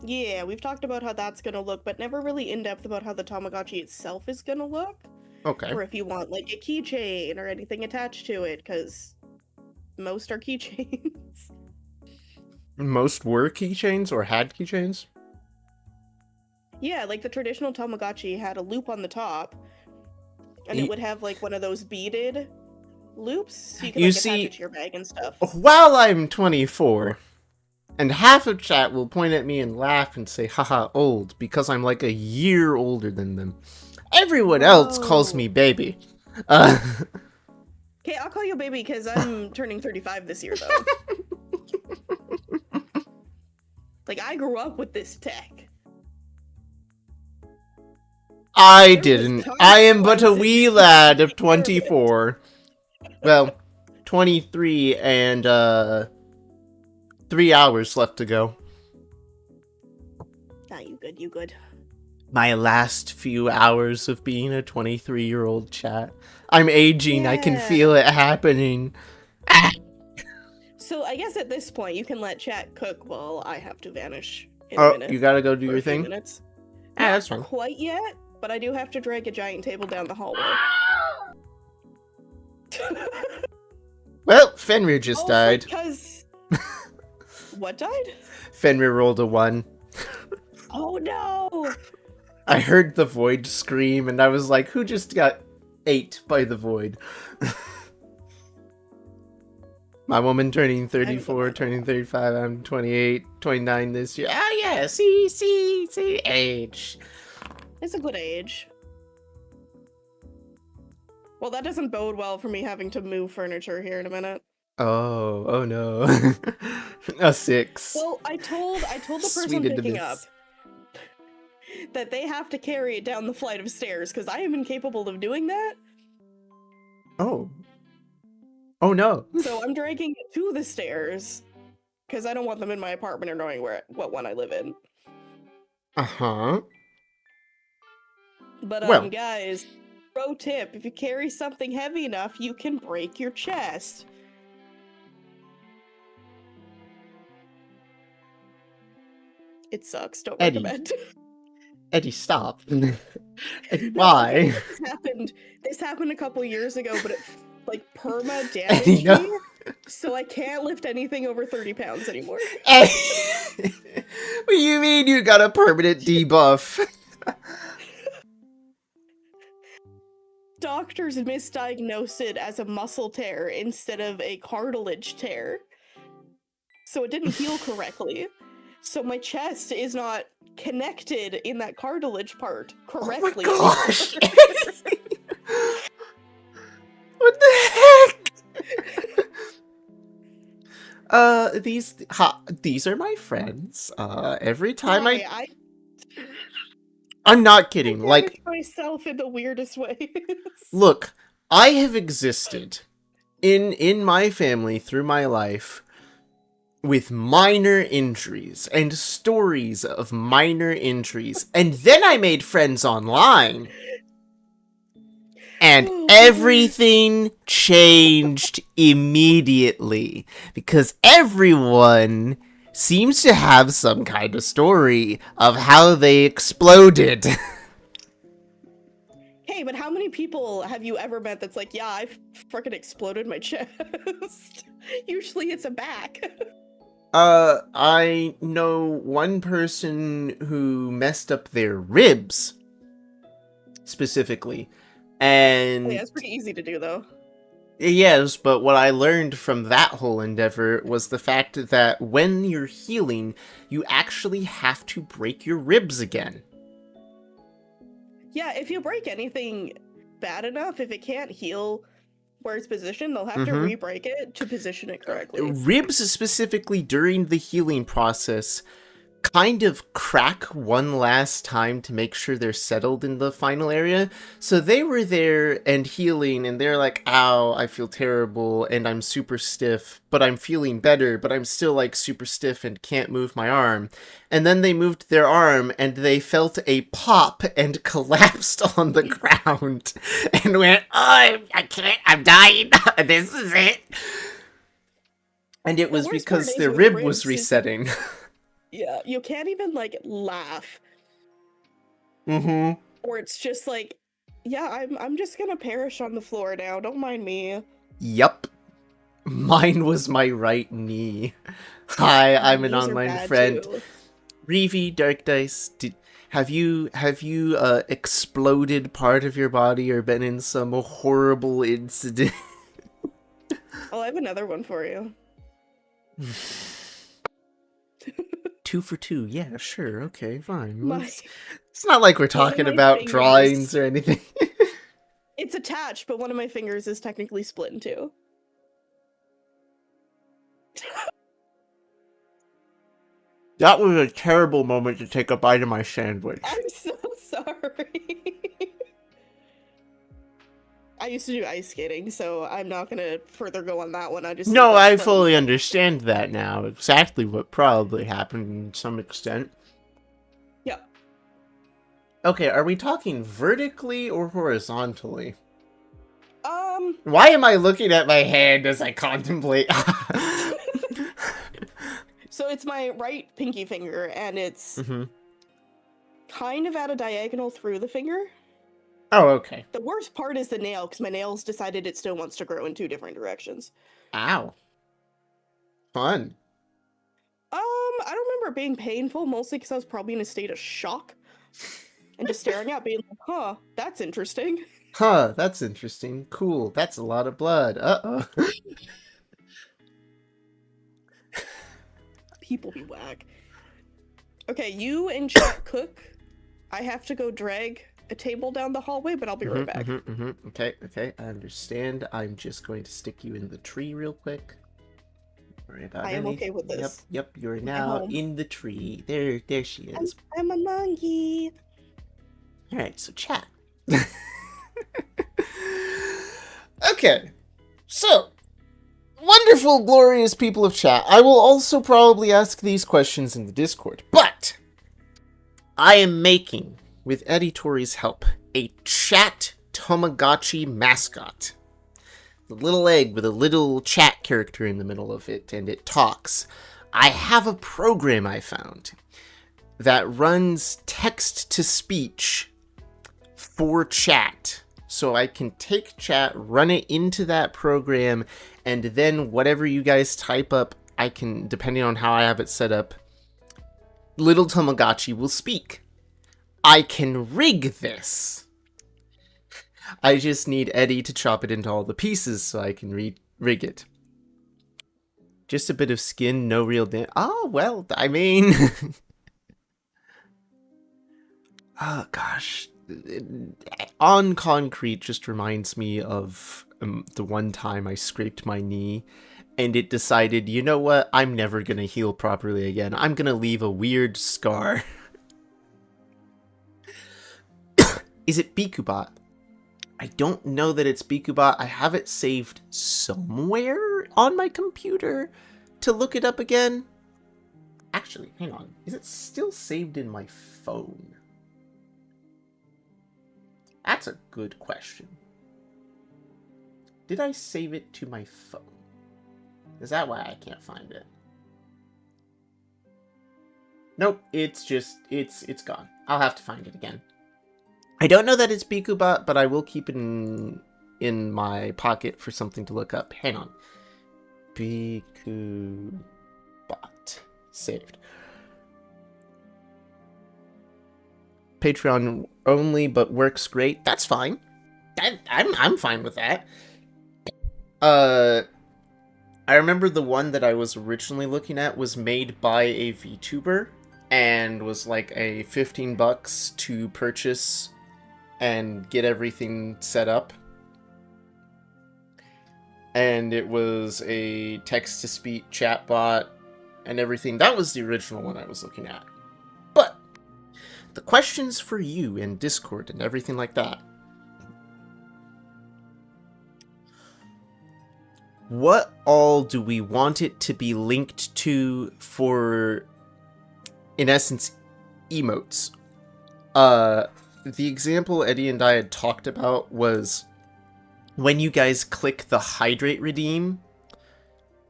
Yeah, we've talked about how that's gonna look, but never really in depth about how the Tamagotchi itself is gonna look. Okay. Or if you want like a keychain or anything attached to it, because most are keychains. Most were keychains or had keychains? Yeah, like the traditional Tamagotchi had a loop on the top, and it would have like one of those beaded loops, so you could You like see- attach it to your bag and stuff. While I'm 24, and half of chat will point at me and laugh and say, haha, old, because I'm like a year older than them. Everyone else calls Whoa. me baby. Okay, I'll call you baby because I'm turning 35 this year, though. Like, I grew up with this tech. I There was didn't. times I am but a when I wee said- lad of 24. Well, 23 and 3 hours left to go. Nah, you good, you good. My last few hours of being a 23-year-old chat. I'm aging. I can Yeah. feel it happening. So I guess at this point, you can let chat cook while I have to vanish in a Oh, minute. you gotta go do for your a few thing? minutes. Ah, Not that's fine. quite yet, but I do have to drag a giant table down the hallway. Well, Fenrir just died. Because... What died? Fenrir rolled a 1. Oh no! I heard the void scream, and I was like, who just got ate by the void? My woman turning 34, turning 35, I'm 28, 29 this year. Ah, yeah, see, age. It's a good age. Well, that doesn't bode well for me having to move furniture here in a minute. Oh no. A 6. Well, I told the person picking up that they have to carry it down the flight of stairs because I am incapable of doing that. Oh. Oh no. So I'm dragging it to the stairs because I don't want them in my apartment or knowing what one I live in. Uh-huh. But Well. guys, pro tip, if you carry something heavy enough, you can break your chest. It sucks, don't Eddie. recommend. Eddie, stop. Eddie, why? This happened a couple years ago, but it like perma Eddie, damaged no. me, so I can't lift anything over 30 pounds anymore. Eddie. What do you mean you got a permanent debuff? Doctors misdiagnosed it as a muscle tear instead of a cartilage tear. So it didn't heal correctly. So my chest is not connected in that cartilage part correctly. Oh my gosh! What the heck? These are my friends. Every time I'm not kidding. I Like, myself in the weirdest ways. look, I have existed in my family through my life with minor injuries and stories of minor injuries, and then I made friends online. And everything changed immediately because everyone seems to have some kind of story of how they exploded. Hey, but how many people have you ever met that's like, yeah, I've freaking exploded my chest? Usually it's a back. I know one person who messed up their ribs, specifically. And Yeah, it's pretty easy to do, though. Yes, but what I learned from that whole endeavor was the fact that when you're healing, you actually have to break your ribs again. Yeah, if you break anything bad enough, if it can't heal where it's positioned, they'll have to re-break it to position it correctly. Ribs, specifically during the healing process, kind of crack one last time to make sure they're settled in the final area. So they were there and healing, and they're like, ow, I feel terrible, and I'm super stiff, but I'm feeling better, but I'm still like super stiff and can't move my arm. And then they moved their arm, and they felt a pop and collapsed on the ground and went, oh, I can't, I'm dying. This is it. And it was because their rib was resetting. Yeah, you can't even, like, laugh. Mm-hmm. Or it's just like, yeah, I'm just gonna perish on the floor now, don't mind me. Yup. Mine was my right knee. Hi, I'm an online friend. Reevy, Dark Dice, have you exploded part of your body or been in some horrible incident? Oh, I have another one for you. 2 for 2, yeah, sure, okay, fine. It's not like we're talking about drawings or anything. It's attached, but one of my fingers is technically split in two. That was a terrible moment to take a bite of my sandwich. I'm so sorry. I used to do ice skating, so I'm not gonna further go on that one. No, I fully understand that now. Exactly what probably happened to some extent. Yep. Okay, are we talking vertically or horizontally? Why am I looking at my hand as I contemplate? So it's my right pinky finger, and it's kind of at a diagonal through the finger. Oh, okay. The worst part is the nail, because my nails decided it still wants to grow in 2 different directions. Ow. Fun. I don't remember it being painful, mostly because I was probably in a state of shock. And just staring at being like, huh, that's interesting. Huh, that's interesting. Cool, that's a lot of blood. Uh-oh. People be whack. Okay, you and chat cook. I have to go drag a table down the hallway, but I'll be right back. Okay, I understand. I'm just going to stick you in the tree real quick. Don't worry about I am okay with this. Yep, you're now home. in the tree. There she is. I'm a monkey. Alright, so chat. Okay, so wonderful, glorious people of chat. I will also probably ask these questions in the Discord, but I am making, with Editori's help, a chat Tamagotchi mascot. The little egg with a little chat character in the middle of it, and it talks. I have a program I found that runs text-to-speech for chat. So I can take chat, run it into that program, and then whatever you guys type up, I can, depending on how I have it set up, little Tamagotchi will speak. I can rig this. I just need Eddie to chop it into all the pieces so I can rig it. Just a bit of skin, no real oh, well, I mean... oh, gosh. On concrete just reminds me of the one time I scraped my knee and it decided, you know what, I'm never gonna heal properly again. I'm gonna leave a weird scar. Is it Bikubot? I don't know that it's Bikubot. I have it saved somewhere on my computer to look it up again. Actually, hang on. Is it still saved in my phone? That's a good question. Did I save it to my phone? Is that why I can't find it? Nope, it's just, it's gone. I'll have to find it again. I don't know that it's Bikubot, but I will keep it in my pocket for something to look up. Hang on. Bikubot. Saved. Patreon only, but works great. That's fine. I'm fine with that. I remember the one that I was originally looking at was made by a VTuber and was like a $15 to purchase and get everything set up. And it was a text-to-speech chatbot and everything. That was the original one I was looking at. But the questions for you in Discord and everything like that. What all do we want it to be linked to for, in essence, emotes? The example Eddie and I had talked about was when you guys click the hydrate redeem,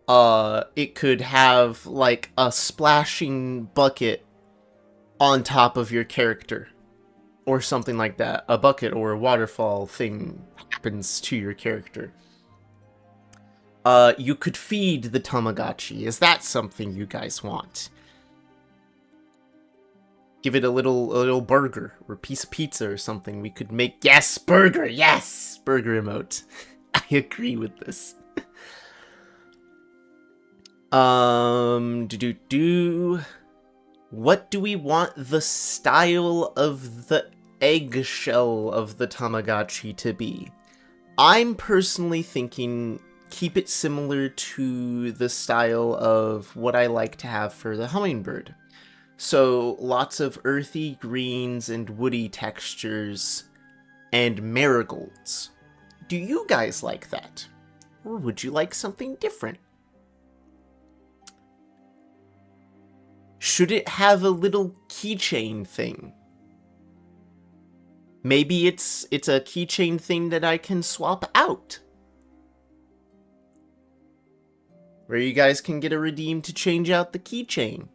it could have like a splashing bucket on top of your character or something like that. A bucket or a waterfall thing happens to your character. You could feed the Tamagotchi. Is that something you guys want? Give it a little burger or piece of pizza or something. We could make, yes, burger, yes, burger emote. I agree with this. What do we want the style of the eggshell of the Tamagotchi to be? I'm personally thinking keep it similar to the style of what I like to have for the hummingbird. So lots of earthy greens and woody textures and marigolds. Do you guys like that? Or would you like something different? Should it have a little keychain thing? Maybe it's a keychain thing that I can swap out. Where you guys can get a redeem to change out the keychain.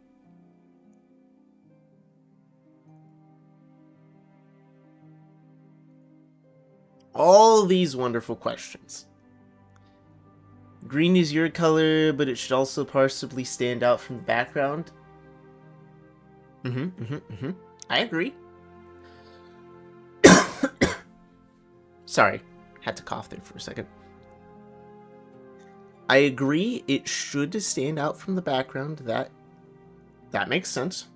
All these wonderful questions. Green is your color, but it should also possibly stand out from the background. I agree. Sorry, had to cough there for a second. I agree it should stand out from the background. That makes sense.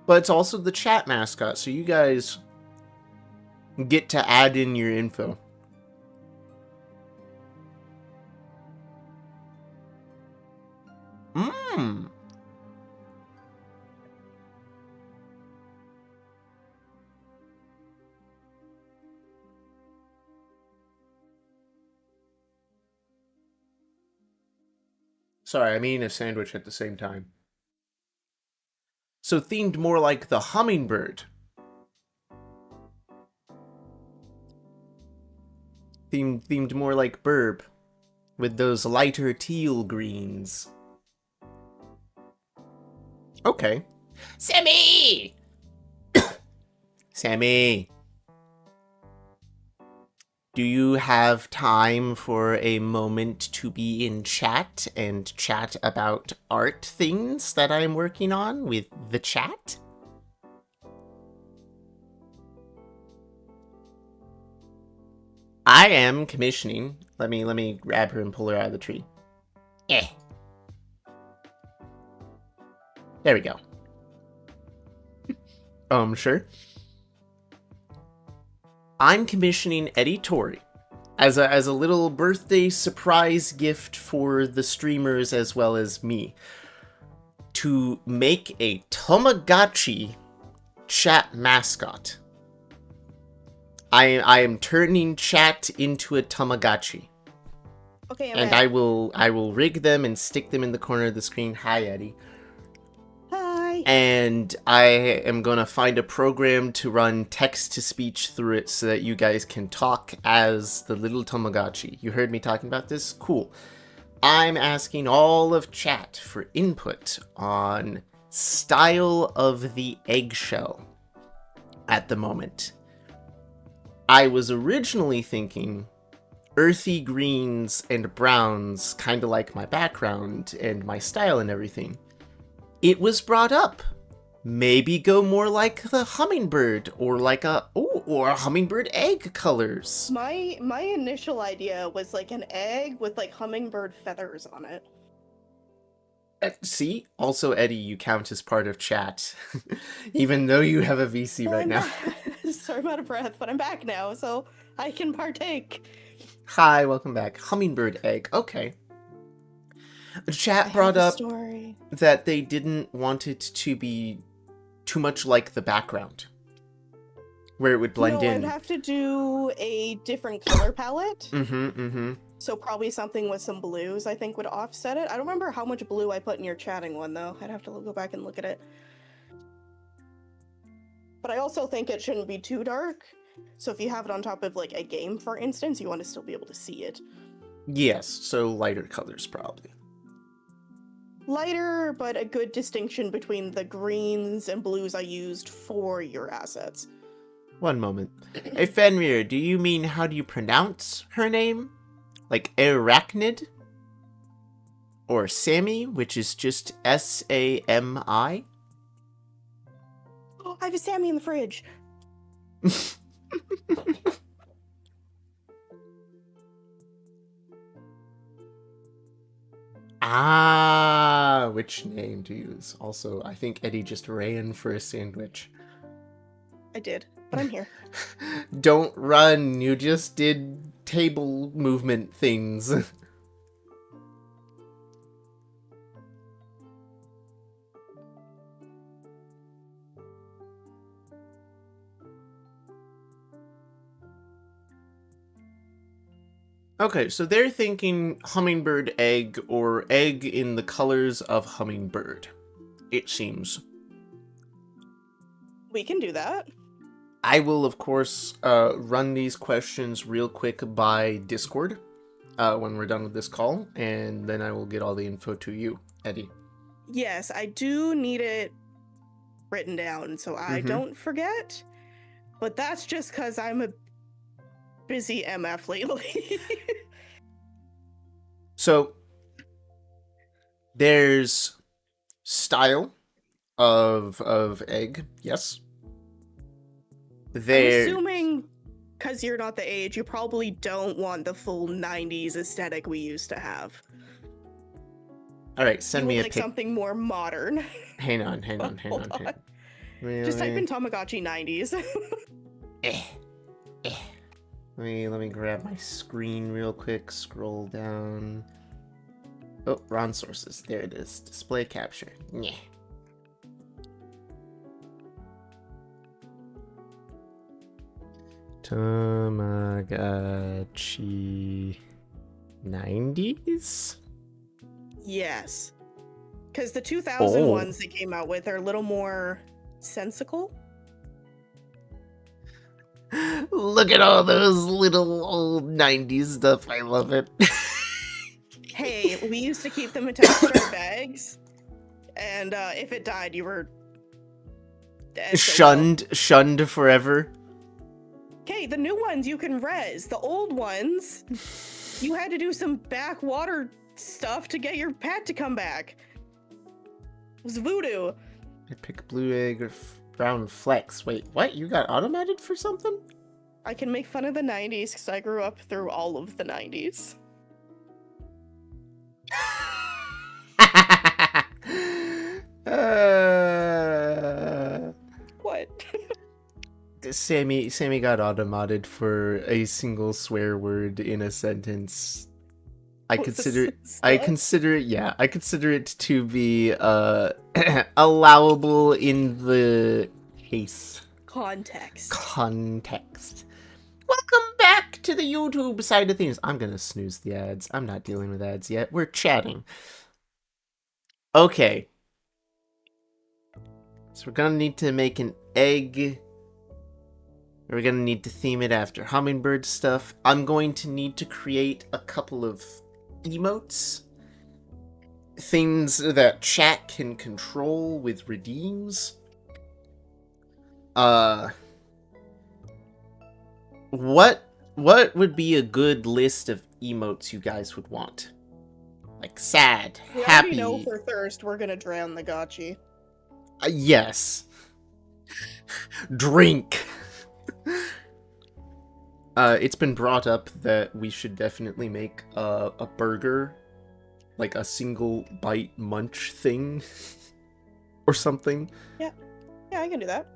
But it's also the chat mascot, so you guys get to add in your info. Sorry, I'm eating a sandwich at the same time. So themed more like the hummingbird. Themed more like Burb, with those lighter teal greens. Okay. Sammy! Sammy, do you have time for a moment to be in chat and chat about art things that I'm working on with the chat? I am commissioning. Let me grab her and pull her out of the tree. There we go. Sure. I'm commissioning Eddie Tori as a little birthday surprise gift for the streamers as well as me to make a Tamagotchi chat mascot. I am turning chat into a Tamagotchi. Okay, and I will rig them and stick them in the corner of the screen. Hi, Eddie. Hi. And I am gonna find a program to run text-to-speech through it so that you guys can talk as the little Tamagotchi. You heard me talking about this? Cool. I'm asking all of chat for input on style of the eggshell at the moment. I was originally thinking earthy greens and browns, kind of like my background and my style and everything. It was brought up. Maybe go more like the hummingbird, or like a hummingbird egg colors. My initial idea was like an egg with like hummingbird feathers on it. See? Also, Eddie, you count as part of chat. Even though you have a VC right now. Sorry, I'm out of breath, but I'm back now, so I can partake. Hi, welcome back. Hummingbird egg. Okay. Chat brought up that they didn't want it to be too much like the background, where it would blend in. I'd have to do a different color palette. Mm-hmm. So probably something with some blues, I think, would offset it. I don't remember how much blue I put in your chatting one, though. I'd have to go back and look at it. But I also think it shouldn't be too dark. So if you have it on top of, like, a game, for instance, you want to still be able to see it. Yes, so lighter colors, probably. Lighter, but a good distinction between the greens and blues I used for your assets. One moment. Hey, Fenrir, do you mean how do you pronounce her name? Like Arachnid? Or Sammy, which is just S-A-M-I? Oh, I have a Sammy in the fridge! Ah, which name to use? Also, I think Eddie just ran for a sandwich. I did, but I'm here. Don't run, you just did table movement things. Okay, so they're thinking hummingbird egg, or egg in the colors of hummingbird, it seems. We can do that. I will, of course, run these questions real quick by Discord when we're done with this call, and then I will get all the info to you, Eddie. Yes, I do need it written down so I don't forget, but that's just because I'm a busy MF lately. So, There's style of egg, yes. I'm There. assuming, because you're not the age, you probably don't want the full 90s aesthetic we used to have. All right, You send would me a like pic. something more modern. Hang on. Hold on. Let Just type me, in Tamagotchi 90s. Eh, eh. let me grab my screen real quick. Scroll down. Oh, wrong sources. There it is. Display capture. Yeah. Tamagotchi 90s? Yes. Because the 2000 Oh. ones they came out with are a little more sensical. Look at all those little old 90s stuff. I love it. Hey, we used to keep them attached to our bags, and if it died, you were dead. Shunned forever. Okay, the new ones you can res. The old ones, you had to do some backwater stuff to get your pet to come back. It was voodoo. I pick blue egg or brown flex. Wait, what? You got automated for something? I can make fun of the 90s because I grew up through all of the 90s. What? Sammy got automated for a single swear word in a sentence. I consider it to be allowable in the case. Context. Welcome back to the YouTube side of things. I'm gonna snooze the ads. I'm not dealing with ads yet. We're chatting. Okay. So we're gonna need to make an egg. We're gonna need to theme it after hummingbird stuff. I'm going to need to create a couple of emotes. Things that chat can control with redeems. What would be a good list of emotes you guys would want? Like sad, We happy. already know for thirst we're gonna drown the gotchi. Yes. Drink. It's been brought up that we should definitely make a burger, like a single bite munch thing, or something. Yeah, I can do that.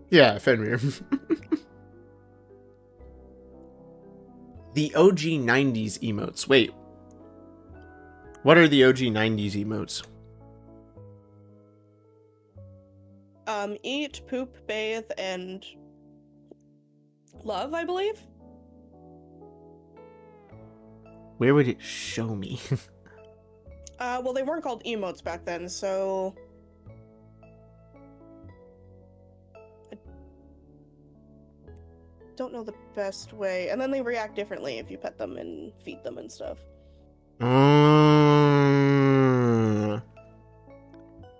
Yeah, Fenrir. The OG 90s emotes. Wait. What are the OG 90s emotes? Eat, poop, bathe, and love, I believe. Where would it show me? Well, they weren't called emotes back then, so... I don't know the best way. And then they react differently if you pet them and feed them and stuff.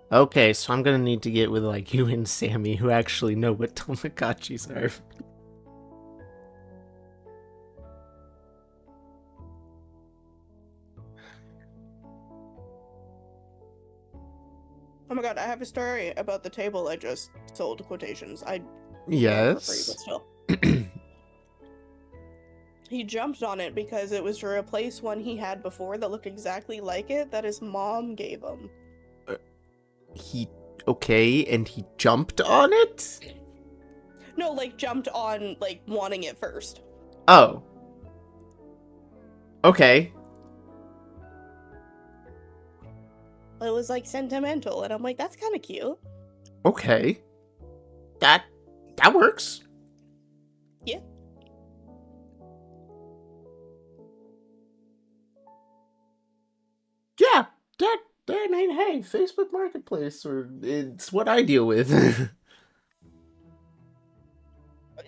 Okay, so I'm gonna need to get with like you and Sammy who actually know what Tamagotchis are. Oh my god, I have a story about the table I just sold, quotations. I Yes. for free, but still. He jumped on it because it was to replace one he had before that looked exactly like it that his mom gave him. And he jumped on it? No, like jumped on like wanting it first. Oh. Okay. It was like sentimental, and I'm like, that's kind of cute. Okay. That works. Yeah. Yeah. I mean, hey, Facebook Marketplace, or it's what I deal with.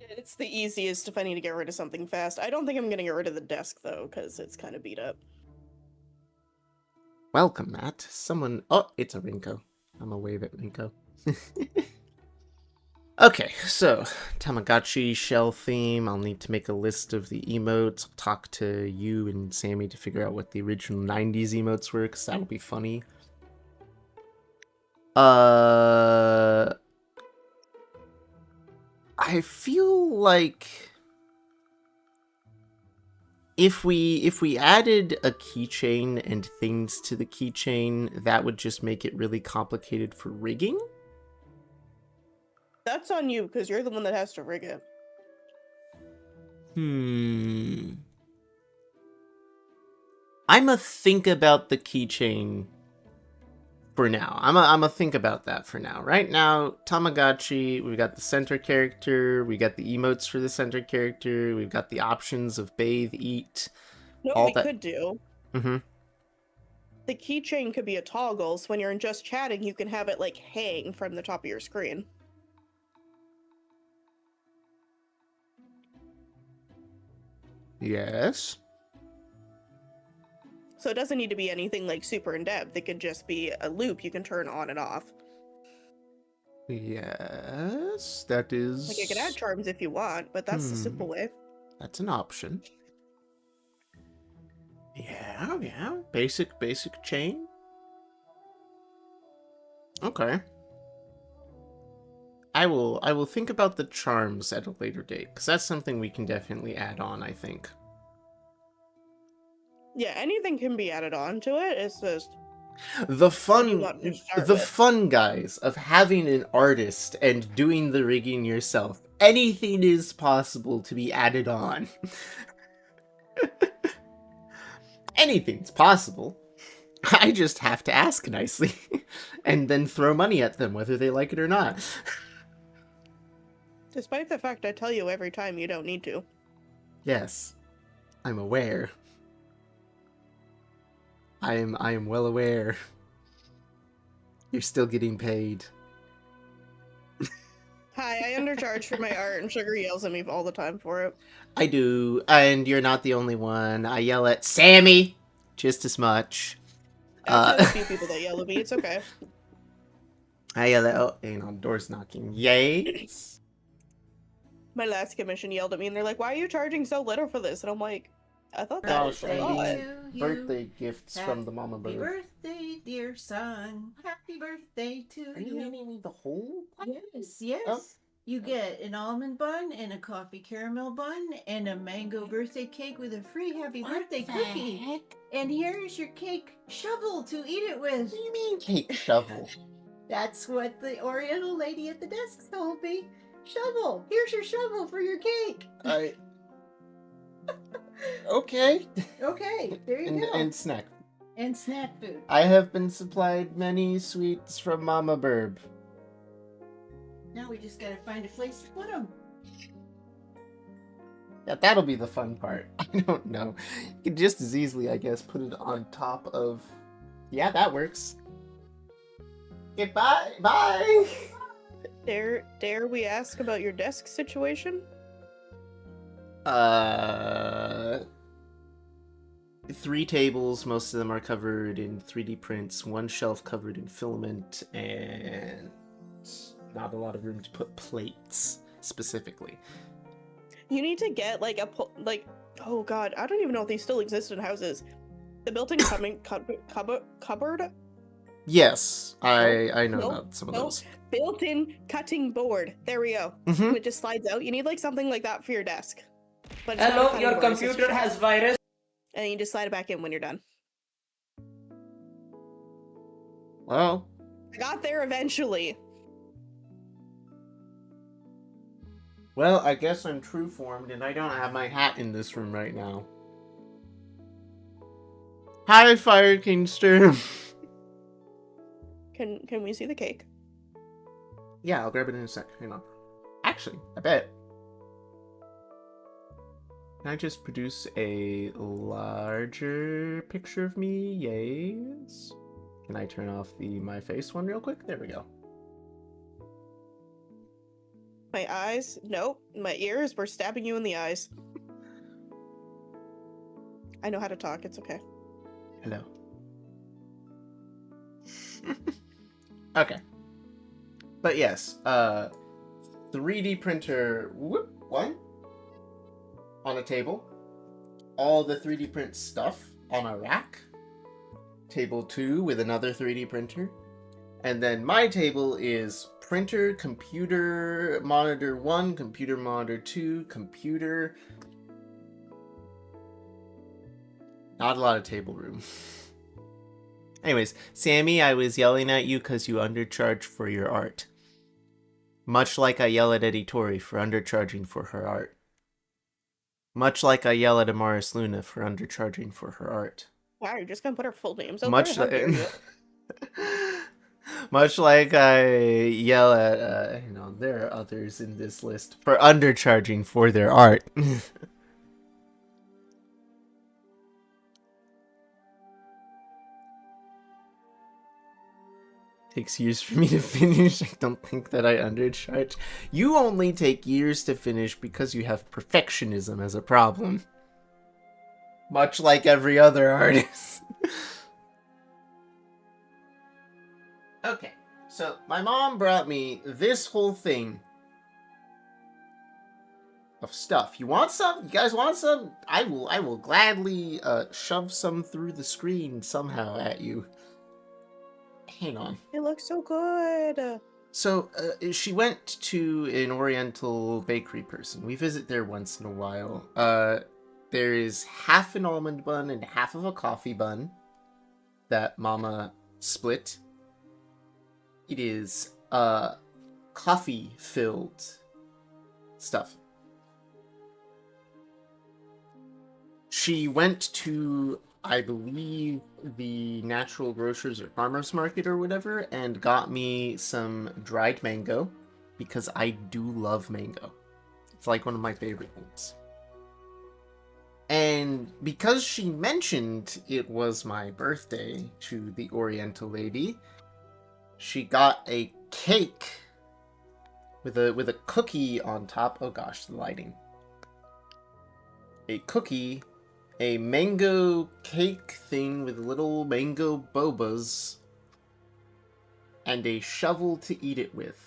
It's the easiest if I need to get rid of something fast. I don't think I'm gonna get rid of the desk though, because it's kind of beat up. Welcome, Matt. Someone. Oh, it's a Rinko. I'm gonna wave at Rinko. Okay, so Tamagotchi shell theme. I'll need to make a list of the emotes. I'll talk to you and Sammy to figure out what the original 90s emotes were, because that'll be funny. I feel like if we added a keychain and things to the keychain, that would just make it really complicated for rigging. That's on you, because you're the one that has to rig it. I'ma think about the keychain for now. I'ma think about that for now. Right now, Tamagotchi, we've got the center character, we got the emotes for the center character, we've got the options of bathe, eat, No, all we that. could do. Mm-hmm. The keychain could be a toggle, so when you're in just chatting, you can have it like hang from the top of your screen. Yes. So it doesn't need to be anything like super in depth. It could just be a loop you can turn on and off. Yes, that is... Like, I could add charms if you want, but that's the simple way. That's an option. Yeah. Basic chain. Okay. I will think about the charms at a later date, because that's something we can definitely add on, I think. Yeah, anything can be added on to it. It's just The what do you want to start with? fun, guys, of having an artist and doing the rigging yourself. Anything is possible to be added on. Anything's possible. I just have to ask nicely, and then throw money at them, whether they like it or not. Despite the fact I tell you every time you don't need to. Yes, I'm aware. I am well aware. You're still getting paid. Hi, I undercharge for my art, and Sugar yells at me all the time for it. I do, and you're not the only one. I yell at Sammy just as much. I've had a few people that yell at me. It's okay. I yell at, oh, hang on, door's knocking. Yes. My last commission yelled at me, and they're like, "Why are you charging so little for this?" And I'm like, "I thought that was a Birthday lot." to you. Birthday gifts from the mama Happy bird. birthday, dear son. Happy birthday to Are you handing me the whole? Yes. Oh. You get an almond bun and a coffee caramel bun and a mango birthday cake with a free happy birthday cookie. Heck? And here's your cake shovel to eat it with. What do you mean cake shovel? That's what the Oriental lady at the desk told me. Shovel. Here's your shovel for your cake. Okay. Okay, there you go. And snack. And snack food. I have been supplied many sweets from Mama Burb. Now we just gotta find a place to put them. Yeah, that'll be the fun part. I don't know. You could just as easily, I guess, put it on top of... Yeah, that works. Goodbye. Bye. Dare we ask about your desk situation? 3 tables, most of them are covered in 3D prints, 1 shelf covered in filament, and not a lot of room to put plates, specifically. You need to get like oh god, I don't even know if these still exist in houses. The built-in cupboard? Yes, I know Nope, about some of nope. those. Built-in cutting board. There we go. Mm-hmm. And it just slides out. You need like something like that for your desk. But it's not a Hello, cutting your board, it's just computer a has shelf. virus. And then you just slide it back in when you're done. Well, I got there eventually. well, I guess I'm true formed, and I don't have my hat in this room right now. Hi, Fire Kingster. Can we see the cake? Yeah, I'll grab it in a sec. Hang on. Actually, I bet. Can I just produce a larger picture of me? Yes. Can I turn off the my face one real quick? There we go. My eyes? Nope. My ears were stabbing you in the eyes. I know how to talk. It's okay. Hello. Okay. But yes, 3D printer, one, on a table. All the 3D print stuff on a rack. Table 2 with another 3D printer. And then my table is printer, computer, monitor 1, computer monitor 2, computer. Not a lot of table room. Anyways, Sammy, I was yelling at you because you undercharged for your art. Much like I yell at Eddie Tori for undercharging for her art. Much like I yell at Amaris Luna for undercharging for her art. Wow, you're just gonna put our full names out Much there? How dare you? Much like I yell at, there are others in this list for undercharging for their art. Takes years for me to finish. I don't think that I undercharge. You only take years to finish because you have perfectionism as a problem. Much like every other artist. Okay, so my mom brought me this whole thing of stuff. You want some? You guys want some? I will gladly shove some through the screen somehow at you. Hang on. It looks so good. So, she went to an Oriental bakery person. We visit there once in a while. There is half an almond bun and half of a coffee bun that Mama split. It is, coffee-filled stuff. She went to, I believe, the natural grocers or farmers market or whatever, and got me some dried mango, because I do love mango. It's like one of my favorite things. And because she mentioned it was my birthday to the Oriental lady, she got a cake with a cookie on top. Oh gosh, the lighting. A cookie, a mango cake thing with little mango bobas, and a shovel to eat it with.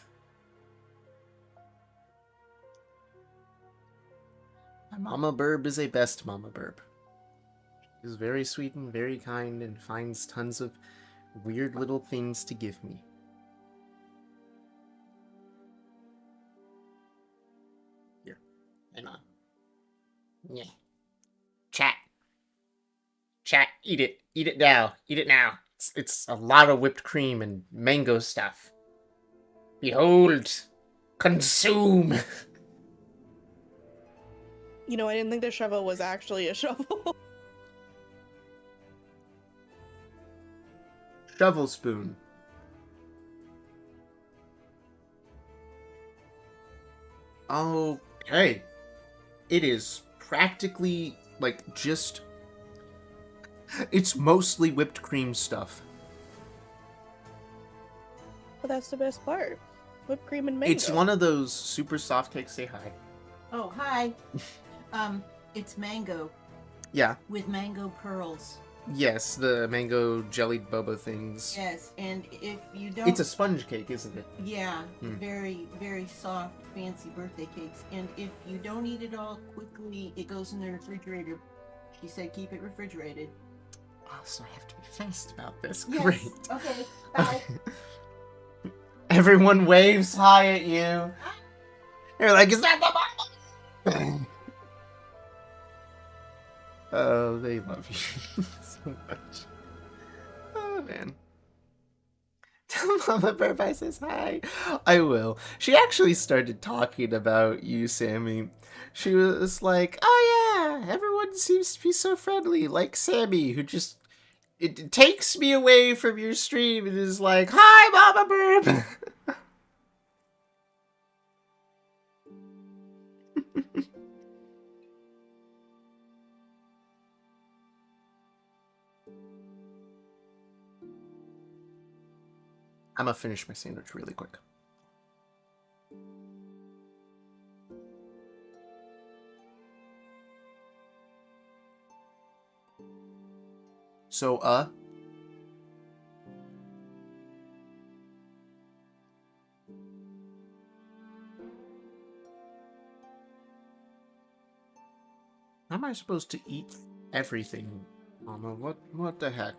My Mama Burb is a best Mama Burb. She's very sweet and very kind and finds tons of weird little things to give me. Here, hang on. Yeah. Chat, eat it. Eat it now. Eat it now. It's a lot of whipped cream and mango stuff. Behold. Consume. You know, I didn't think the shovel was actually a shovel. Shovel spoon. Okay. It is practically, like, just... It's mostly whipped cream stuff. But that's the best part. Whipped cream and mango. It's one of those super soft cakes. Say hi. Oh, hi. It's mango Yeah. with mango pearls. Yes, the mango jellied boba things. Yes, and if you don't... It's a sponge cake, isn't it? Yeah, Mm. very, very soft, fancy birthday cakes. And if you don't eat it all quickly, it goes in the refrigerator. She said keep it refrigerated. Oh, so I have to be fast about this. Yes. Great. Okay, bye. Everyone waves hi at you. They're like, is that the Bible? Oh, they love you so much. Oh, man. Tell Mama Burp I says hi. I will. She actually started talking about you, Sammy. She was like, oh yeah, everyone seems to be so friendly, like Sammy, who just... It takes me away from your stream and is like, hi, Mama Burp! I'm gonna finish my sandwich really quick. So, How am I supposed to eat everything? Mama, what the heck?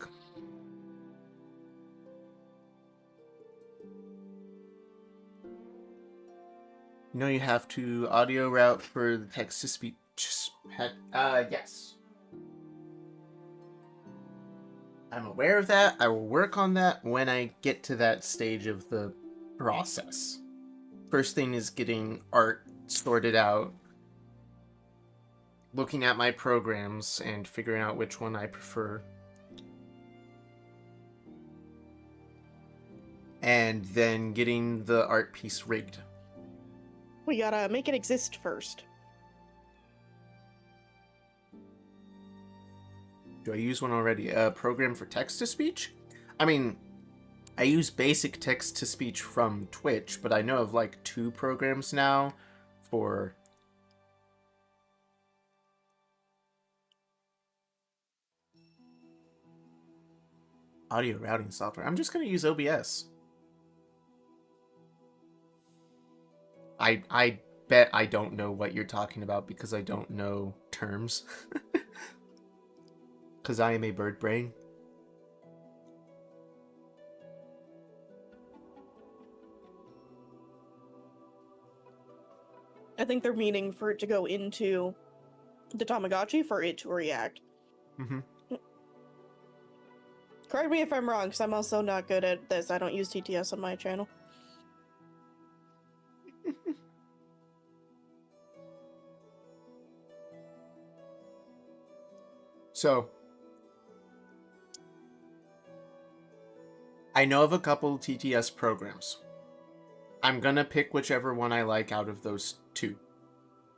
You know you have to audio route for the text-to-speech. Yes. I'm aware of that. I will work on that when I get to that stage of the process. First thing is getting art sorted out, looking at my programs, and figuring out which one I prefer. And then getting the art piece rigged. We gotta make it exist first. Do I use one already? A program for text-to-speech? I mean, I use basic text-to-speech from Twitch, but I know of like 2 programs now for... audio routing software. I'm just going to use OBS. I bet I don't know what you're talking about because I don't know terms. Because I am a bird brain. I think they're meaning for it to go into the Tamagotchi for it to react. Mm-hmm. Correct me if I'm wrong, because I'm also not good at this. I don't use TTS on my channel. So, I know of a couple TTS programs. I'm gonna pick whichever one I like out of those 2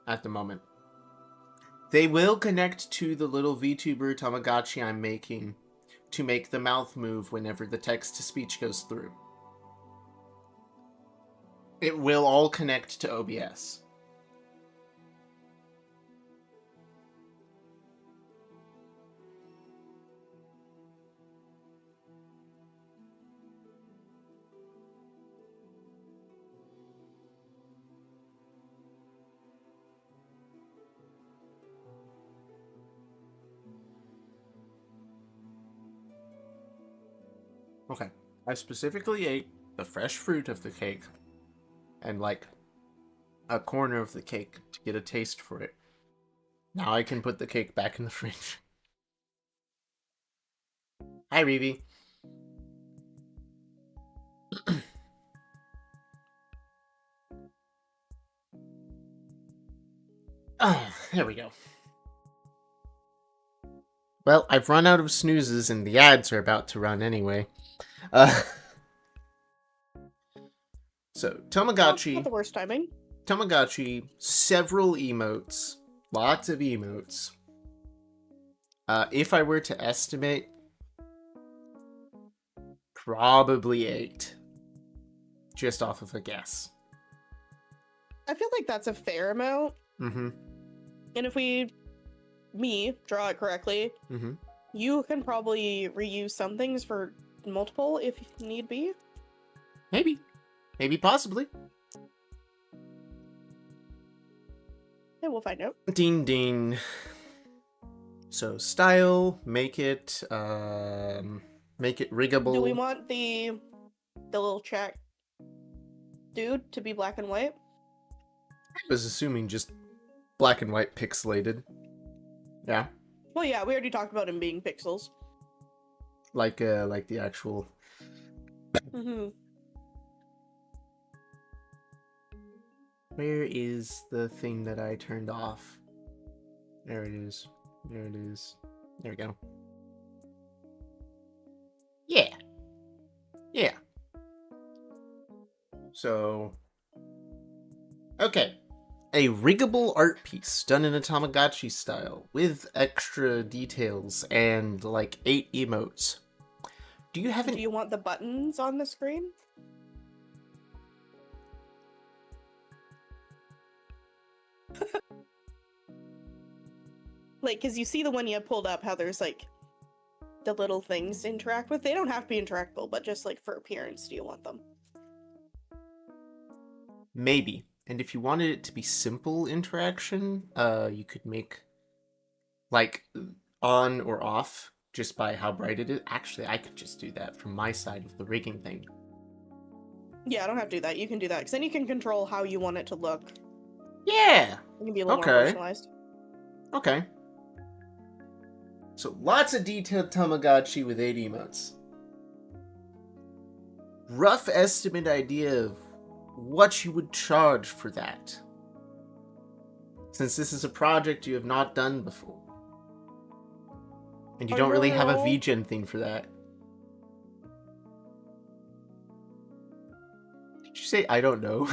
at the moment. They will connect to the little VTuber Tamagotchi I'm making to make the mouth move whenever the text-to-speech goes through. It will all connect to OBS. Okay. I specifically ate the fresh fruit of the cake and like a corner of the cake to get a taste for it. Now I can put the cake back in the fridge. Hi, Reevy. Oh, there we go. Well, I've run out of snoozes and the ads are about to run anyway. So, Tamagotchi. Not the worst timing. Tamagotchi, several emotes, lots of emotes. If I were to estimate, probably 8. Just off of a guess. I feel like that's a fair amount. Mm-hmm. And if we, draw it correctly, Mm-hmm. you can probably reuse some things for multiple if need be. Maybe. Maybe possibly. Yeah, we'll find out. Ding ding. So style, make it riggable. Do we want the little chat dude to be black and white? I was assuming just black and white pixelated. Yeah. Well, yeah, we already talked about him being pixels. Like the actual. Mm-hmm. Where is the thing that I turned off? There it is. There it is. There we go. Yeah. Yeah. So. Okay. A riggable art piece done in a Tamagotchi style with extra details and like 8 emotes. Do you have Do you want the buttons on the screen? Like, because you see the one you pulled up, how there's like the little things to interact with. They don't have to be interactable, but just like for appearance, do you want them? Maybe. And if you wanted it to be simple interaction, you could make like on or off just by how bright it is. Actually, I could just do that from my side of the rigging thing. Yeah, I don't have to do that. You can do that, because then you can control how you want it to look. Yeah. It can be a little more Okay. personalized. Okay. So lots of detailed Tamagotchi with 8 emotes. Rough estimate idea of what you would charge for that, since this is a project you have not done before. And you I don't really don't have a know. VGen thing for that. Did you say I don't know?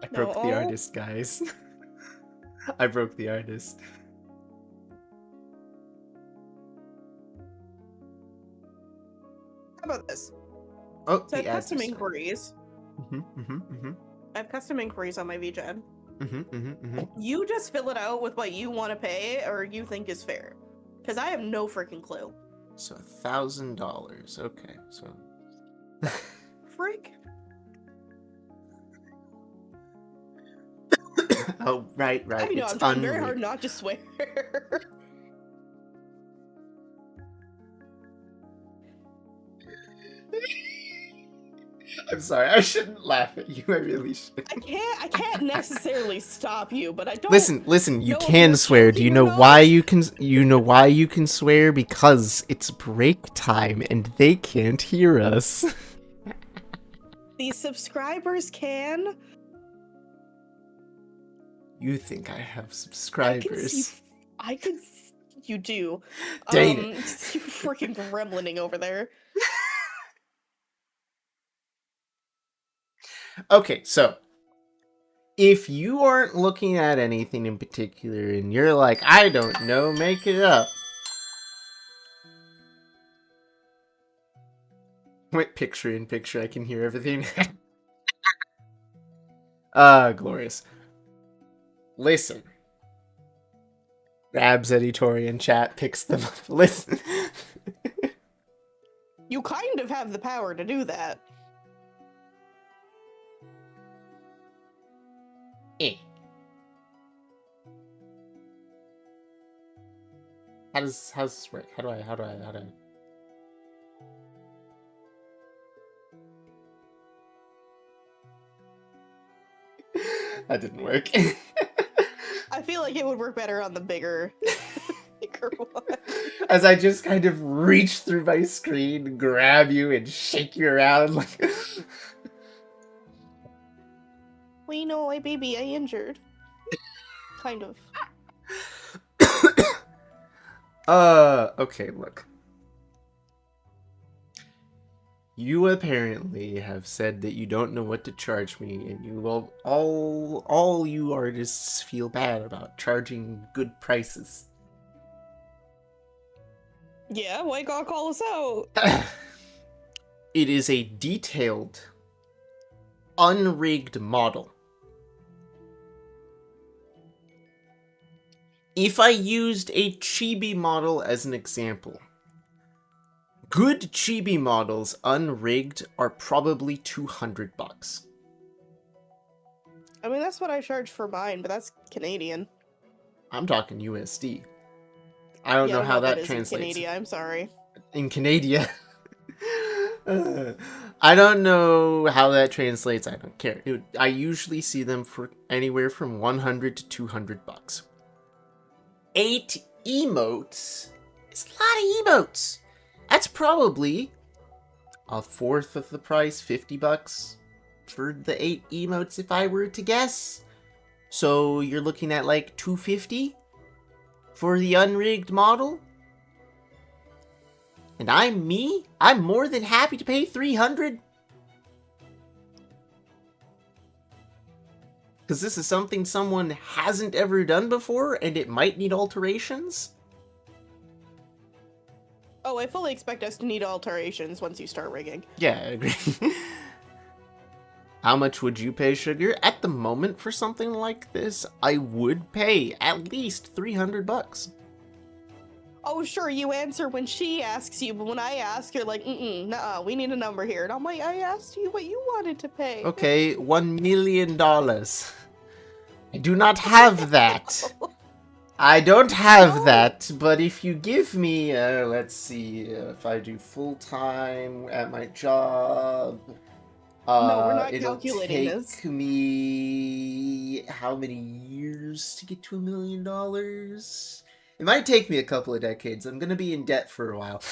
I broke the No. artist, guys. I broke the artist. How about this? Oh, So I the have ads custom are starting. inquiries. I have custom inquiries on my VGen. You just fill it out with what you want to pay or you think is fair. Because I have no freaking clue. So $1,000. Okay, so. Freak. Oh, right. I know, It's I'm trying very unrigged. hard not to swear. I'm sorry, I shouldn't laugh at you. I really should. I can't necessarily stop you, but I don't Listen, you know if can you're swear. Do you joking or know why not. you know why you can swear? Because it's break time and they can't hear us. These subscribers can. You think I have I can see. subscribers. I can. You do. Dang it. You freaking gremlining over there. Okay, so if you aren't looking at anything in particular and you're like, I don't know, make it up. Wait, picture in picture, I can hear everything. Glorious. Listen. Grabs Editorian chat, picks them up. Listen. You kind of have the power to do that. How's this work? How do I That didn't work. I feel like it would work better on the bigger one. As I just kind of reach through my screen, grab you, and shake you around like. Well, you know, baby, I injured. Kind of. Okay, look. You apparently have said that you don't know what to charge me, and you all you artists feel bad about charging good prices. Yeah, why you gotta call us out? It is a detailed, unrigged model. If I used a chibi model as an example, good chibi models unrigged are probably $200. I mean, that's what I charge for mine, but that's Canadian. I'm talking USD. I don't know how that translates. In Canada, I'm sorry. In Canada. I don't know how that translates. I don't care. I usually see them for anywhere from $100 to $200. 8 emotes is a lot of emotes. That's probably a fourth of the price, $50 for the 8 emotes if I were to guess. So you're looking at like $250 for the unrigged model. And I'm more than happy to pay $300. Because this is something someone hasn't ever done before, and it might need alterations. Oh, I fully expect us to need alterations once you start rigging. Yeah, I agree. How much would you pay, Sugar? At the moment, for something like this, I would pay at least $300. oh, sure, you answer when she asks you, but when I ask, you're like, nuh-uh, we need a number here. And I'm like, I asked you what you wanted to pay. Okay, $1 million. I do not have that. I don't have No. that, but if you give me, let's see, if I do full-time at my job, No, we're not it'll calculating take this. me how many years to get to $1 million? It might take me a couple of decades. I'm gonna be in debt for a while.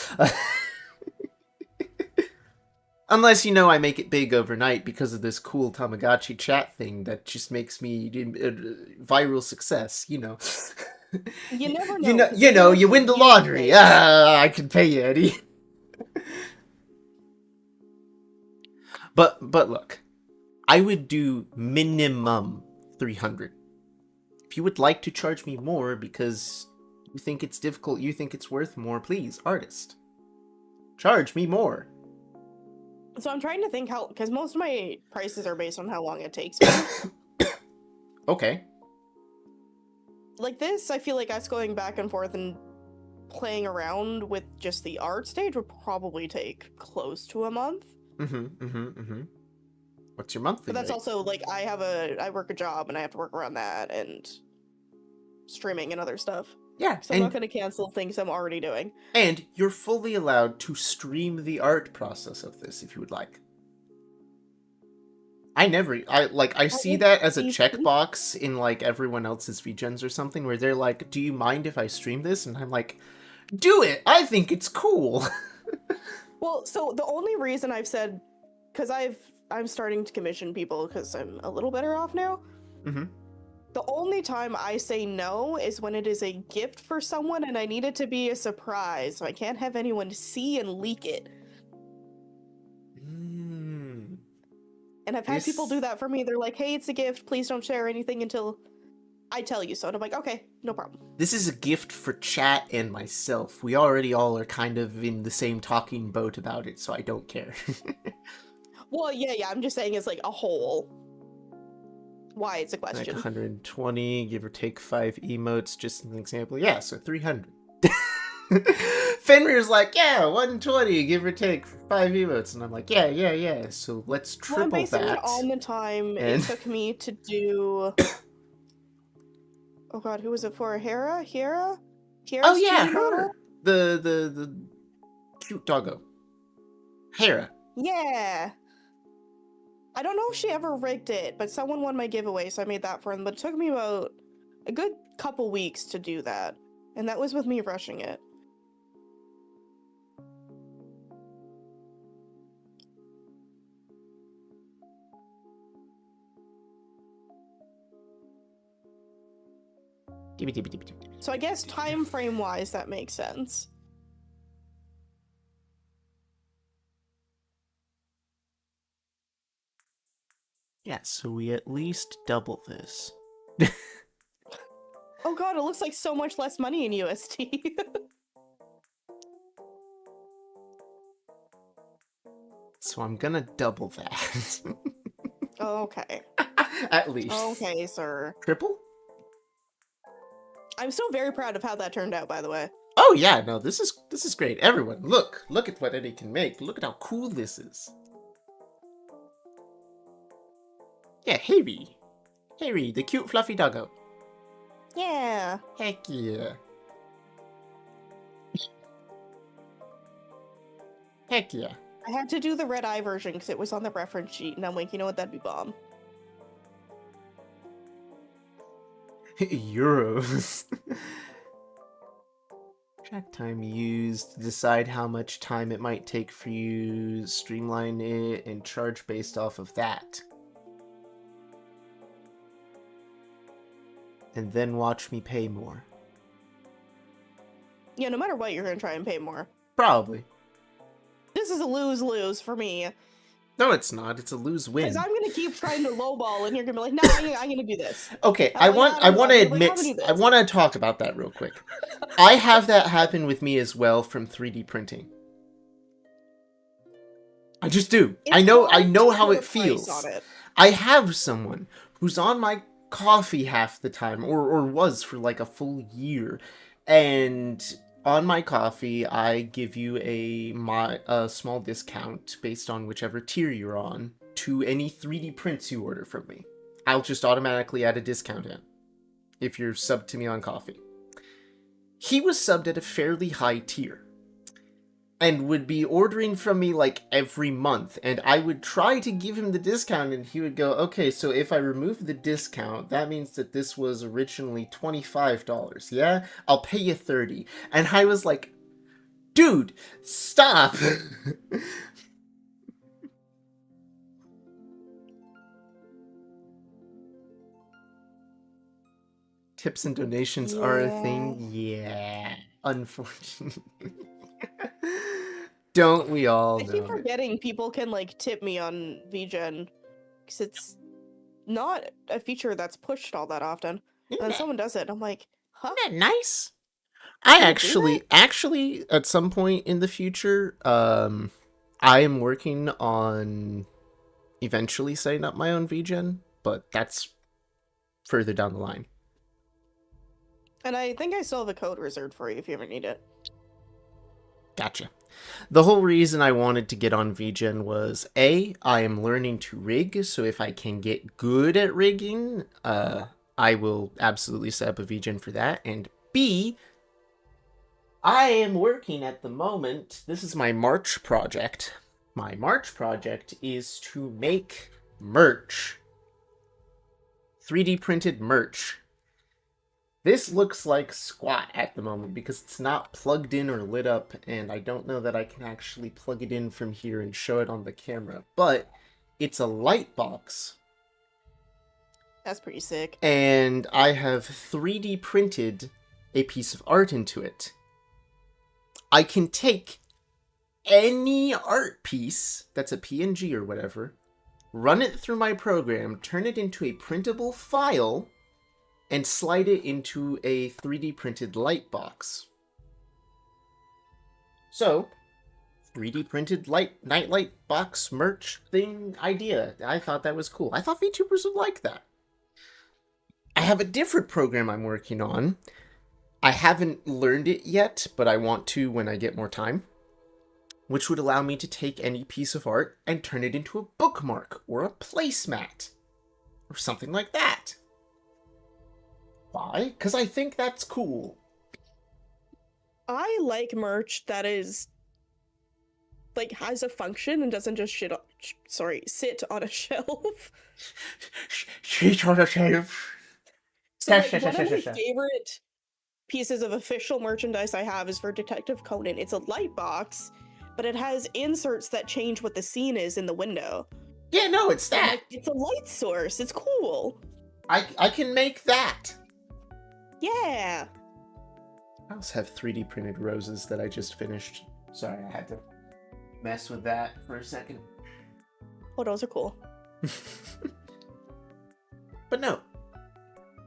Unless, I make it big overnight because of this cool Tamagotchi chat thing that just makes me viral success, You never You know. you win the lottery. I can pay you, Eddie. But look, I would do minimum 300. If you would like to charge me more because you think it's difficult, you think it's worth more, please, artist, charge me more. So I'm trying to think how, because most of my prices are based on how long it takes me. Okay. Like this, I feel like us going back and forth and playing around with just the art stage would probably take close to a month. What's your monthly But that's rate? also, like, I work a job and I have to work around that and streaming and other stuff. Yeah, So I'm not going to cancel things I'm already doing. And you're fully allowed to stream the art process of this if you would like. I see that as a checkbox in, like, everyone else's VGens or something, where they're like, do you mind if I stream this? And I'm like, do it! I think it's cool! Well, so the only reason I've said, because I'm starting to commission people because I'm a little better off now. Mm-hmm. The only time I say no is when it is a gift for someone and I need it to be a surprise, so I can't have anyone see and leak it. And I've had people do that for me. They're like, hey, it's a gift. Please don't share anything until I tell you so. And I'm like, okay, no problem. This is a gift for chat and myself. We already all are kind of in the same talking boat about it, so I don't care. Well, yeah, I'm just saying it's like a whole. Why it's a question. Like 120, give or take 5 emotes, just an example. Yeah, so 300. Fenrir's like, yeah, 120, give or take 5 emotes. And I'm like, yeah. So let's triple I'm basing that. it on the time it took me to do... Oh god, who was it for? Hera? Oh yeah, her! The cute doggo. Hera. Yeah. I don't know if she ever rigged it, but someone won my giveaway, so I made that for them. But it took me about a good couple weeks to do that. And that was with me rushing it. So I guess time frame wise, that makes sense. Yeah, so we at least double this. Oh god, it looks like so much less money in USD. So I'm gonna double that. Okay. At least. Okay, sir. Triple? I'm still very proud of how that turned out, by the way. Oh yeah, no, this is great. Everyone, look at what Eddie can make. Look at how cool this is. Yeah, Harry, the cute fluffy doggo. Yeah. Heck yeah. Heck yeah. I had to do the red eye version because it was on the reference sheet, and I'm like, you know what, that'd be bomb. Euros. Track time used, decide how much time it might take for you, streamline it, and charge based off of that. And then watch me pay more. Yeah, no matter what, you're gonna try and pay more. Probably. This is a lose-lose for me. No, it's not. It's a lose-win. Because I'm gonna keep trying to lowball, and you're gonna be like, no, I'm gonna do this. Okay, I want to talk about that real quick. I have that happen with me as well from 3D printing. I just do. I know how it feels. I have someone who's on my coffee half the time, or was for like a full year, and on my coffee, I give you a small discount based on whichever tier you're on to any 3D prints you order from me. I'll just automatically add a discount in if you're subbed to me on coffee. He was subbed at a fairly high tier and would be ordering from me like every month, and I would try to give him the discount, and he would go, okay, so if I remove the discount, that means that this was originally $25, yeah? I'll pay you $30. And I was like, dude, stop! Tips and donations are a thing? Yeah. Unfortunately. Don't we all I know keep it? forgetting people can like tip me on VGen because it's not a feature that's pushed all that often. And then someone does it, and I'm like, huh? Isn't that nice? I People do actually, at some point in the future, I am working on eventually setting up my own VGen, but that's further down the line. And I think I still have a code reserved for you if you ever need it. Gotcha. The whole reason I wanted to get on VGen was A, I am learning to rig, so if I can get good at rigging, I will absolutely set up a VGen for that, and B, I am working at the moment, this is my March project. My March project is to make merch. 3D printed merch. This looks like squat at the moment because it's not plugged in or lit up, and I don't know that I can actually plug it in from here and show it on the camera, but it's a light box. That's pretty sick. And I have 3D printed a piece of art into it. I can take any art piece that's a PNG or whatever, run it through my program, turn it into a printable file, and slide it into a 3D printed light box. So, 3D printed nightlight box merch thing idea. I thought that was cool. I thought VTubers would like that. I have a different program I'm working on. I haven't learned it yet, but I want to when I get more time, which would allow me to take any piece of art and turn it into a bookmark or a placemat or something like that. Why? Because I think that's cool. I like merch that is like has a function and doesn't just sit on a shelf. Shit on a shelf. So like, one of my favorite pieces of official merchandise I have is for Detective Conan. It's a light box, but it has inserts that change what the scene is in the window. Yeah, no, it's that. Like, it's a light source. It's cool. I can make that. Yeah. I also have 3D printed roses that I just finished. Sorry, I had to mess with that for a second. Oh, those are cool. But no.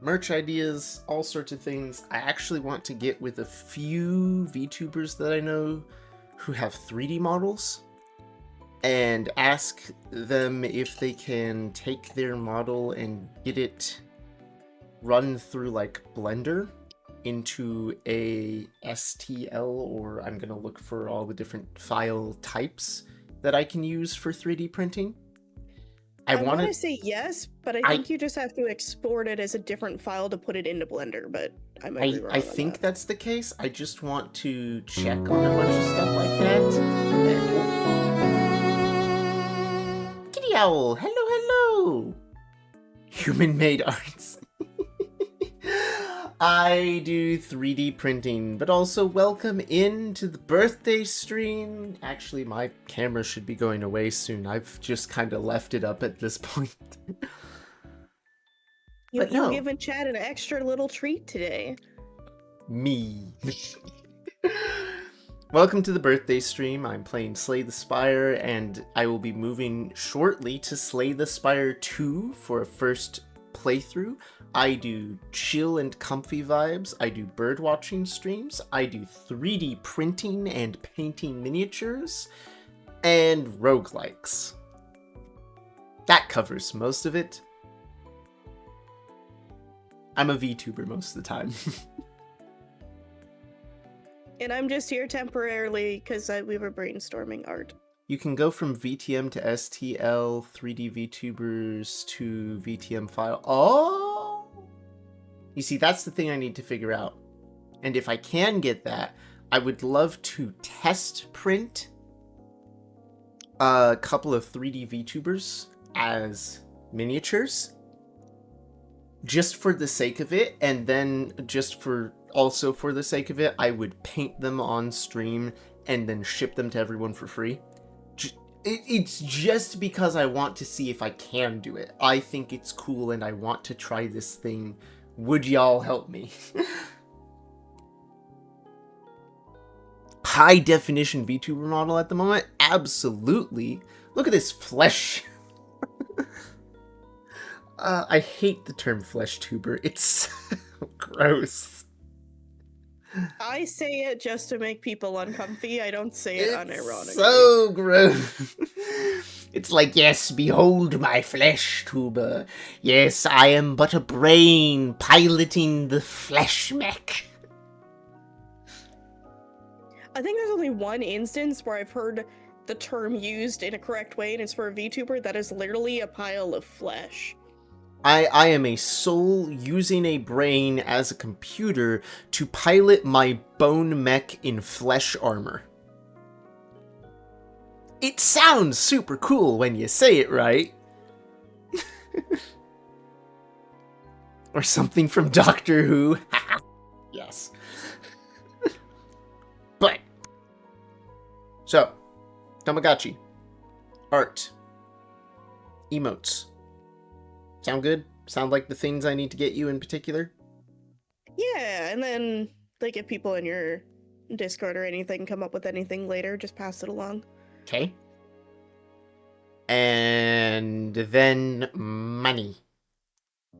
Merch ideas, all sorts of things. I actually want to get with a few VTubers that I know who have 3D models and ask them if they can take their model and get it run through like Blender into a STL, or I'm gonna look for all the different file types that I can use for 3D printing. I want to say yes, but I think you just have to export it as a different file to put it into Blender, but I might be wrong I on think that. That's the case. I just want to check on a bunch of stuff like that. Kitty Owl, hello, hello! Human-made arts. I do 3D printing, but also welcome into the birthday stream. Actually, my camera should be going away soon. I've just kind of left it up at this point. You're giving Chad an extra little treat today. Me. Welcome to the birthday stream. I'm playing Slay the Spire, and I will be moving shortly to Slay the Spire 2 for a first playthrough. I do chill and comfy vibes. I do bird watching streams. I do 3D printing and painting miniatures. And roguelikes. That covers most of it. I'm a VTuber most of the time. And I'm just here temporarily because we were brainstorming art. You can go from VTM to STL, 3D VTubers to VTM file. Oh! You see, that's the thing I need to figure out. And if I can get that, I would love to test print a couple of 3D VTubers as miniatures. Just for the sake of it, and then also for the sake of it, I would paint them on stream and then ship them to everyone for free. It's just because I want to see if I can do it. I think it's cool and I want to try this thing. Would y'all help me? High definition VTuber model at the moment? Absolutely. Look at this flesh. I hate the term flesh tuber. It's so gross. I say it just to make people uncomfy. I don't say it unironically. So gross. It's like, yes, behold my flesh tuber. Yes, I am but a brain piloting the flesh mech. I think there's only one instance where I've heard the term used in a correct way, and it's for a VTuber that is literally a pile of flesh. I am a soul using a brain as a computer to pilot my bone mech in flesh armor. It sounds super cool when you say it right. Or something from Doctor Who. Yes. But, so, Tamagotchi. Art. Emotes. Sound good? Sound like the things I need to get you in particular? Yeah, and then, like, if people in your Discord or anything come up with anything later, just pass it along. Okay. And then money.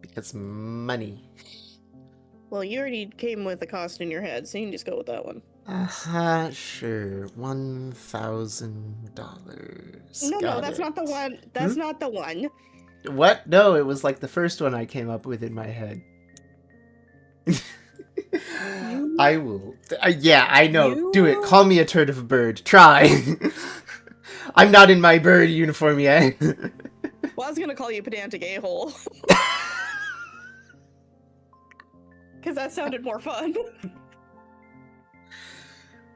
Because money. Well, you already came with the cost in your head, so you can just go with that one. Sure. $1,000. No, that's not the one. That's not the one. What? No, it was like the first one I came up with in my head. I will. Yeah, I know. Do it. Call me a turd of a bird. Try. I'm not in my bird uniform yet. Well, I was gonna call you pedantic a-hole. Because that sounded more fun.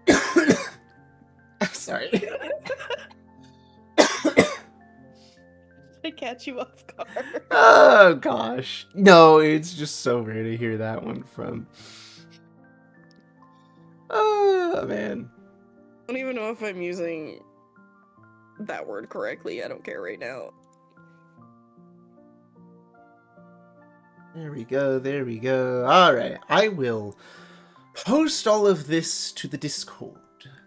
I'm sorry. To catch you off guard. Oh, gosh. No, it's just so rare to hear that one from. Oh, man. I don't even know if I'm using that word correctly. I don't care right now. There we go, there we go. Alright, I will post all of this to the Discord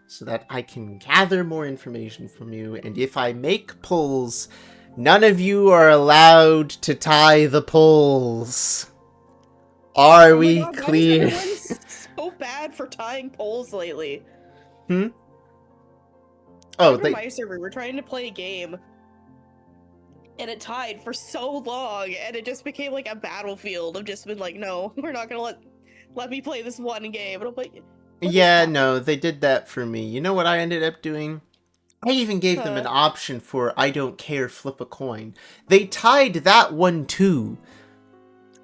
so that I can gather more information from you, and if I make polls, none of you are allowed to tie the polls. Are we God, clear? Why is everyone so bad for tying polls lately? Oh, my server, we're trying to play a game, and it tied for so long, and it just became like a battlefield of just been like, no, we're not gonna let me play this one game. And I'm like, yeah, no, they did that for me. You know what I ended up doing? I even gave them an option for I don't care, flip a coin. They tied that one too.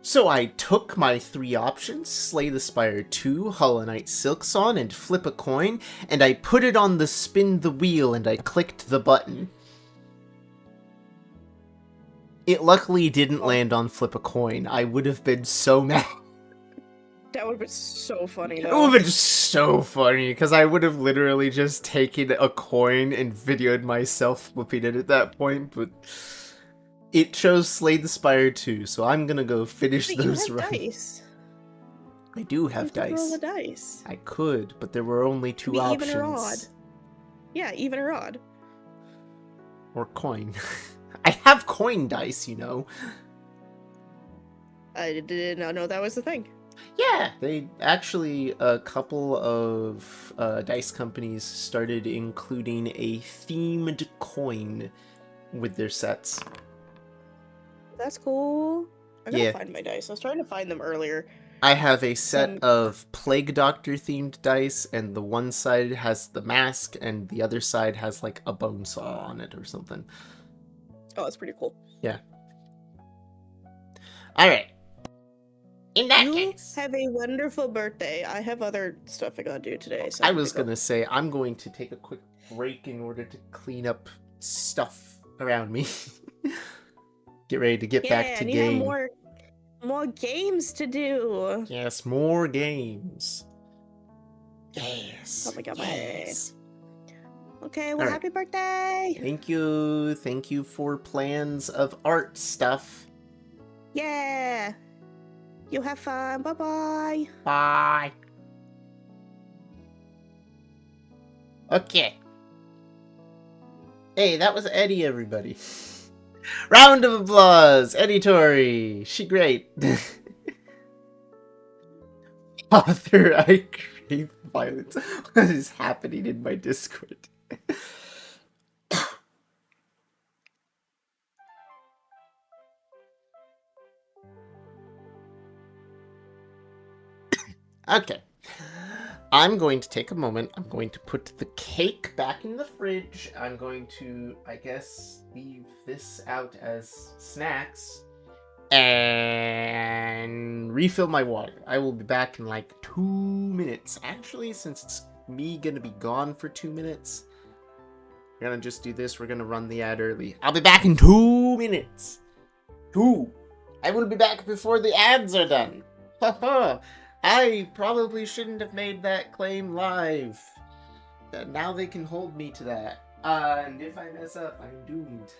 So I took my 3 options, Slay the Spire 2, Hollow Knight Silksong, and flip a coin, and I put it on the spin the wheel and I clicked the button. It luckily didn't land on flip a coin. I would have been so mad. that would have been so funny though. It would have been so funny, because I would have literally just taken a coin and videoed myself flipping it at that point, but it chose Slay the Spire 2, so I'm gonna go finish those runs. Dice. I do have You could dice. roll the dice. I could, but there were only 2 Be options. even or odd. Yeah, even or odd. Or coin. I have coin dice, you know. I did not know that was the thing. Yeah, they actually, a couple of dice companies started including a themed coin with their sets. That's cool. I gotta Yeah. find my dice. I was trying to find them earlier. I have a set Some- of Plague Doctor themed dice, and the one side has the mask, and the other side has like a bone saw on it or something. Oh, that's pretty cool. Yeah. Alright. In that You case. have a wonderful birthday. I have other stuff I gotta do today, so I have was to go. gonna say I'm going to take a quick break in order to clean up stuff around me. Get ready to get back Yeah, to and you have game. more games to do. Yes, more games. Yes. Oh my god, Yes. Okay, well, All right. happy birthday! Thank you. Thank you for plans of art stuff. Yeah! You have fun. Bye-bye. Bye. Okay. Hey, that was Eddie, everybody. Round of applause. Eddie Tori. She great. Author, I crave violence. What is happening in my Discord? Okay. I'm going to take a moment. I'm going to put the cake back in the fridge. I'm going to, I guess, leave this out as snacks. And refill my water. I will be back in like 2 minutes. Actually, since it's me gonna be gone for 2 minutes, we're gonna just do this. We're gonna run the ad early. I'll be back in 2 minutes. 2. I will be back before the ads are done. Haha. I probably shouldn't have made that claim live. Now they can hold me to that. And if I mess up, I'm doomed.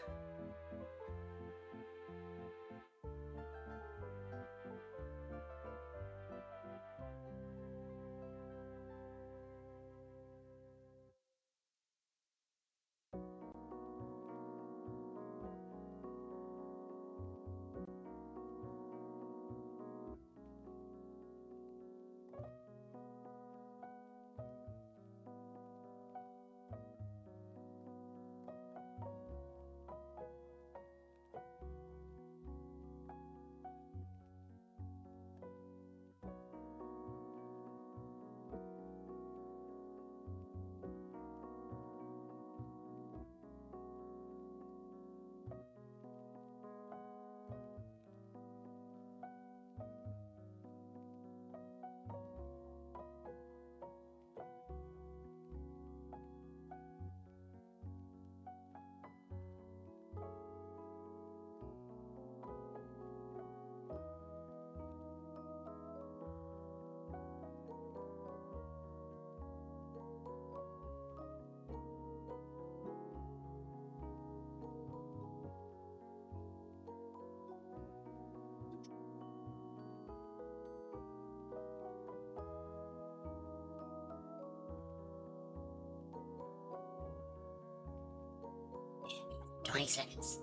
Twenty seconds.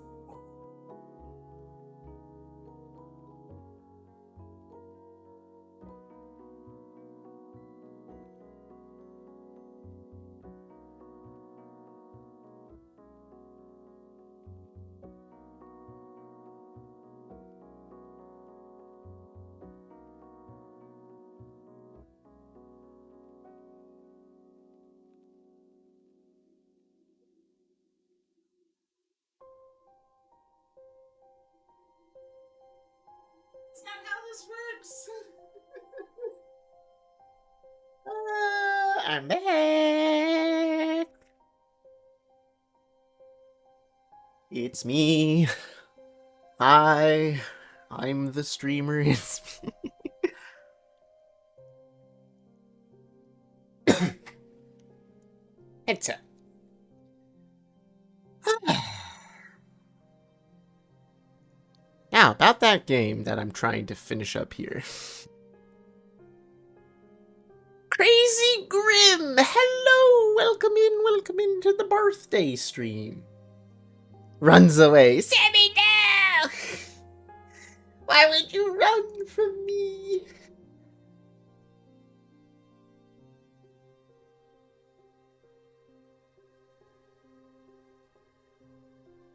That's not how this works. I'm back. It's me. Hi. I'm the streamer. It's me. It's a. Now, about that game that I'm trying to finish up here. Crazy Grim! Hello! Welcome into the birthday stream. Runs away. Sammy, no! Why would you run from me?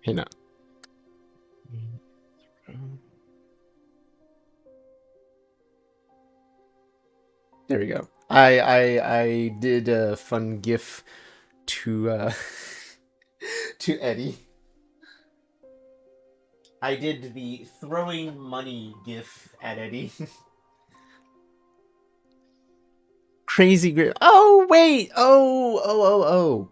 Hey, no. There we go. I did a fun GIF to to Eddie. I did the throwing money GIF at Eddie. Crazy Grim. Oh wait. Oh.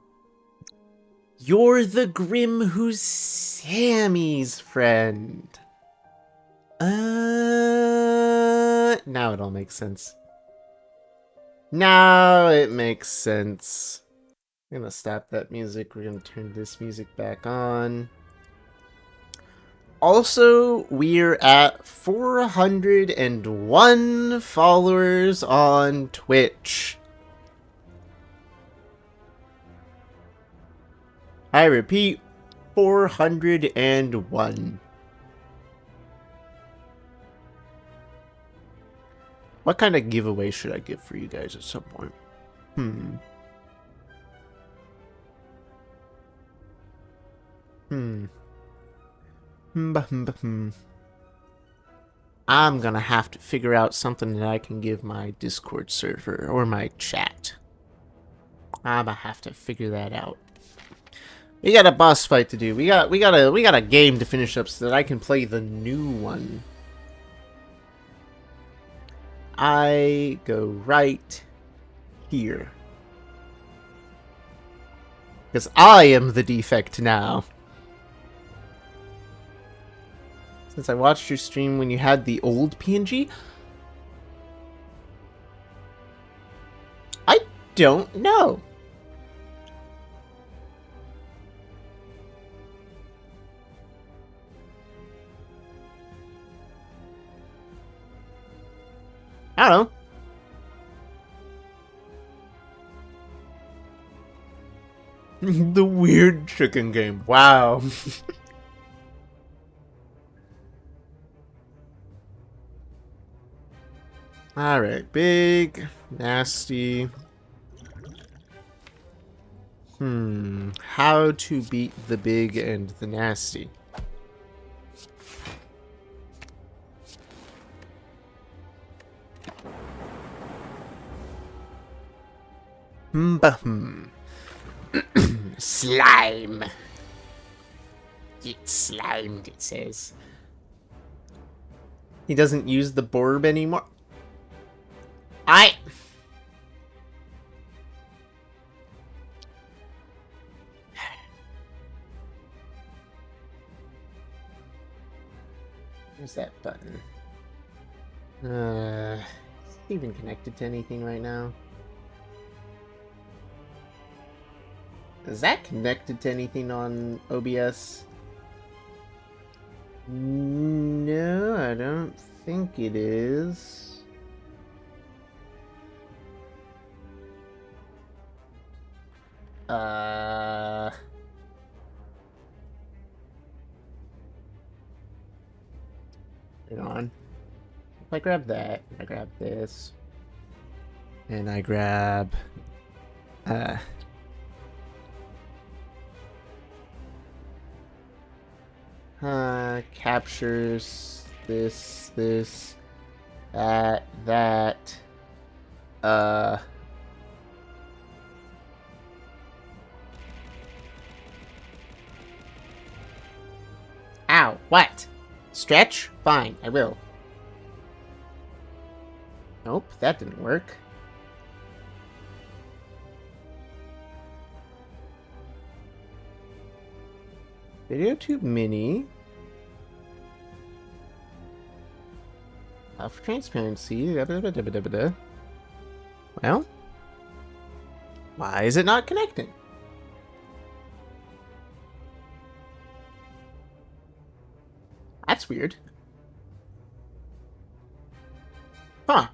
You're the Grim who's Sammy's friend. Now it all makes sense. Now it makes sense. I'm gonna stop that music. We're gonna turn this music back on. Also, we're at 401 followers on Twitch. I repeat, 401. What kind of giveaway should I give for you guys at some point? I'm gonna have to figure out something that I can give my Discord server or my chat. I'm gonna have to figure that out. We got a boss fight to do. We got a game to finish up so that I can play the new one. I go right here. Because I am the defect now. Since I watched your stream when you had the old PNG, I don't know. I don't know. The weird chicken game. Wow. Alright, big, nasty. How to beat the big and the nasty. Slime. Get slimed, it says. He doesn't use the Borb anymore. Where's that button? Is it even connected to anything right now? Is that connected to anything on OBS? No, I don't think it is. Hang on. If I grab that, I grab this, and I grab, captures this, that, ow, what? Stretch? Fine, I will. Nope, that didn't work. VideoTube Mini. For transparency. Well, why is it not connecting? That's weird. Huh.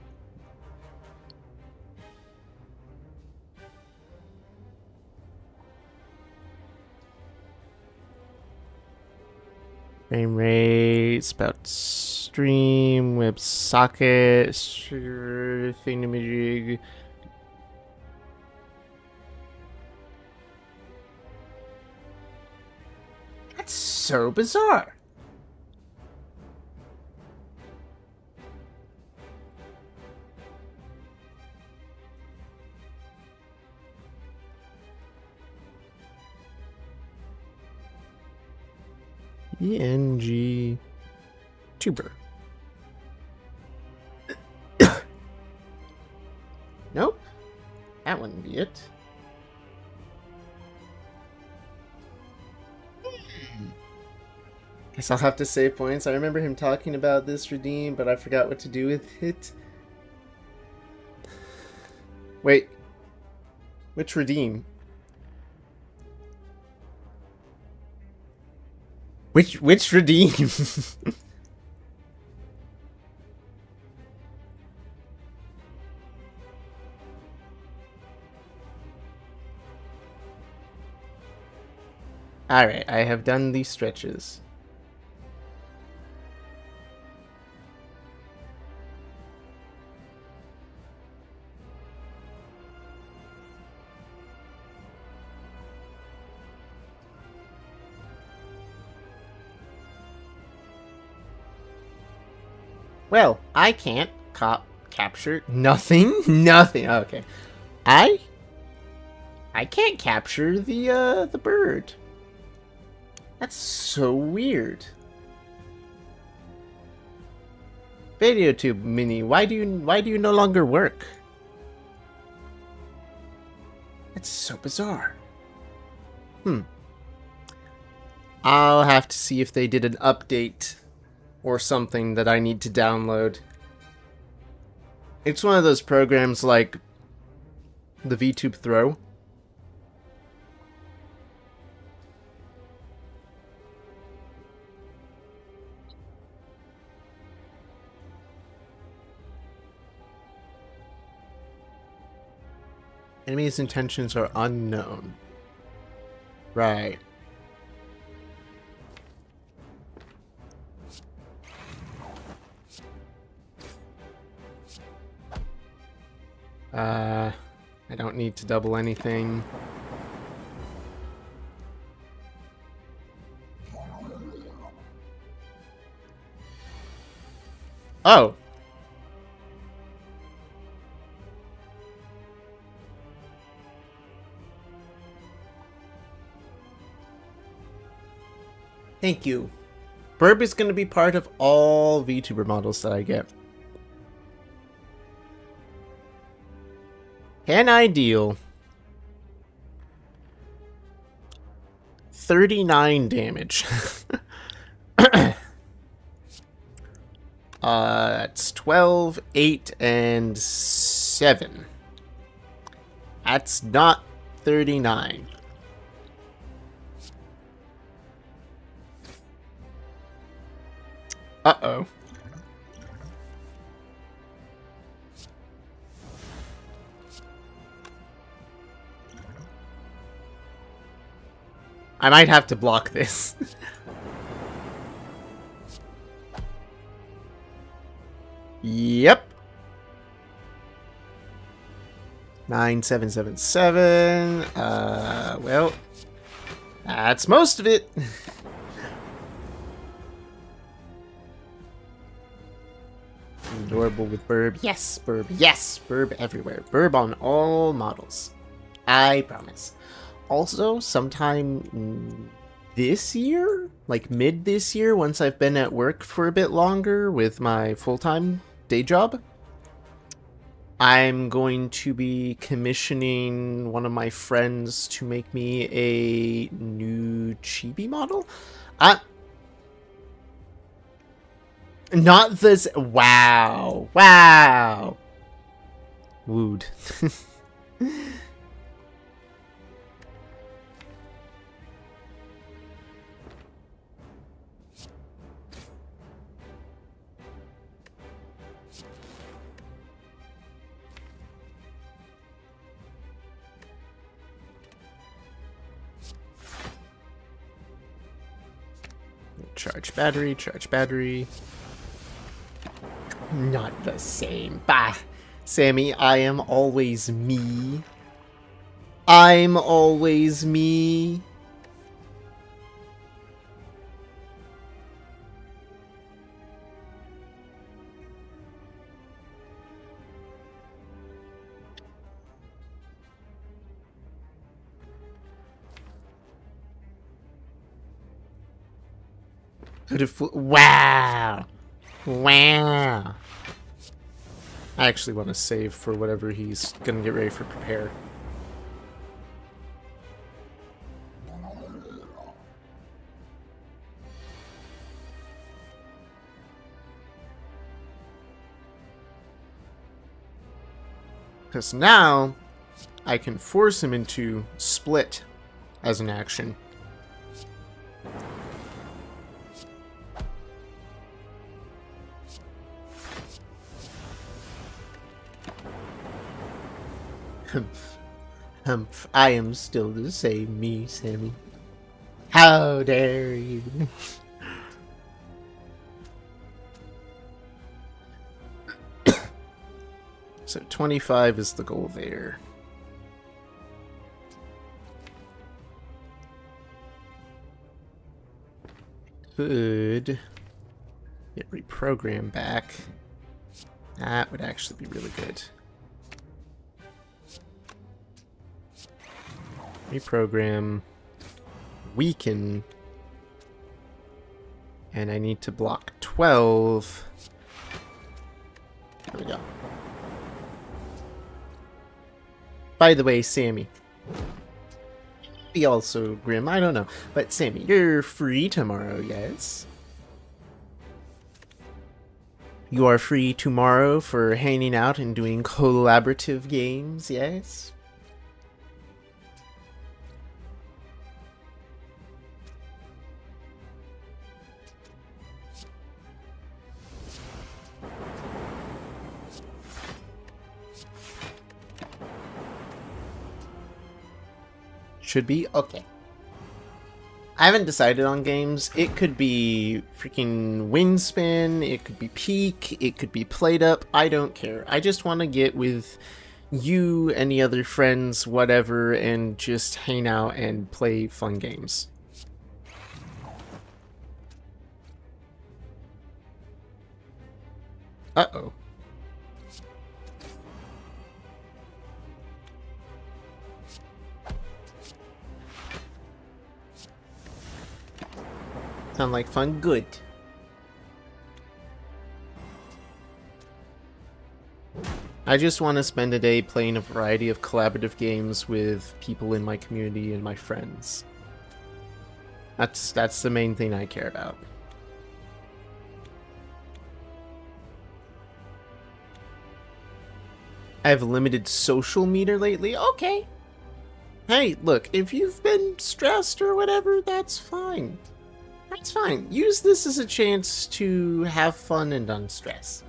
Frame rate, spout stream, web socket, thingamajig. That's so bizarre. ENG tuber. Nope. That wouldn't be it. Guess I'll have to save points. I remember him talking about this redeem, but I forgot what to do with it. Wait. Which redeem? Which redeem? Alright, I have done these stretches. Well, I can't capture nothing. Nothing. Okay. I can't capture the bird. That's so weird. VideoTube Mini, why do you no longer work? That's so bizarre. I'll have to see if they did an update or something that I need to download. It's one of those programs like the VTube Throw. Enemy's intentions are unknown. Right. I don't need to double anything. Oh. Thank you. Burb is going to be part of all VTuber models that I get. Can I deal 39 damage? That's 12, 8, and 7. That's not 39. Uh-oh. I might have to block this. Yep. 9777. Well, that's most of it. Adorable with Burb. Yes, Burb. Yes, Burb everywhere. Burb on all models. I promise. Also, sometime this year, like mid this year, once I've been at work for a bit longer with my full-time day job, I'm going to be commissioning one of my friends to make me a new chibi model. Not this. Wow. Wow. Wooed. Charge battery, charge battery. Not the same. Bah. Sammy, I am always me. I'm always me. Could have. Wow. Wow. I actually want to save for whatever he's gonna get ready for prepare. Because now I can force him into split as an action. Humph. Humph. I am still the same me, Sammy. How dare you? So 25 is the goal there. Could get reprogrammed back. That would actually be really good. Reprogram. Weaken. And I need to block 12. There we go. By the way, Sammy. Be also Grim, I don't know. But Sammy, you're free tomorrow, yes? You are free tomorrow for hanging out and doing collaborative games, yes? Should be? Okay. I haven't decided on games. It could be freaking Windspin, it could be Peak, it could be Played Up. I don't care. I just want to get with you, any other friends, whatever, and just hang out and play fun games. Uh-oh. Sound like fun? Good. I just want to spend a day playing a variety of collaborative games with people in my community and my friends. That's the main thing I care about. I have a limited social meter lately. Okay. Hey, look, if you've been stressed or whatever, that's fine. That's fine. Use this as a chance to have fun and unstress.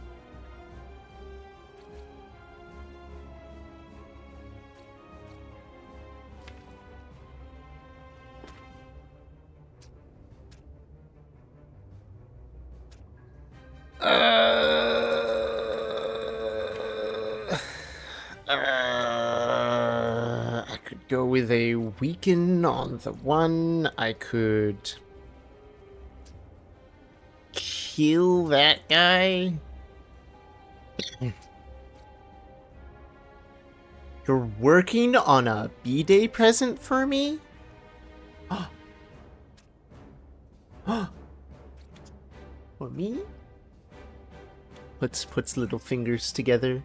I could go with a weaken on the one. I could kill that guy. You're working on a B-Day present for me? For me? Puts little fingers together.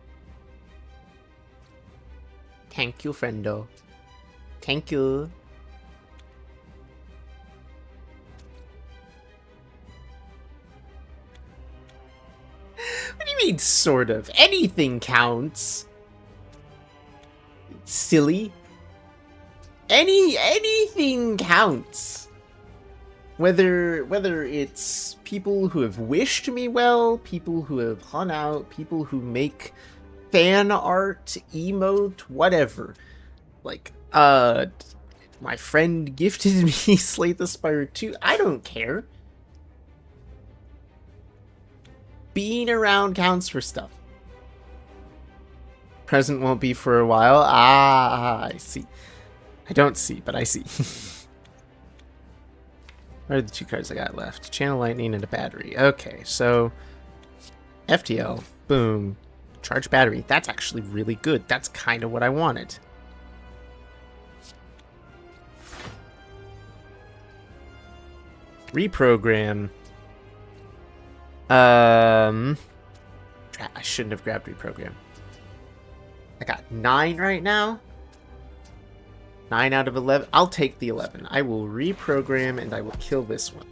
Thank you, friendo. Thank you. What do you mean, sort of? Anything counts. Silly. Anything counts. Whether it's people who have wished me well, people who have hung out, people who make fan art, emote, whatever. Like, my friend gifted me Slay the Spire 2. I don't care. Being around counts for stuff. Present won't be for a while. I see. I don't see, but I see. What are the two cards I got left? Channel Lightning and a battery. Okay, so FTL, boom. Charge battery. That's actually really good. That's kind of what I wanted. Reprogram. I shouldn't have grabbed reprogram. I got 9 right now. 9 out of 11. I'll take the 11. I will reprogram and I will kill this one.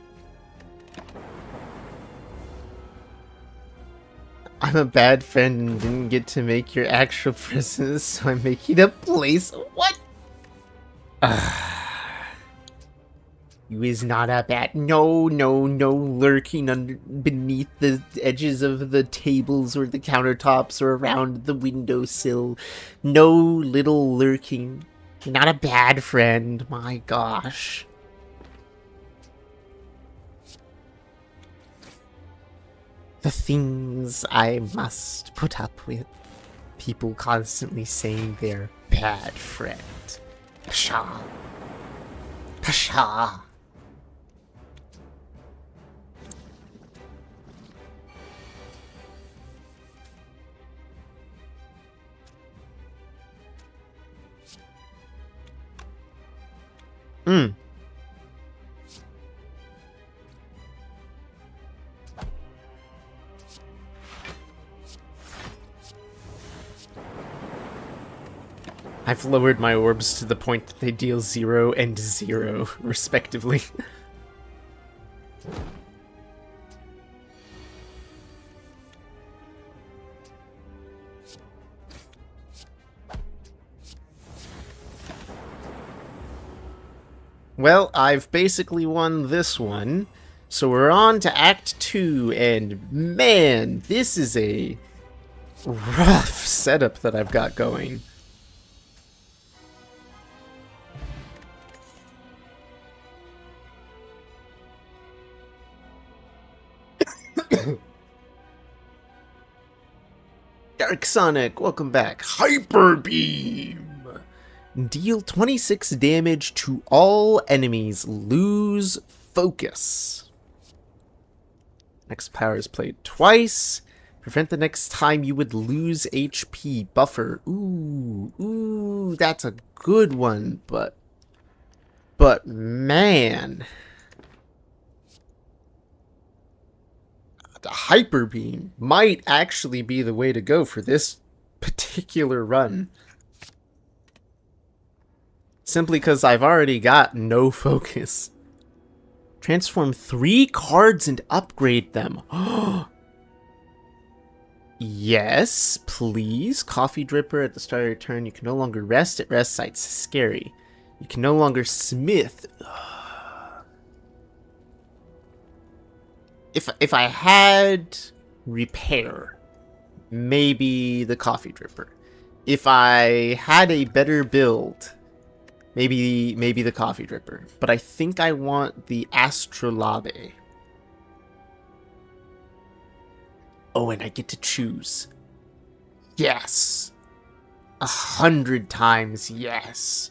I'm a bad friend and didn't get to make your actual presents, so I'm making a place. What? You is not a bad. No, no, no lurking beneath the edges of the tables or the countertops or around the windowsill. No little lurking. You're not a bad friend. My gosh. The things I must put up with. People constantly saying they're bad friend. Pshaw. Pshaw. Hmm. I've lowered my orbs to the point that they deal 0 and 0, respectively. Well, I've basically won this one, so we're on to Act 2, and man, this is a rough setup that I've got going. Dark Sonic, welcome back. Hyper Beam! Deal 26 damage to all enemies. Lose focus. Next power is played twice. Prevent the next time you would lose HP. Buffer. Ooh, that's a good one, but man. The Hyper Beam might actually be the way to go for this particular run. Simply because I've already got no focus. Transform 3 cards and upgrade them. Yes, please. Coffee Dripper at the start of your turn. You can no longer rest at rest sites. Scary. You can no longer smith. If I had repair, maybe the Coffee Dripper. If I had a better build, maybe the Coffee Dripper. But I think I want the Astrolabe. Oh, and I get to choose. Yes. 100 times yes.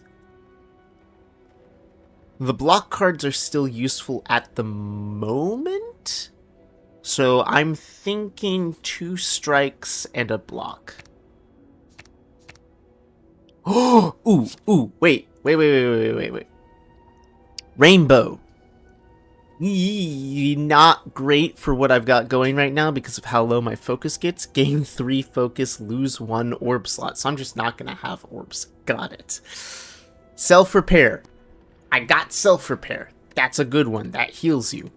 The block cards are still useful at the moment. So I'm thinking 2 strikes and a block. Oh, ooh, wait. Rainbow. Not great for what I've got going right now because of how low my focus gets. Gain 3 focus, lose 1 orb slot. So I'm just not going to have orbs. Got it. Self-repair. I got self-repair. That's a good one. That heals you.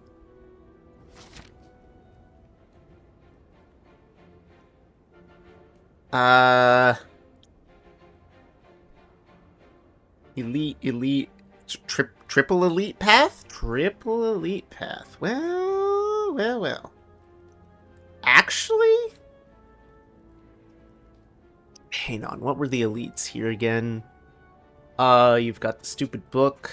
Elite, triple elite path? Triple elite path. Well. Actually? Hang on, what were the elites here again? You've got the stupid book,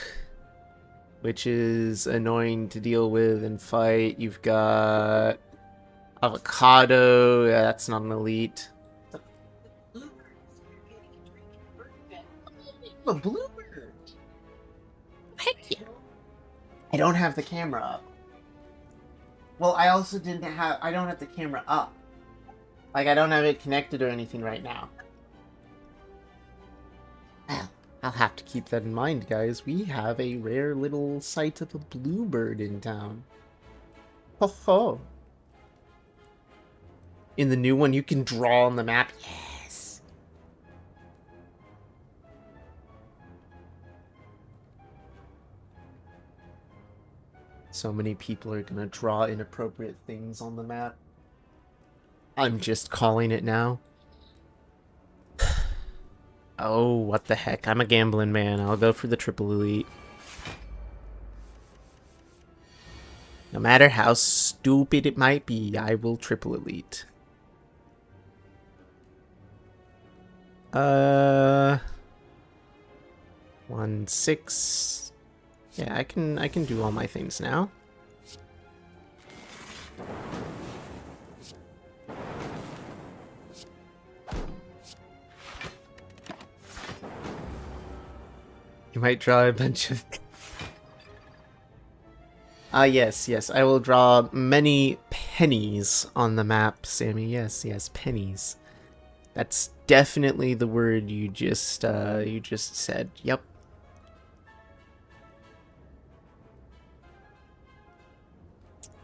which is annoying to deal with and fight. You've got avocado. Yeah, that's not an elite. A bluebird. Heck yeah. I don't have the camera up. Well, I also I don't have the camera up. Like, I don't have it connected or anything right now. Well, I'll have to keep that in mind, guys. We have a rare little sight of a bluebird in town. Ho ho. in the new one, you can draw on the map. Yes. So many people are gonna draw inappropriate things on the map. I'm just calling it now. Oh, what the heck. I'm a gambling man. I'll go for the triple elite. No matter how stupid it might be, I will triple elite. 1-6. Yeah, I can do all my things now. You might draw a bunch of... yes, I will draw many pennies on the map, Sammy. Yes, pennies. That's definitely the word you just said. Yep.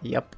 Yep.